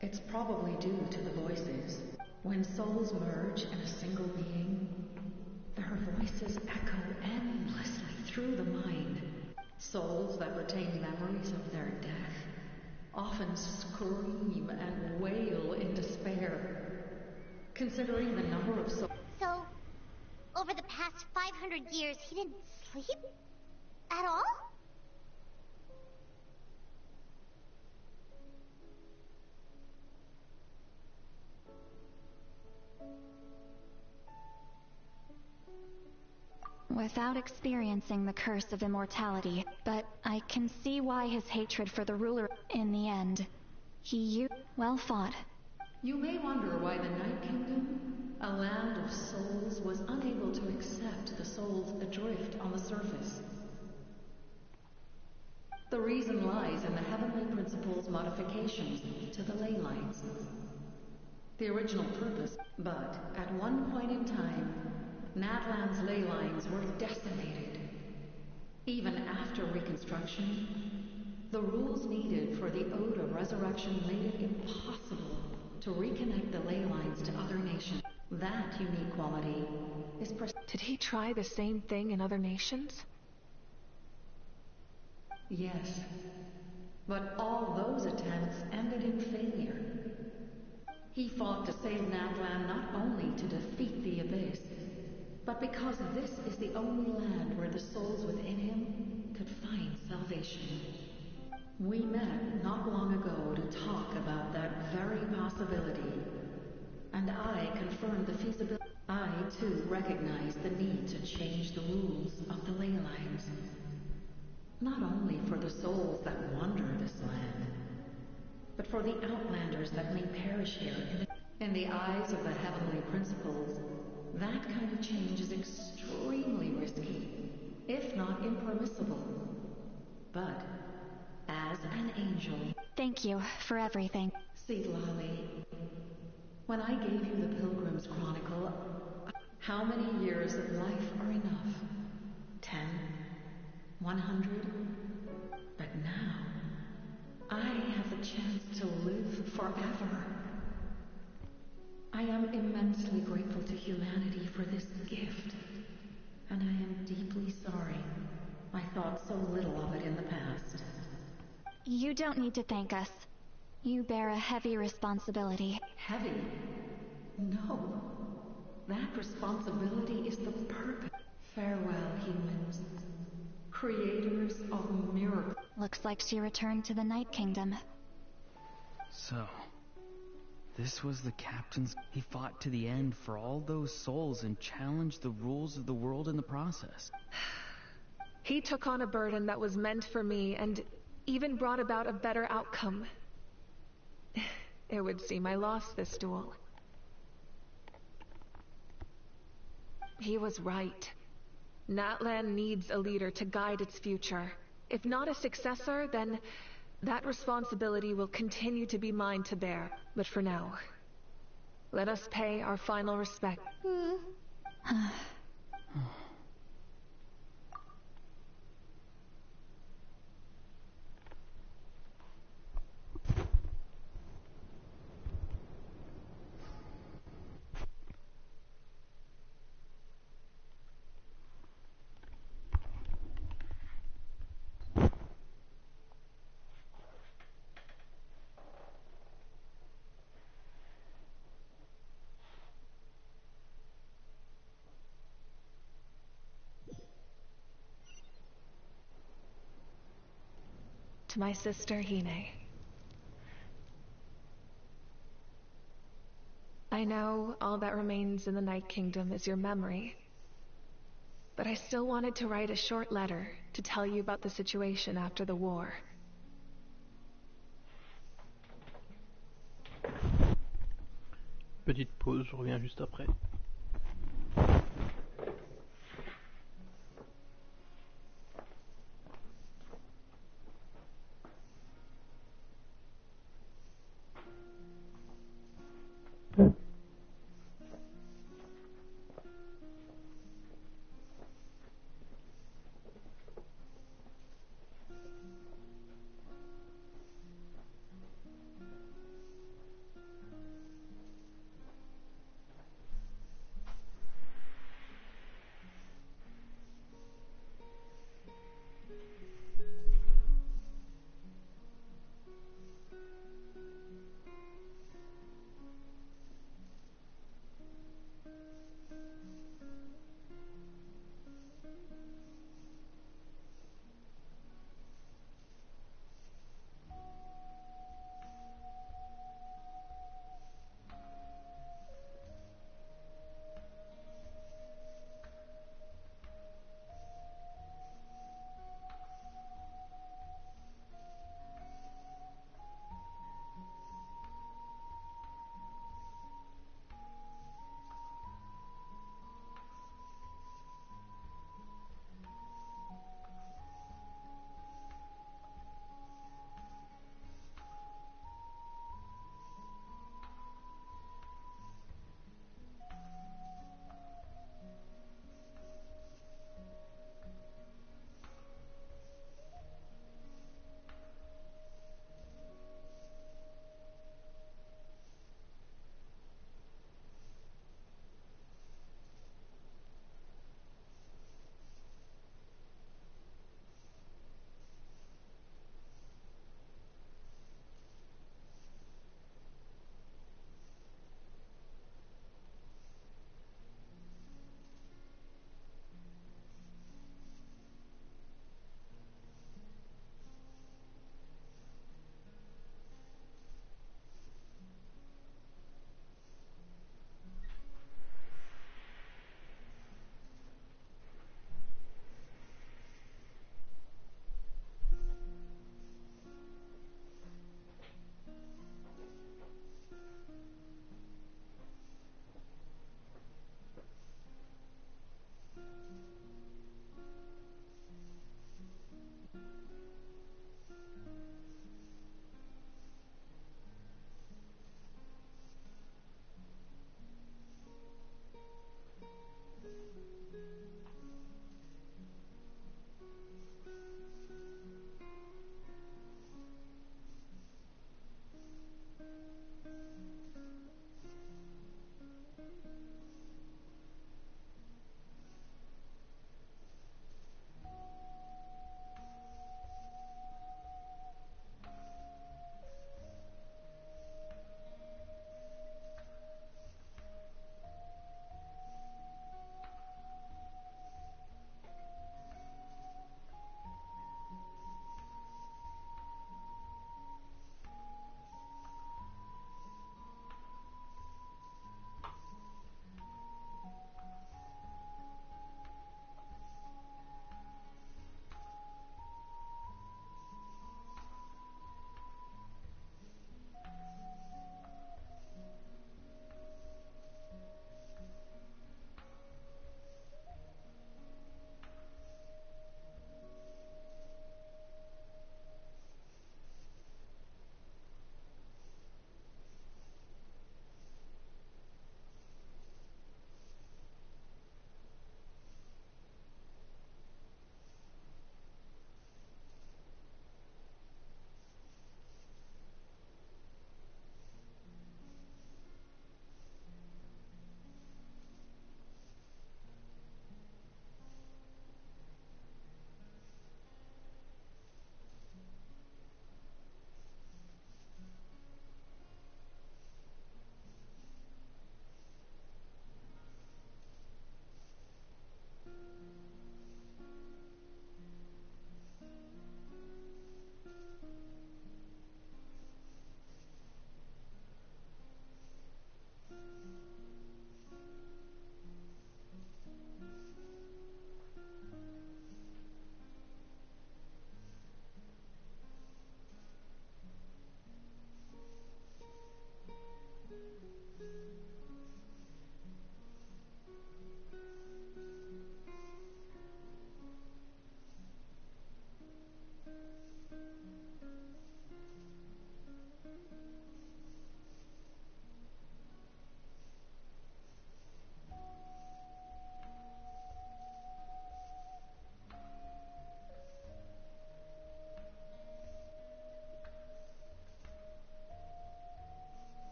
It's probably due to the voices. When souls merge in a single being, their voices echo endlessly through the mind. Souls that retain memories of their death often scream and wail in despair. Considering the number of souls... So, over the past 500 years, he didn't sleep? At all? Without experiencing the curse of immortality, but I can see why his hatred for the ruler in the end. Well fought. You may wonder why the Night Kingdom, a land of souls, was unable to accept the souls adrift on the surface. The reason lies in the Heavenly Principle's modifications to the ley lines. The original purpose, but at one point in time, Natlan's ley lines were decimated. Even after reconstruction, the rules needed for the Ode of Resurrection made it impossible to reconnect the ley lines to other nations. That unique quality is Did he try the same thing in other nations? Yes, but all those attempts ended in failure. He fought to save Natlan not only to defeat the Abyss, but because this is the only land where the souls within him could find salvation. We met not long ago to talk about that very possibility, and I confirmed the feasibility. I, too, recognize the need to change the rules of the ley lines. Not only for the souls that wander this land, but for the outlanders that may perish here. In the eyes of the Heavenly Principles, that kind of change is extremely risky, if not impermissible. But, as an angel... Thank you for everything. See, Lolly, when I gave you the Pilgrim's Chronicle, how many years of life are enough? 10? 100? But now, I have the chance to live forever. I am immensely grateful to humanity for this gift, and I am deeply sorry I thought so little of it in the past. You don't need to thank us. You bear a heavy responsibility. Heavy? No. That responsibility is the purpose. Farewell, humans. Creators of miracles. Looks like she returned to the Night Kingdom. So, this was the captain's... He fought to the end for all those souls and challenged the rules of the world in the process. He took on a burden that was meant for me and even brought about a better outcome. It would seem I lost this duel. He was right. Natlan needs a leader to guide its future. If not a successor, then that responsibility will continue to be mine to bear. But for now, let us pay our final respect. To my sister, Hine. I know all that remains in the Night Kingdom is your memory, but I still wanted to write a short letter to tell you about the situation after the war. Petite pause, je reviens juste après.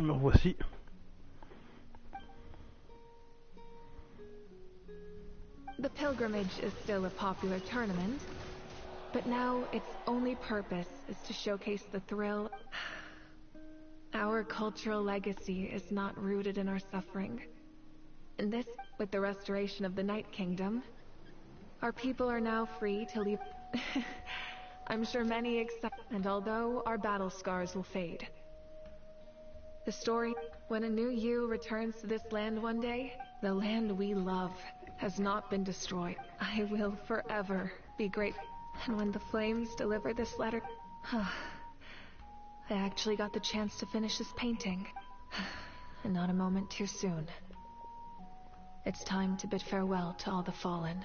Me revoici. The pilgrimage is still a popular tournament, but now its only purpose is to showcase the thrill. Our cultural legacy is not rooted in our suffering. And this, with the restoration of the Night Kingdom, our people are now free to leave. I'm sure many accept, and although our battle scars will fade, the story, when a new you returns to this land one day, the land we love has not been destroyed. I will forever be grateful. And when the flames deliver this letter, I actually got the chance to finish this painting. And not a moment too soon. It's time to bid farewell to all the fallen.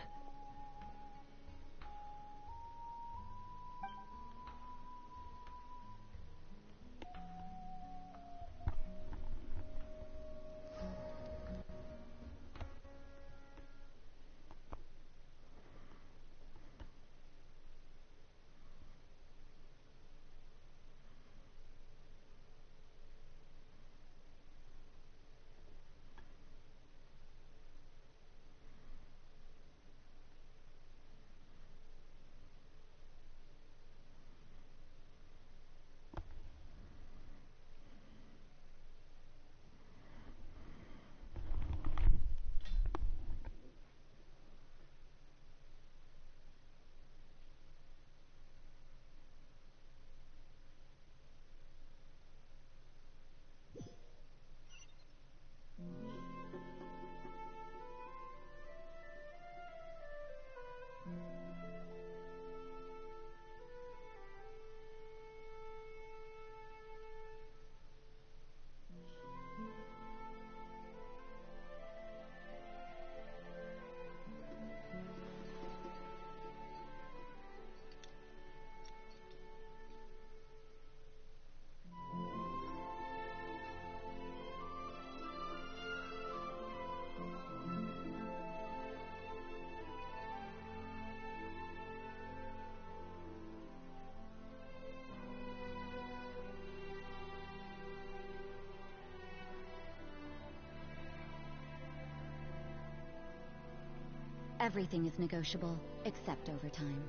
Everything is negotiable, except overtime.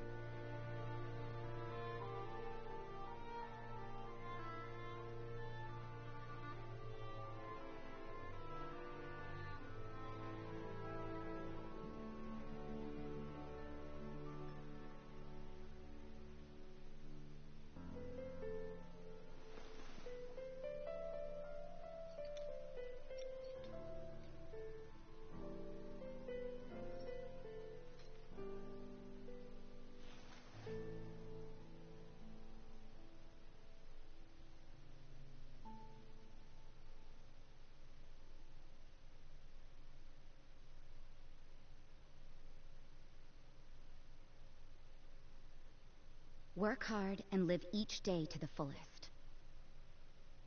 Work hard and live each day to the fullest.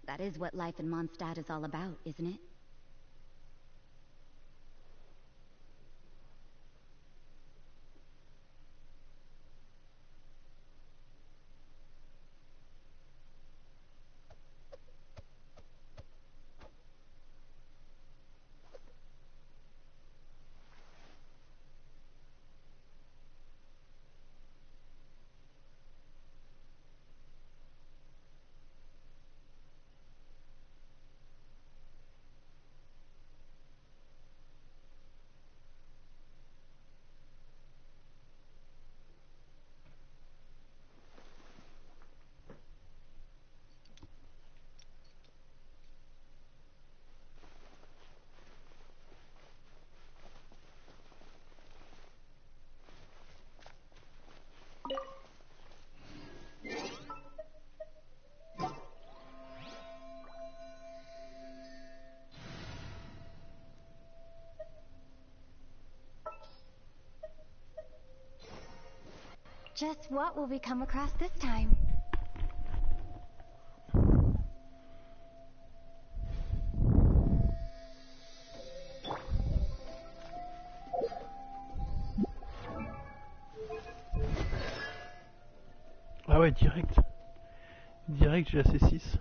That is what life in Mondstadt is all about, isn't it? Just what will we come across this time? Ah ouais, direct. Direct, j'ai la C6.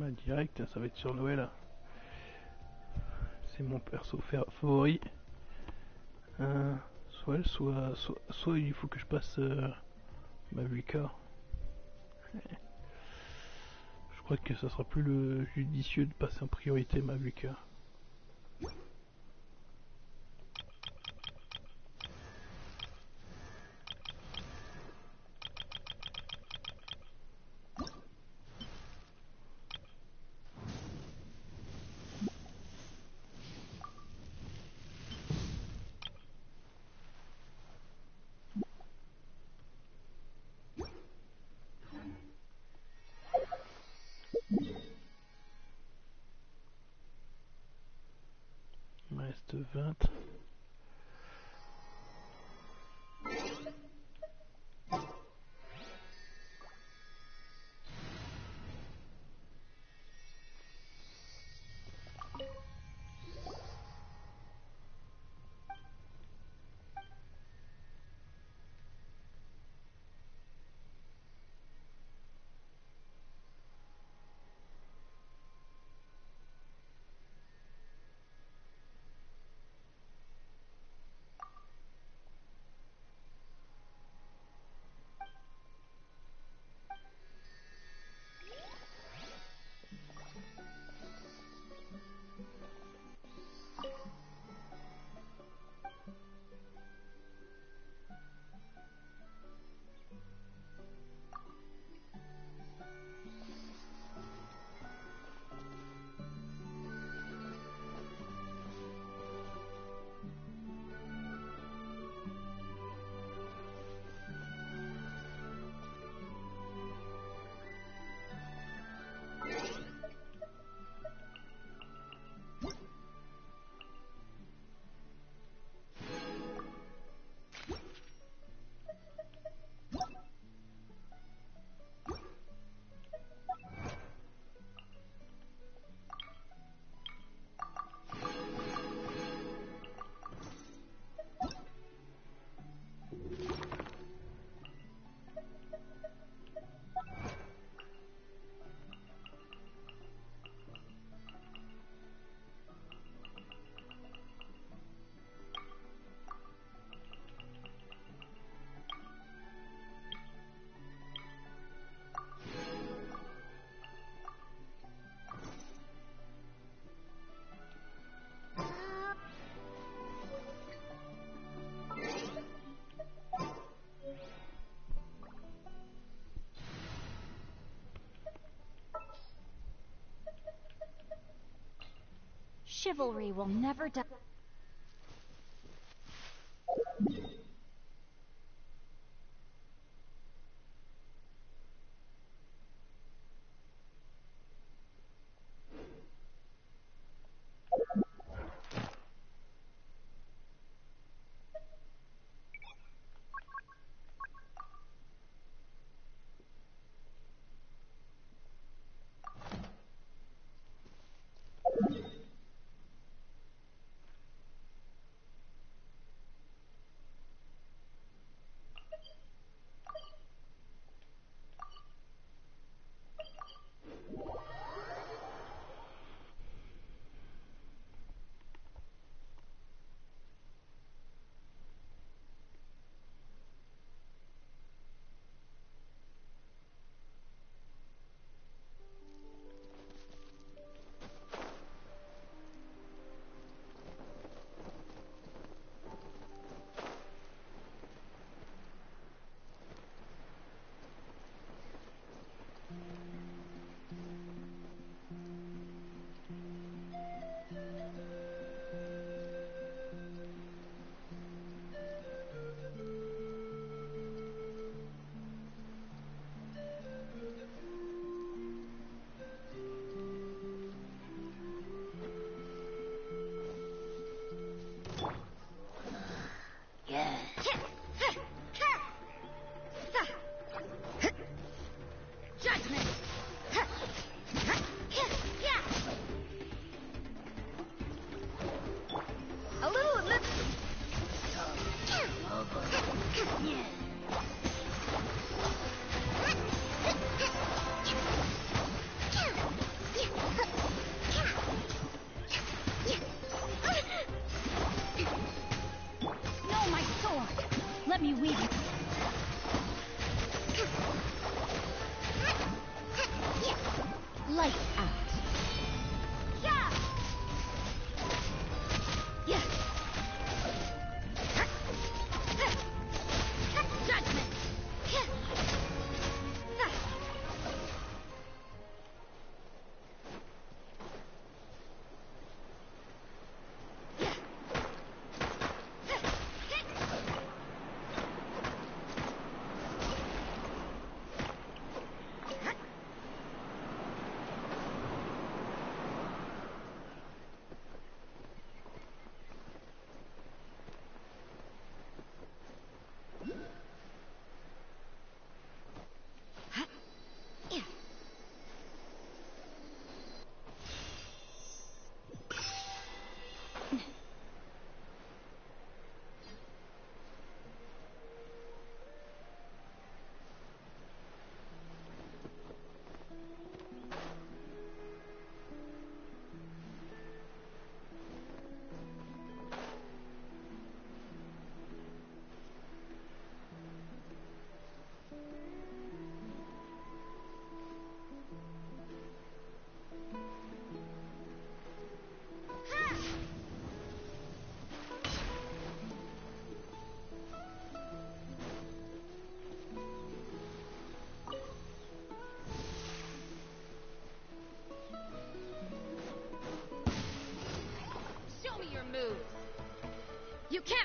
Bah direct, ça va être sur Noël. C'est mon perso favori. Soit elle, soit il faut que je passe Mavuka. Je crois que ça sera plus le judicieux de passer en priorité Mavuka. Il me reste 20. Chivalry will never die.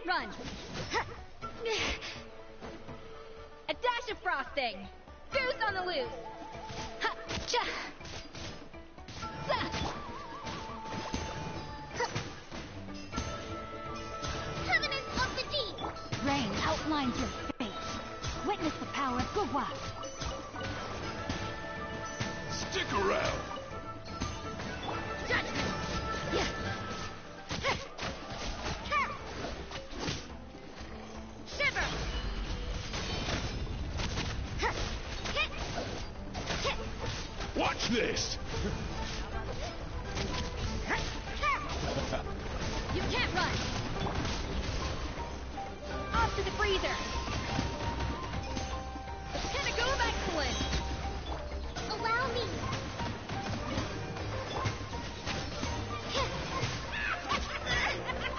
run. A dash of frosting. Boost on the loose. Ha, cha. Covenant of the Deep! Rain outlines your fate. Witness the power of Gugwa. Stick around! Judgment. Yeah. Shiver. Watch this! You can't run. Off to the freezer. The pinnacle of excellence. Allow me!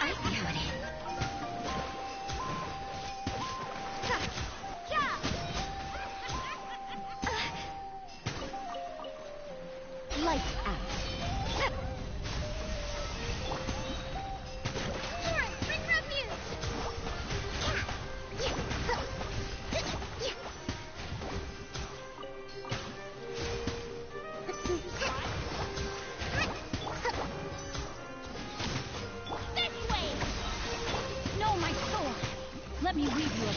I see how it is. Lights out. Lauren, bring refuge! This way! No, my sword. Let me weave you a...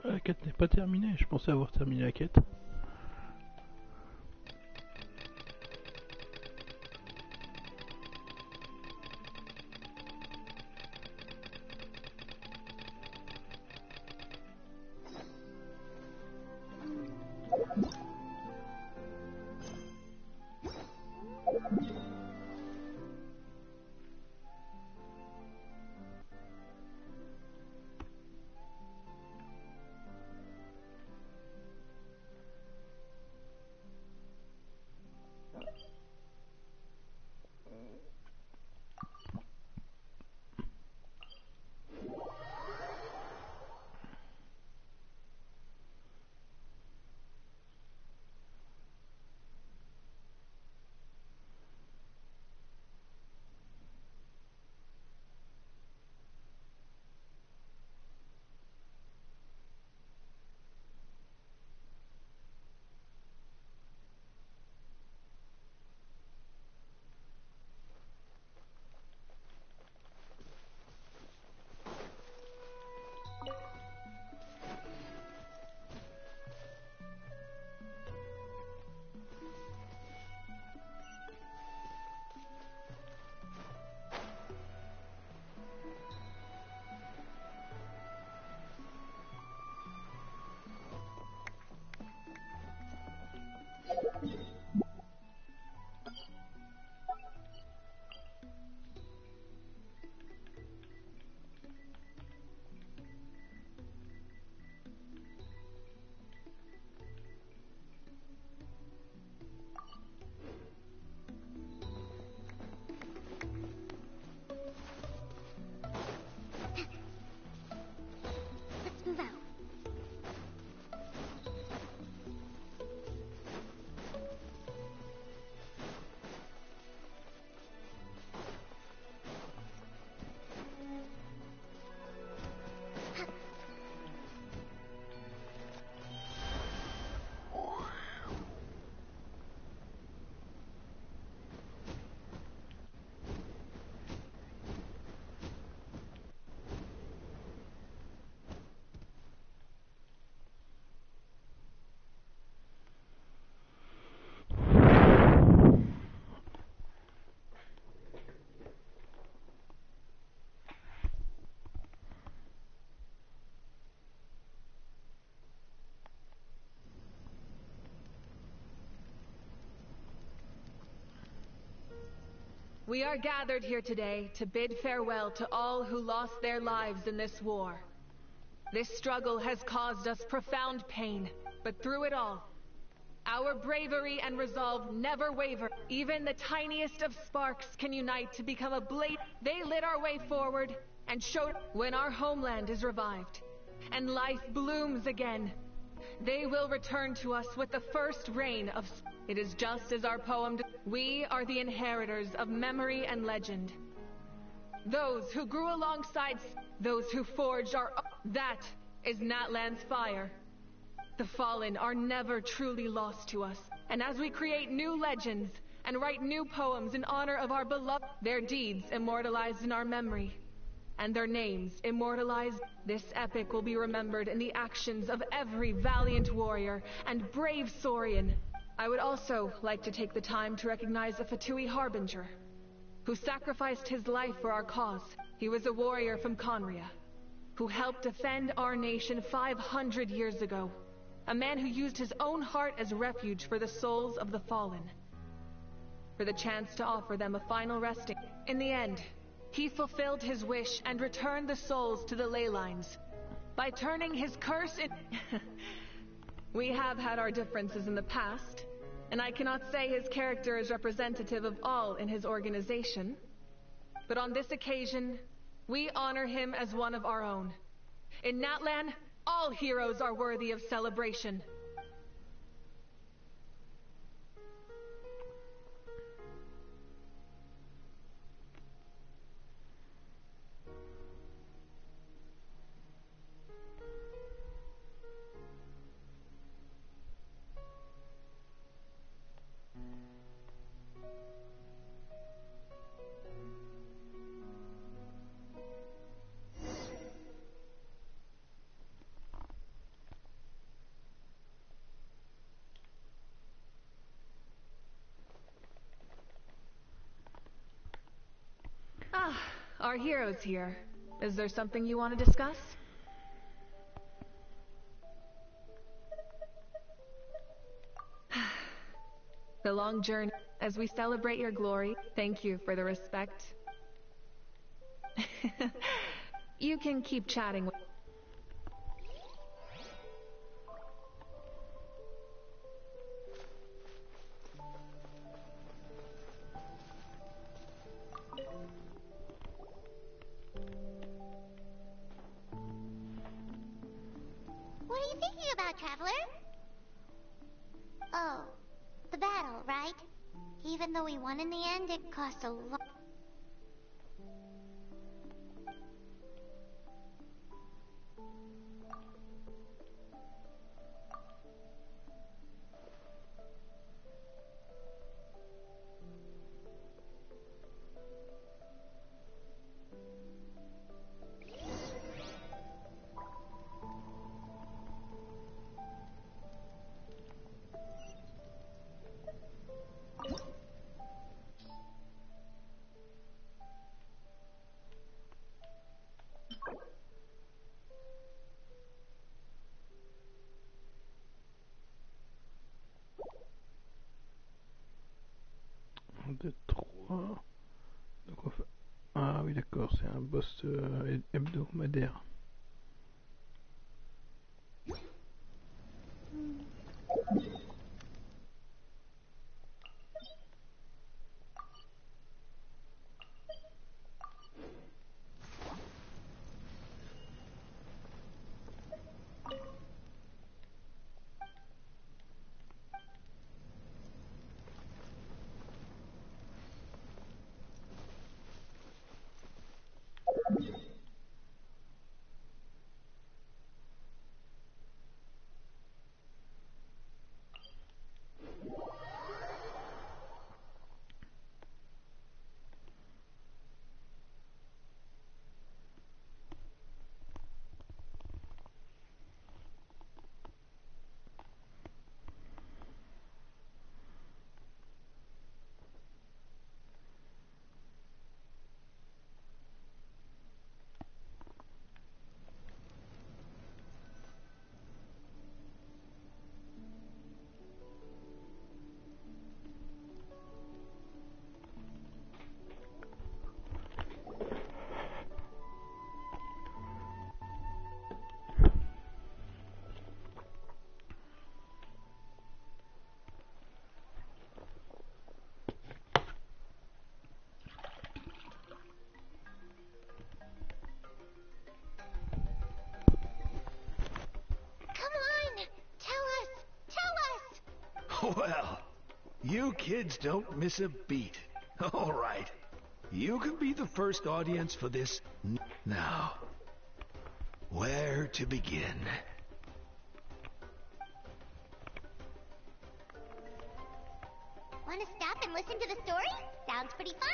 La quête n'est pas terminée, je pensais avoir terminé la quête. We are gathered here today to bid farewell to all who lost their lives in this war. This struggle has caused us profound pain, but through it all, our bravery and resolve never waver. Even the tiniest of sparks can unite to become a blade. They lit our way forward and showed when our homeland is revived and life blooms again. They will return to us with the first reign of... It is just as our poem... We are the inheritors of memory and legend. Those who grew alongside... Those who forged our... That is Natlan's fire. The fallen are never truly lost to us. And as we create new legends and write new poems in honor of our beloved... Their deeds immortalized in our memory. And their names immortalized. This epic will be remembered in the actions of every valiant warrior and brave Saurian. I would also like to take the time to recognize a Fatui Harbinger, who sacrificed his life for our cause. He was a warrior from Conria, who helped defend our nation 500 years ago. A man who used his own heart as refuge for the souls of the fallen. For the chance to offer them a final resting. In the end, he fulfilled his wish and returned the souls to the ley lines by turning his curse in... We have had our differences in the past, and I cannot say his character is representative of all in his organization. But on this occasion, we honor him as one of our own. In Natlan, all heroes are worthy of celebration. Our hero's here. Is there something you want to discuss? The long journey. As we celebrate your glory, thank you for the respect. You can keep chatting with... What are you thinking about, Traveler? Oh, the battle, right? Even though we won in the end, it cost a lot. Deux, trois. Donc on fait... Ah oui d'accord, c'est un boss hebdomadaire. You kids don't miss a beat. All right. You can be the first audience for this. Now, where to begin? Want to stop and listen to the story? Sounds pretty fun.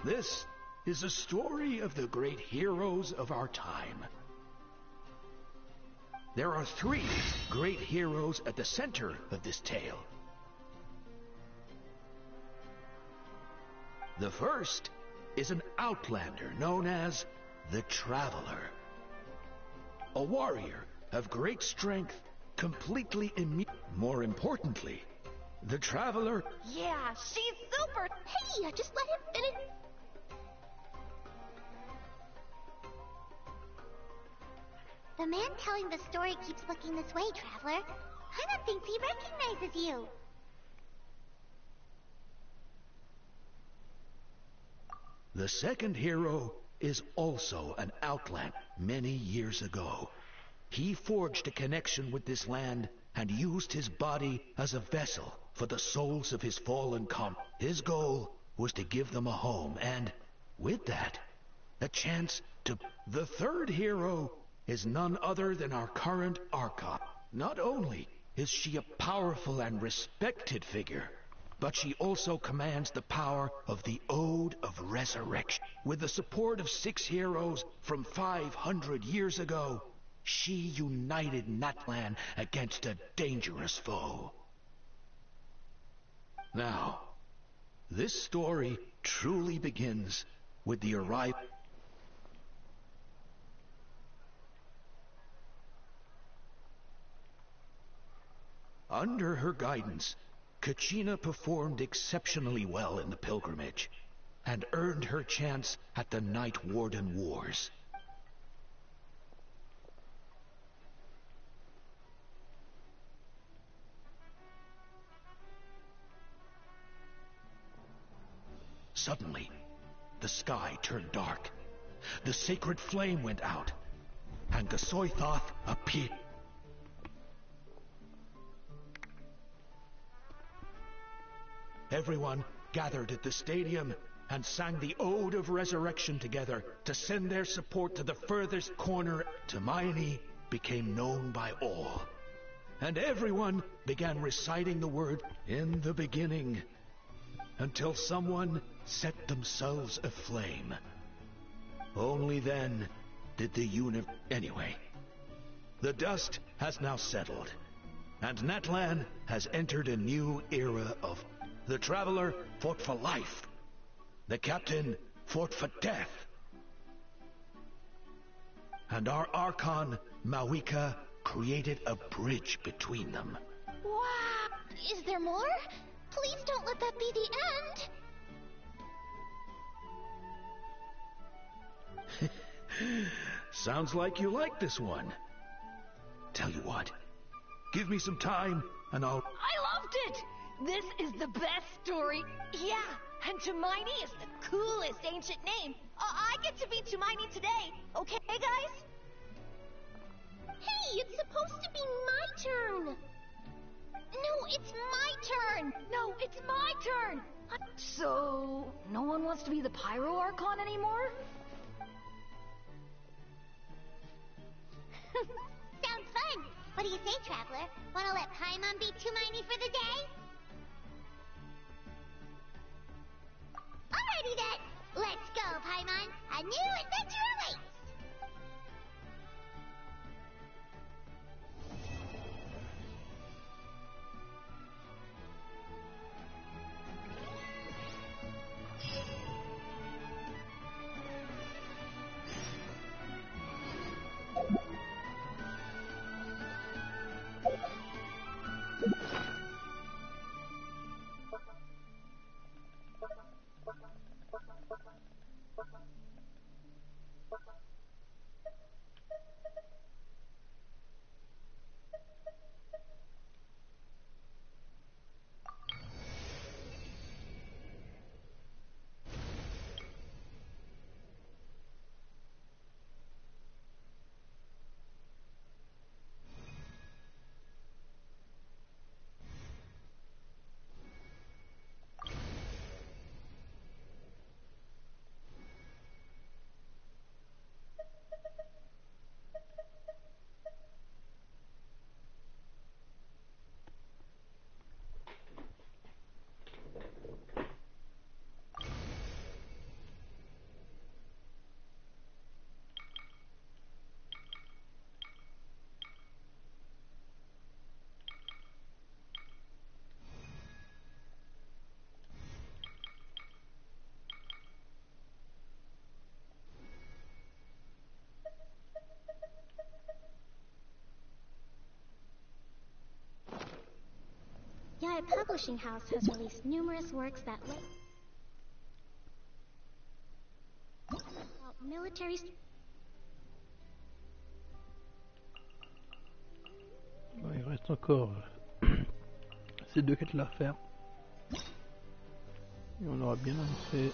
This is a story of the great heroes of our time. There are 3 great heroes at the center of this tale. The first is an outlander known as the Traveler. A warrior of great strength, completely immune. More importantly, the Traveler... Yeah, she's super! Hey, just let him finish. The man telling the story keeps looking this way, Traveler. Paimon thinks he recognizes you. The second hero is also an outlander. Many years ago, he forged a connection with this land and used his body as a vessel for the souls of his fallen comrades. His goal was to give them a home and, with that, a chance to... The third hero is none other than our current Archon. Not only is she a powerful and respected figure, but she also commands the power of the Ode of Resurrection. With the support of 6 heroes from 500 years ago, she united Natlan against a dangerous foe. Now, this story truly begins with the arrival. Under her guidance, Kachina performed exceptionally well in the pilgrimage, and earned her chance at the Night Warden Wars. Suddenly, the sky turned dark. The sacred flame went out, and Gasoithoth appeared. Everyone gathered at the stadium and sang the Ode of Resurrection together to send their support to the furthest corner. Hermione became known by all, and everyone began reciting the word in the beginning until someone set themselves aflame. Only then did the universe... Anyway, the dust has now settled, and Natlan has entered a new era of... The Traveler fought for life. The Captain fought for death. And our Archon, Mawika, created a bridge between them. Wow! Is there more? Please don't let that be the end! Sounds like you like this one. Tell you what, give me some time and I'll... I loved it! This is the best story. Yeah, and Hermione is the coolest ancient name. I get to be Hermione today. Okay, guys? Hey, it's supposed to be my turn. No, it's my turn. No, it's my turn. So, no one wants to be the Pyro Archon anymore? Sounds fun. What do you say, Traveler? Want to let Paimon be Hermione for the day? Alrighty then. Let's go, Paimon. A new adventure awaits. publishing house has released numerous works that military. Bon, il reste encore ces deux quêtes là à faire. Et on aura bien avancé.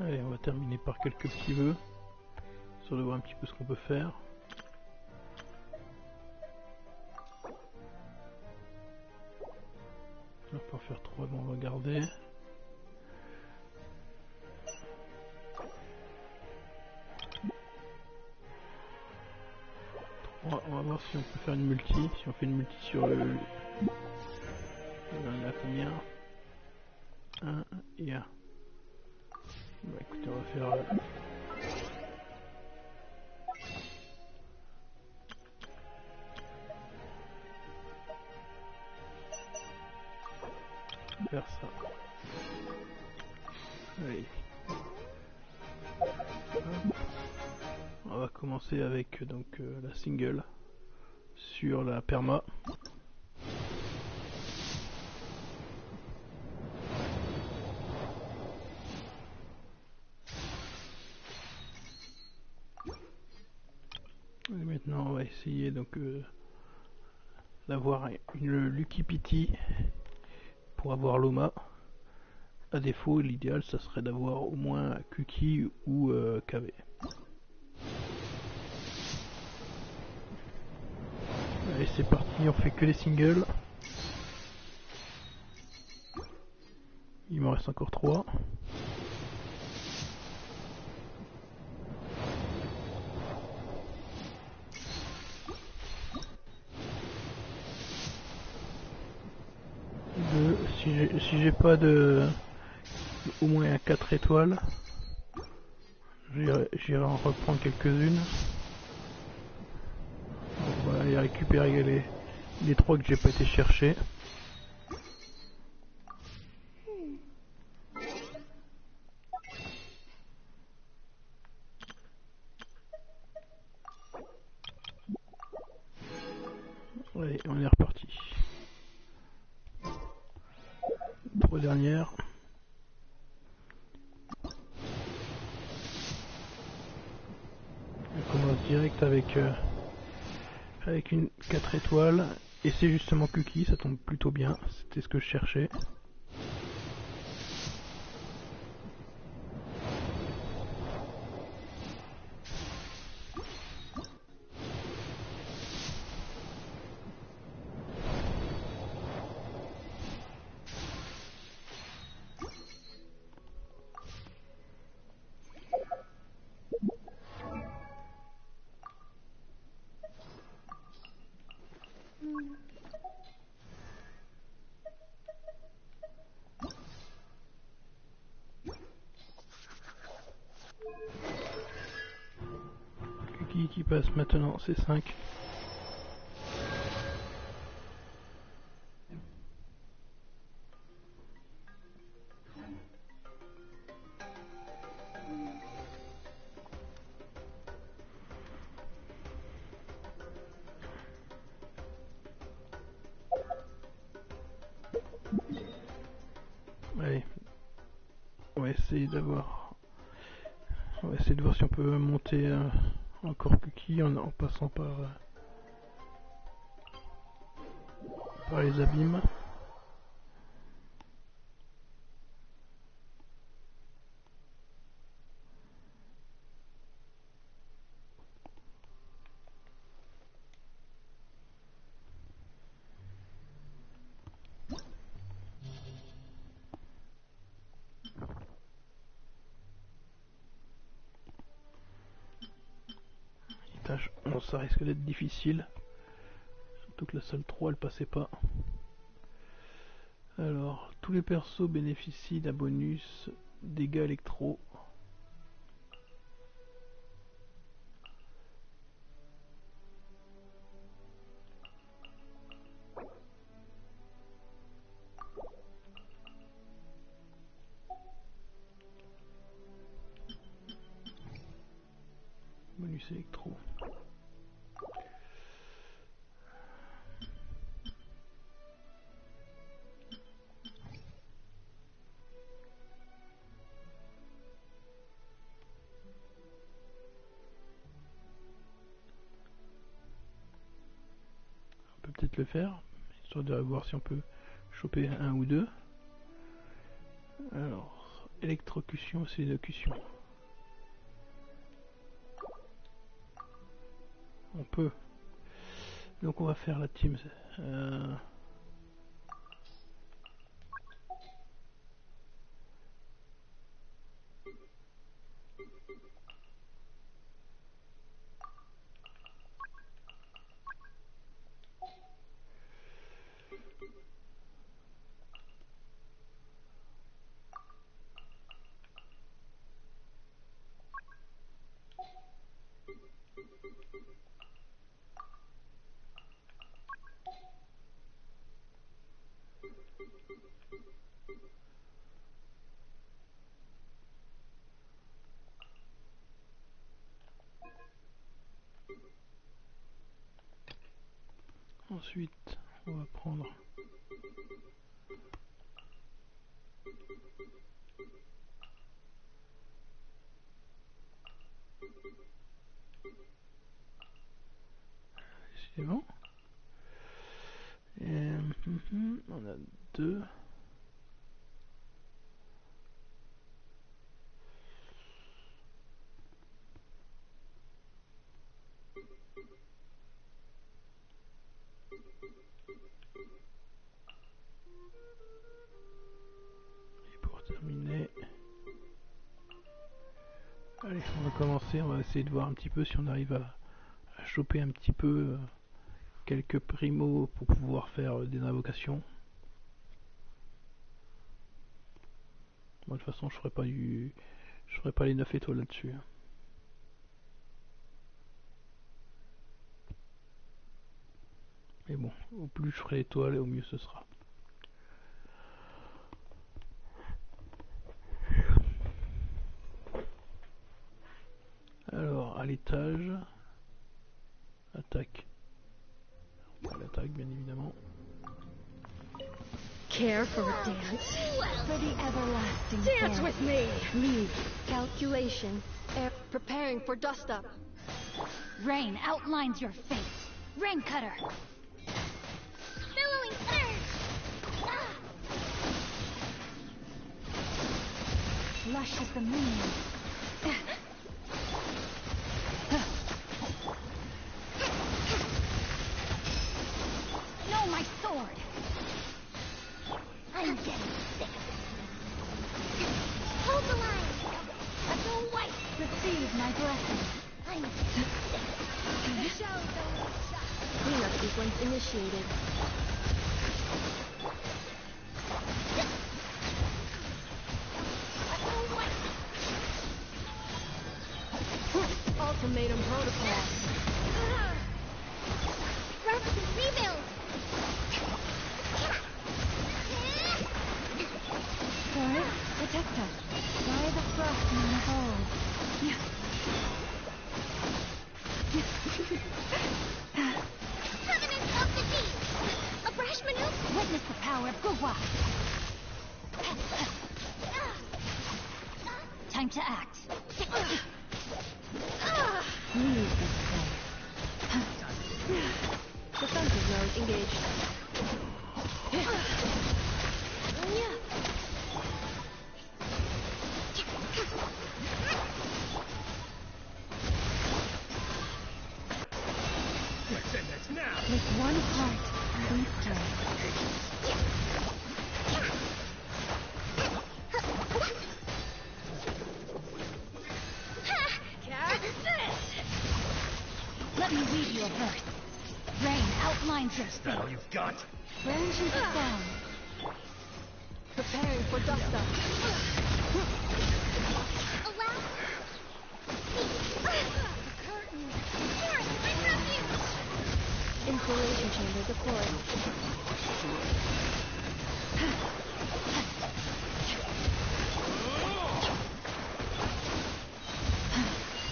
Allez, on va terminer par quelques petits vœux, histoire de voir un petit peu ce qu'on peut faire. On peut en faire 3, bon, on va garder. On va voir si on peut faire une multi, si on fait une multi sur le... On en a combien? 1 et 1. Bah écoutez, on va faire... faire ça. Allez. Hop. On va commencer avec donc la single sur la perma. Et maintenant on va essayer donc d'avoir une Lucky Pity pour avoir l'Oma. À défaut, l'idéal ça serait d'avoir au moins Kuki ou KV. Allez, c'est parti, on fait que les singles. Il m'en reste encore 3. Si j'ai pas de au moins un 4 étoiles, j'irai en reprendre quelques-unes. On va aller récupérer les 3 que j'ai pas été chercher. Allez, on est reparti. 3 dernières. On commence direct avec une 4 étoiles. Et c'est justement Kuki, ça tombe plutôt bien. C'était ce que je cherchais. Qui passe maintenant, c'est 5. Allez. On va essayer d'avoir... On va essayer de voir si on peut monter encore Kuki en passant par les abîmes. Bon, ça risque d'être difficile, surtout que la salle 3 elle passait pas. Alors, tous les persos bénéficient d'un bonus dégâts électro. Bonus électro. On peut peut-être le faire, histoire de voir si on peut choper un ou deux. Alors, électrocution, c'est l'élocution. On peut. Donc on va faire la team. Ensuite, on va prendre c'est bon. Et, on a deux. Et pour terminer, allez, on va commencer, on va essayer de voir un petit peu si on arrive à choper un petit peu quelques primos pour pouvoir faire des invocations. Moi de toute façon je ferai pas les 9 étoiles là-dessus. Mais bon, au plus je ferai l'étoile et au mieux ce sera. Alors, à l'étage, attaque. L'attaque, bien évidemment. Care for a dance? For the everlasting dance with me! Leave. Calculation. Preparing for dust up. Rain outlines your fate. Rain cutter. Billowing surge! Lush as the moon. No, my sword! I'm getting sick of it. Hold the line! Let's go white! Receive my blessing. I'm getting sick of it. Cleanup sequence initiated. Let's go white! Ultimatum protocol. Rapid rebuild! Sword, protect us. By the frost in the hold. Covenant of the Deep! A brash maneuver! Witness the power of Gugwa. time to act. Leave this place. Defensive mode engaged. With one heart, we pray. Let me read you a verse. Rain outlines your fate. All you've got. Branches down. Preparing for dust up. Allow curtain. Here, my refuge. Insulation chamber deployed.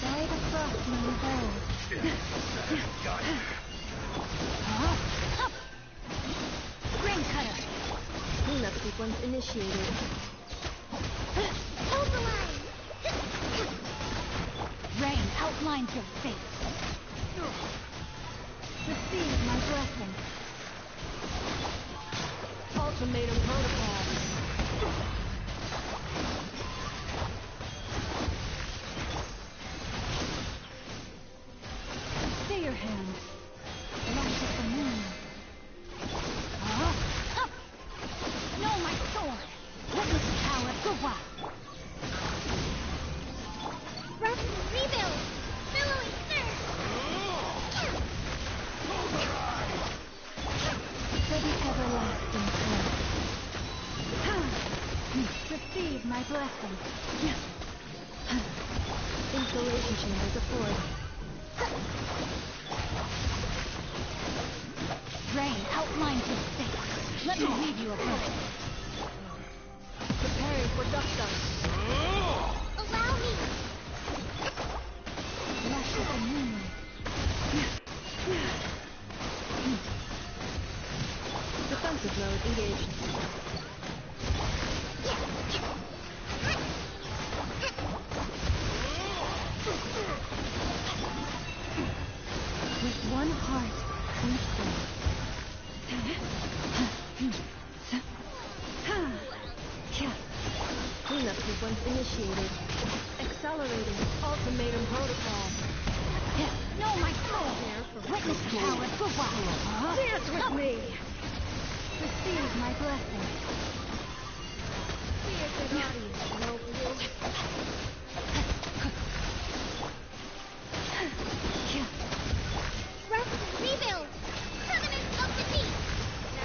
By the frost moon gold. Ring cutter. Cleanup sequence initiated. Hold the line. Rain outlines your fate. Receive my blessing. Ultimatum protocol. Stay your hand. Lash at the moon. No, my sword. Witness the power of Gua. Rough rebuild. Billowing surge. For the everlasting flame. Receive my blessing. Insulation chamber deployed. Rain outlines your fate. Let me read you a verse. Preparing for dust up. Allow me. Lash of the moonlight. Defensive mode engaged. With one heart, we pray. Cleanup sequence initiated. Accelerating. Ultimatum protocol. No, my soul! Witness the power of Gua. Dance with me! Receive my blessing. Here's the audience, no blue. Rough rebuild. Covenant of the deep.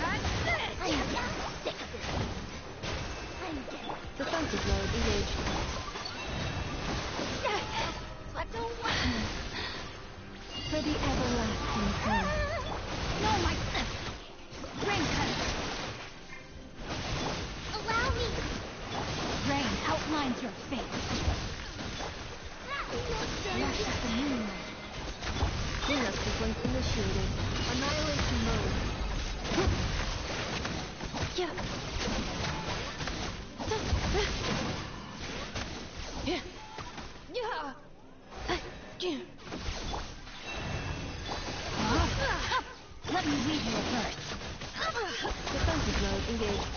That's it. I'm sick of this. I'm dead. Defensive mode engaged. But don't want. For the everlasting flame. No, my ring cutter. Allow me. Rain outlines your fate. Lash at the moonlight. Cleanup sequence initiated. Annihilation mode. Let me read you a verse. Defensive mode engaged.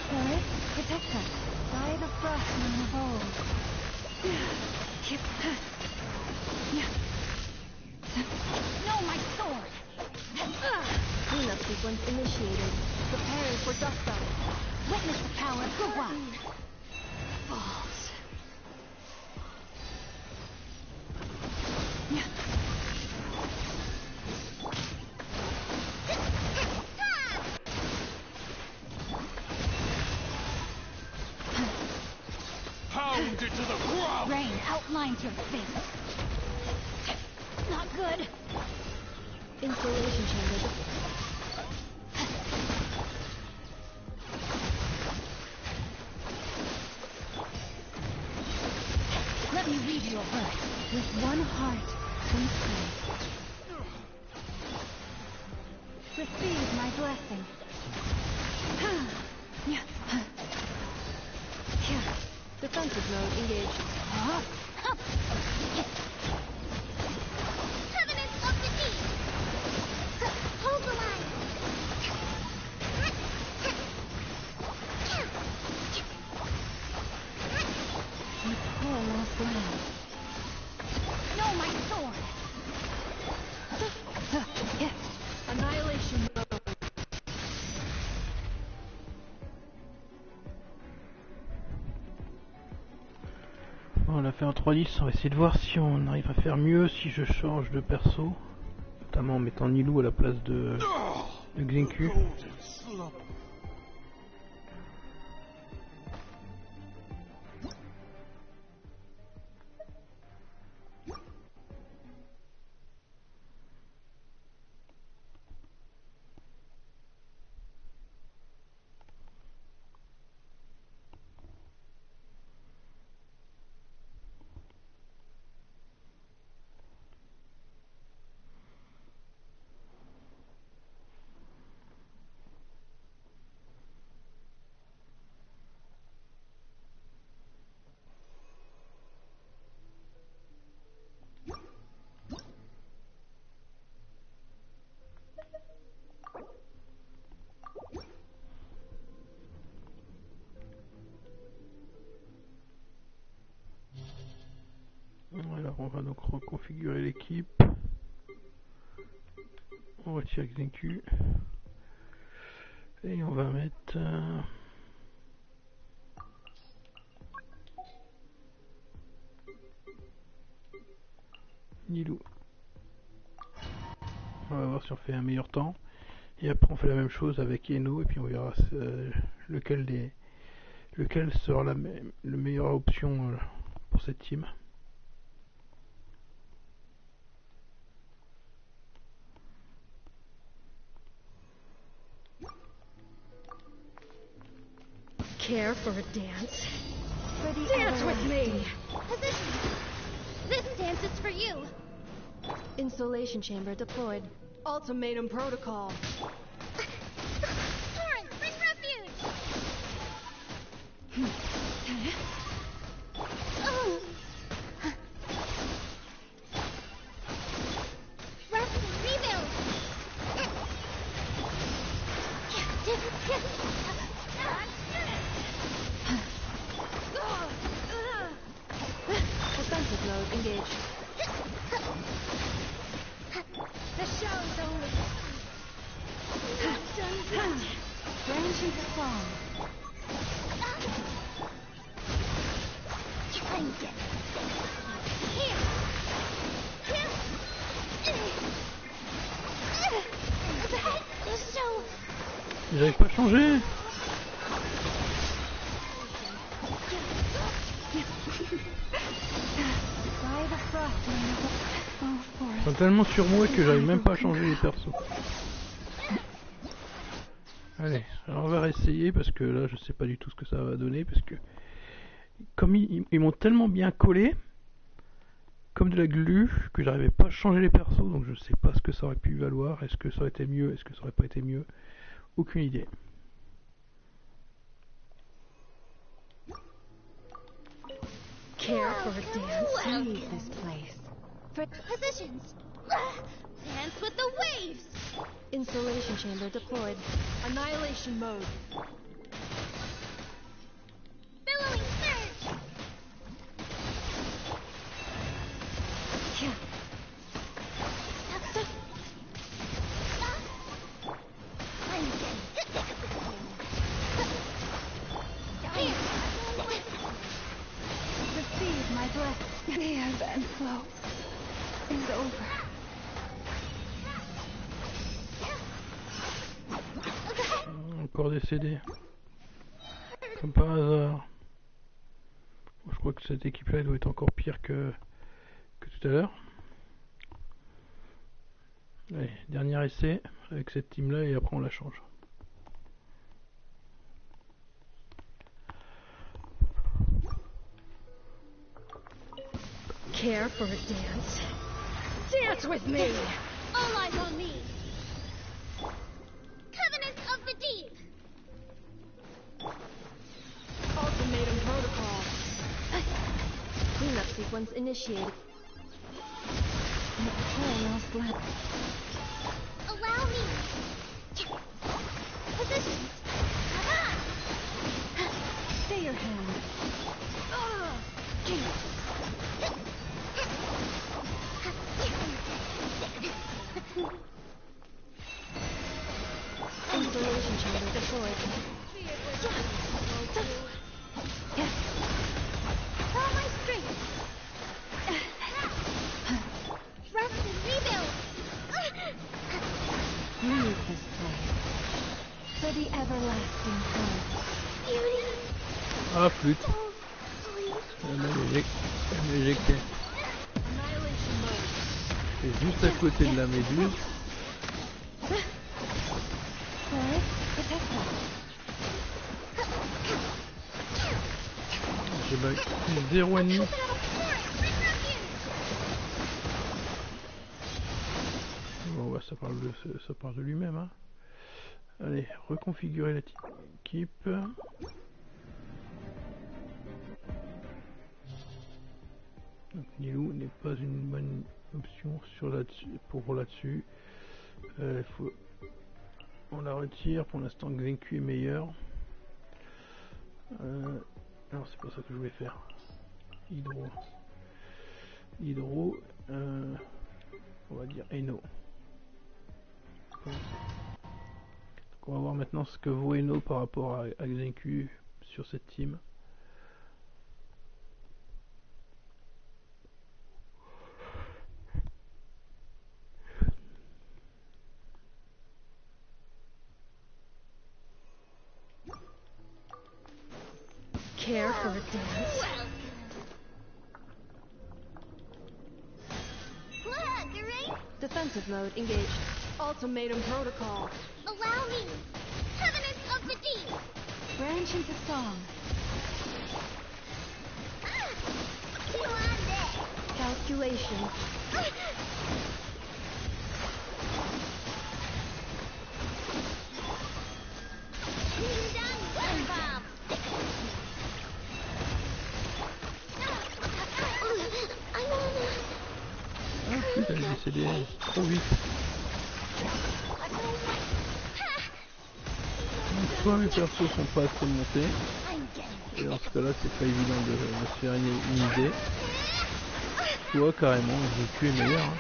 Spirit, protect us by the frost moon of old. No, my sword! Cleanup sequence initiated. Preparing for dust up. Witness the power of Gua. Falls. Pound it to the ground! Rain outlines your fate. Not good. Insulation chamber. Let me read you a verse. With one heart, we pray. Receive my blessing. Defensive mode engaged. Covenants of the Deep! Hold the line! My poor lost land. No, my sword! Annihilation mode. On l'a fait en 3-10, on va essayer de voir si on arrive à faire mieux si je change de perso, notamment en mettant Nilou à la place de Xenku. Alors on va donc reconfigurer l'équipe. On retire Xenku. Et on va mettre Nilou. On va voir si on fait un meilleur temps. Et après on fait la même chose avec Yeno et puis on verra lequel sera la meilleure option pour cette team. Care for a dance? Dance with me! Position! This dance is for you! Insulation chamber deployed. Ultimatum protocol. Torrent, bring refuge! Rest and rebuild! Offensive mode engaged. The show's over. Range into song. Find it. Here. The show. J'arrive pas à changer. Ils sont tellement sur moi que j'arrive même pas à changer les persos. Allez, alors on va réessayer parce que là je sais pas du tout ce que ça va donner parce que comme ils m'ont tellement bien collé comme de la glu que j'arrivais pas à changer les persos, donc je sais pas ce que ça aurait pu valoir. Est-ce que ça aurait été mieux, est-ce que ça aurait pas été mieux, aucune idée. Care for a dance? Leave this place. For positions. Dance with the waves. Insulation chamber deployed. Annihilation mode. Billowing surge. I'm getting sick of this thing. Receive my blessing. The ebb and flow is over. Encore des CD. Comme par hasard. Je crois que cette équipe là doit être encore pire que tout à l'heure. Allez, dernier essai avec cette team là et après on la change. Care for a dance? Dance with me! All eyes on me. sequence initiated. Almost left. Allow me. Position. Stay your hand. Installation chamber deployed. Yes. All my strength. Rest and rebuild. Leave this place for the everlasting home. Beauty. Ah, flûte. Elle m'a éjecté. C'est juste à côté de la méduse. J'ai plus 0,5. Bon, bah, ça parle de lui-même. Hein. Allez, reconfigurer l'équipe. Donc, Nilou n'est pas une bonne option pour là-dessus. On la retire. Pour l'instant, Xenku est meilleur. Non, c'est pas ça que je voulais faire. Hydro. On va dire Eno. Donc, on va voir maintenant ce que vaut Eno par rapport à Xenku sur cette team. Care for a dance? Look, right? Defensive mode engaged. Ultimatum protocol. Allow me. Covenant of the Deep. Branch into song. You on there. Calculation. Ah putain, j'ai décédé trop vite. Donc, soit mes persos sont pas assez montés, et dans ce cas là c'est pas évident de se faire une idée, soit carrément le vécu est meilleur. Hein.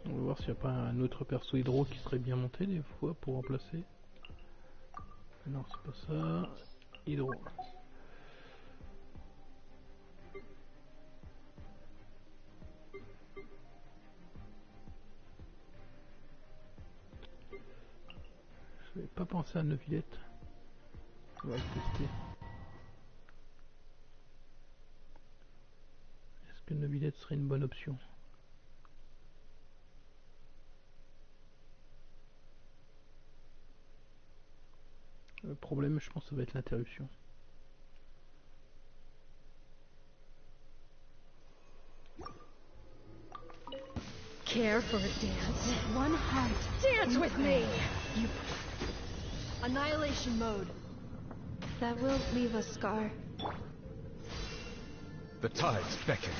On va voir s'il n'y a pas un autre perso hydro qui serait bien monté des fois pour remplacer. Non, c'est pas ça. Hydro. Je vais pas penser à Neuvillette. On va le tester. Est-ce que Neuvillette serait une bonne option? Le problème, je pense, ça va être l'interruption. Care for a dance? One heart. Dance with me! You... Annihilation mode. That will leave a scar. The tides beckon.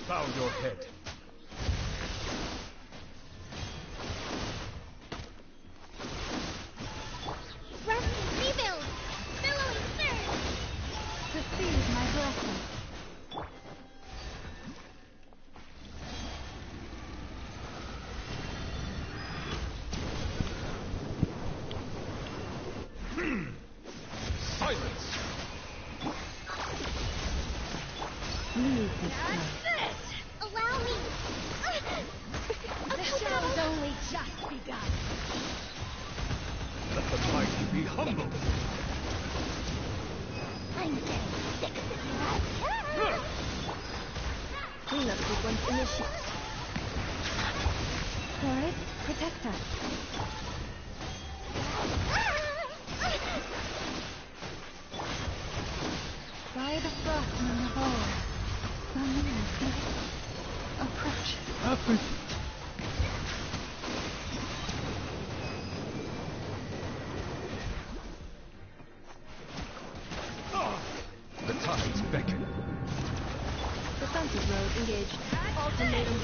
Bow your head. Rebuild! Billowing surge! Receive my blessing. Silence! Leave this place. That's it! Allow me! The show's only just begun. Let the mighty be humble. I'm getting sick of this life. Cleanup sequence initiated. Alright, protect us. By the frost in the hole, the moon approach. Ah, plus. engaged. Ultimatum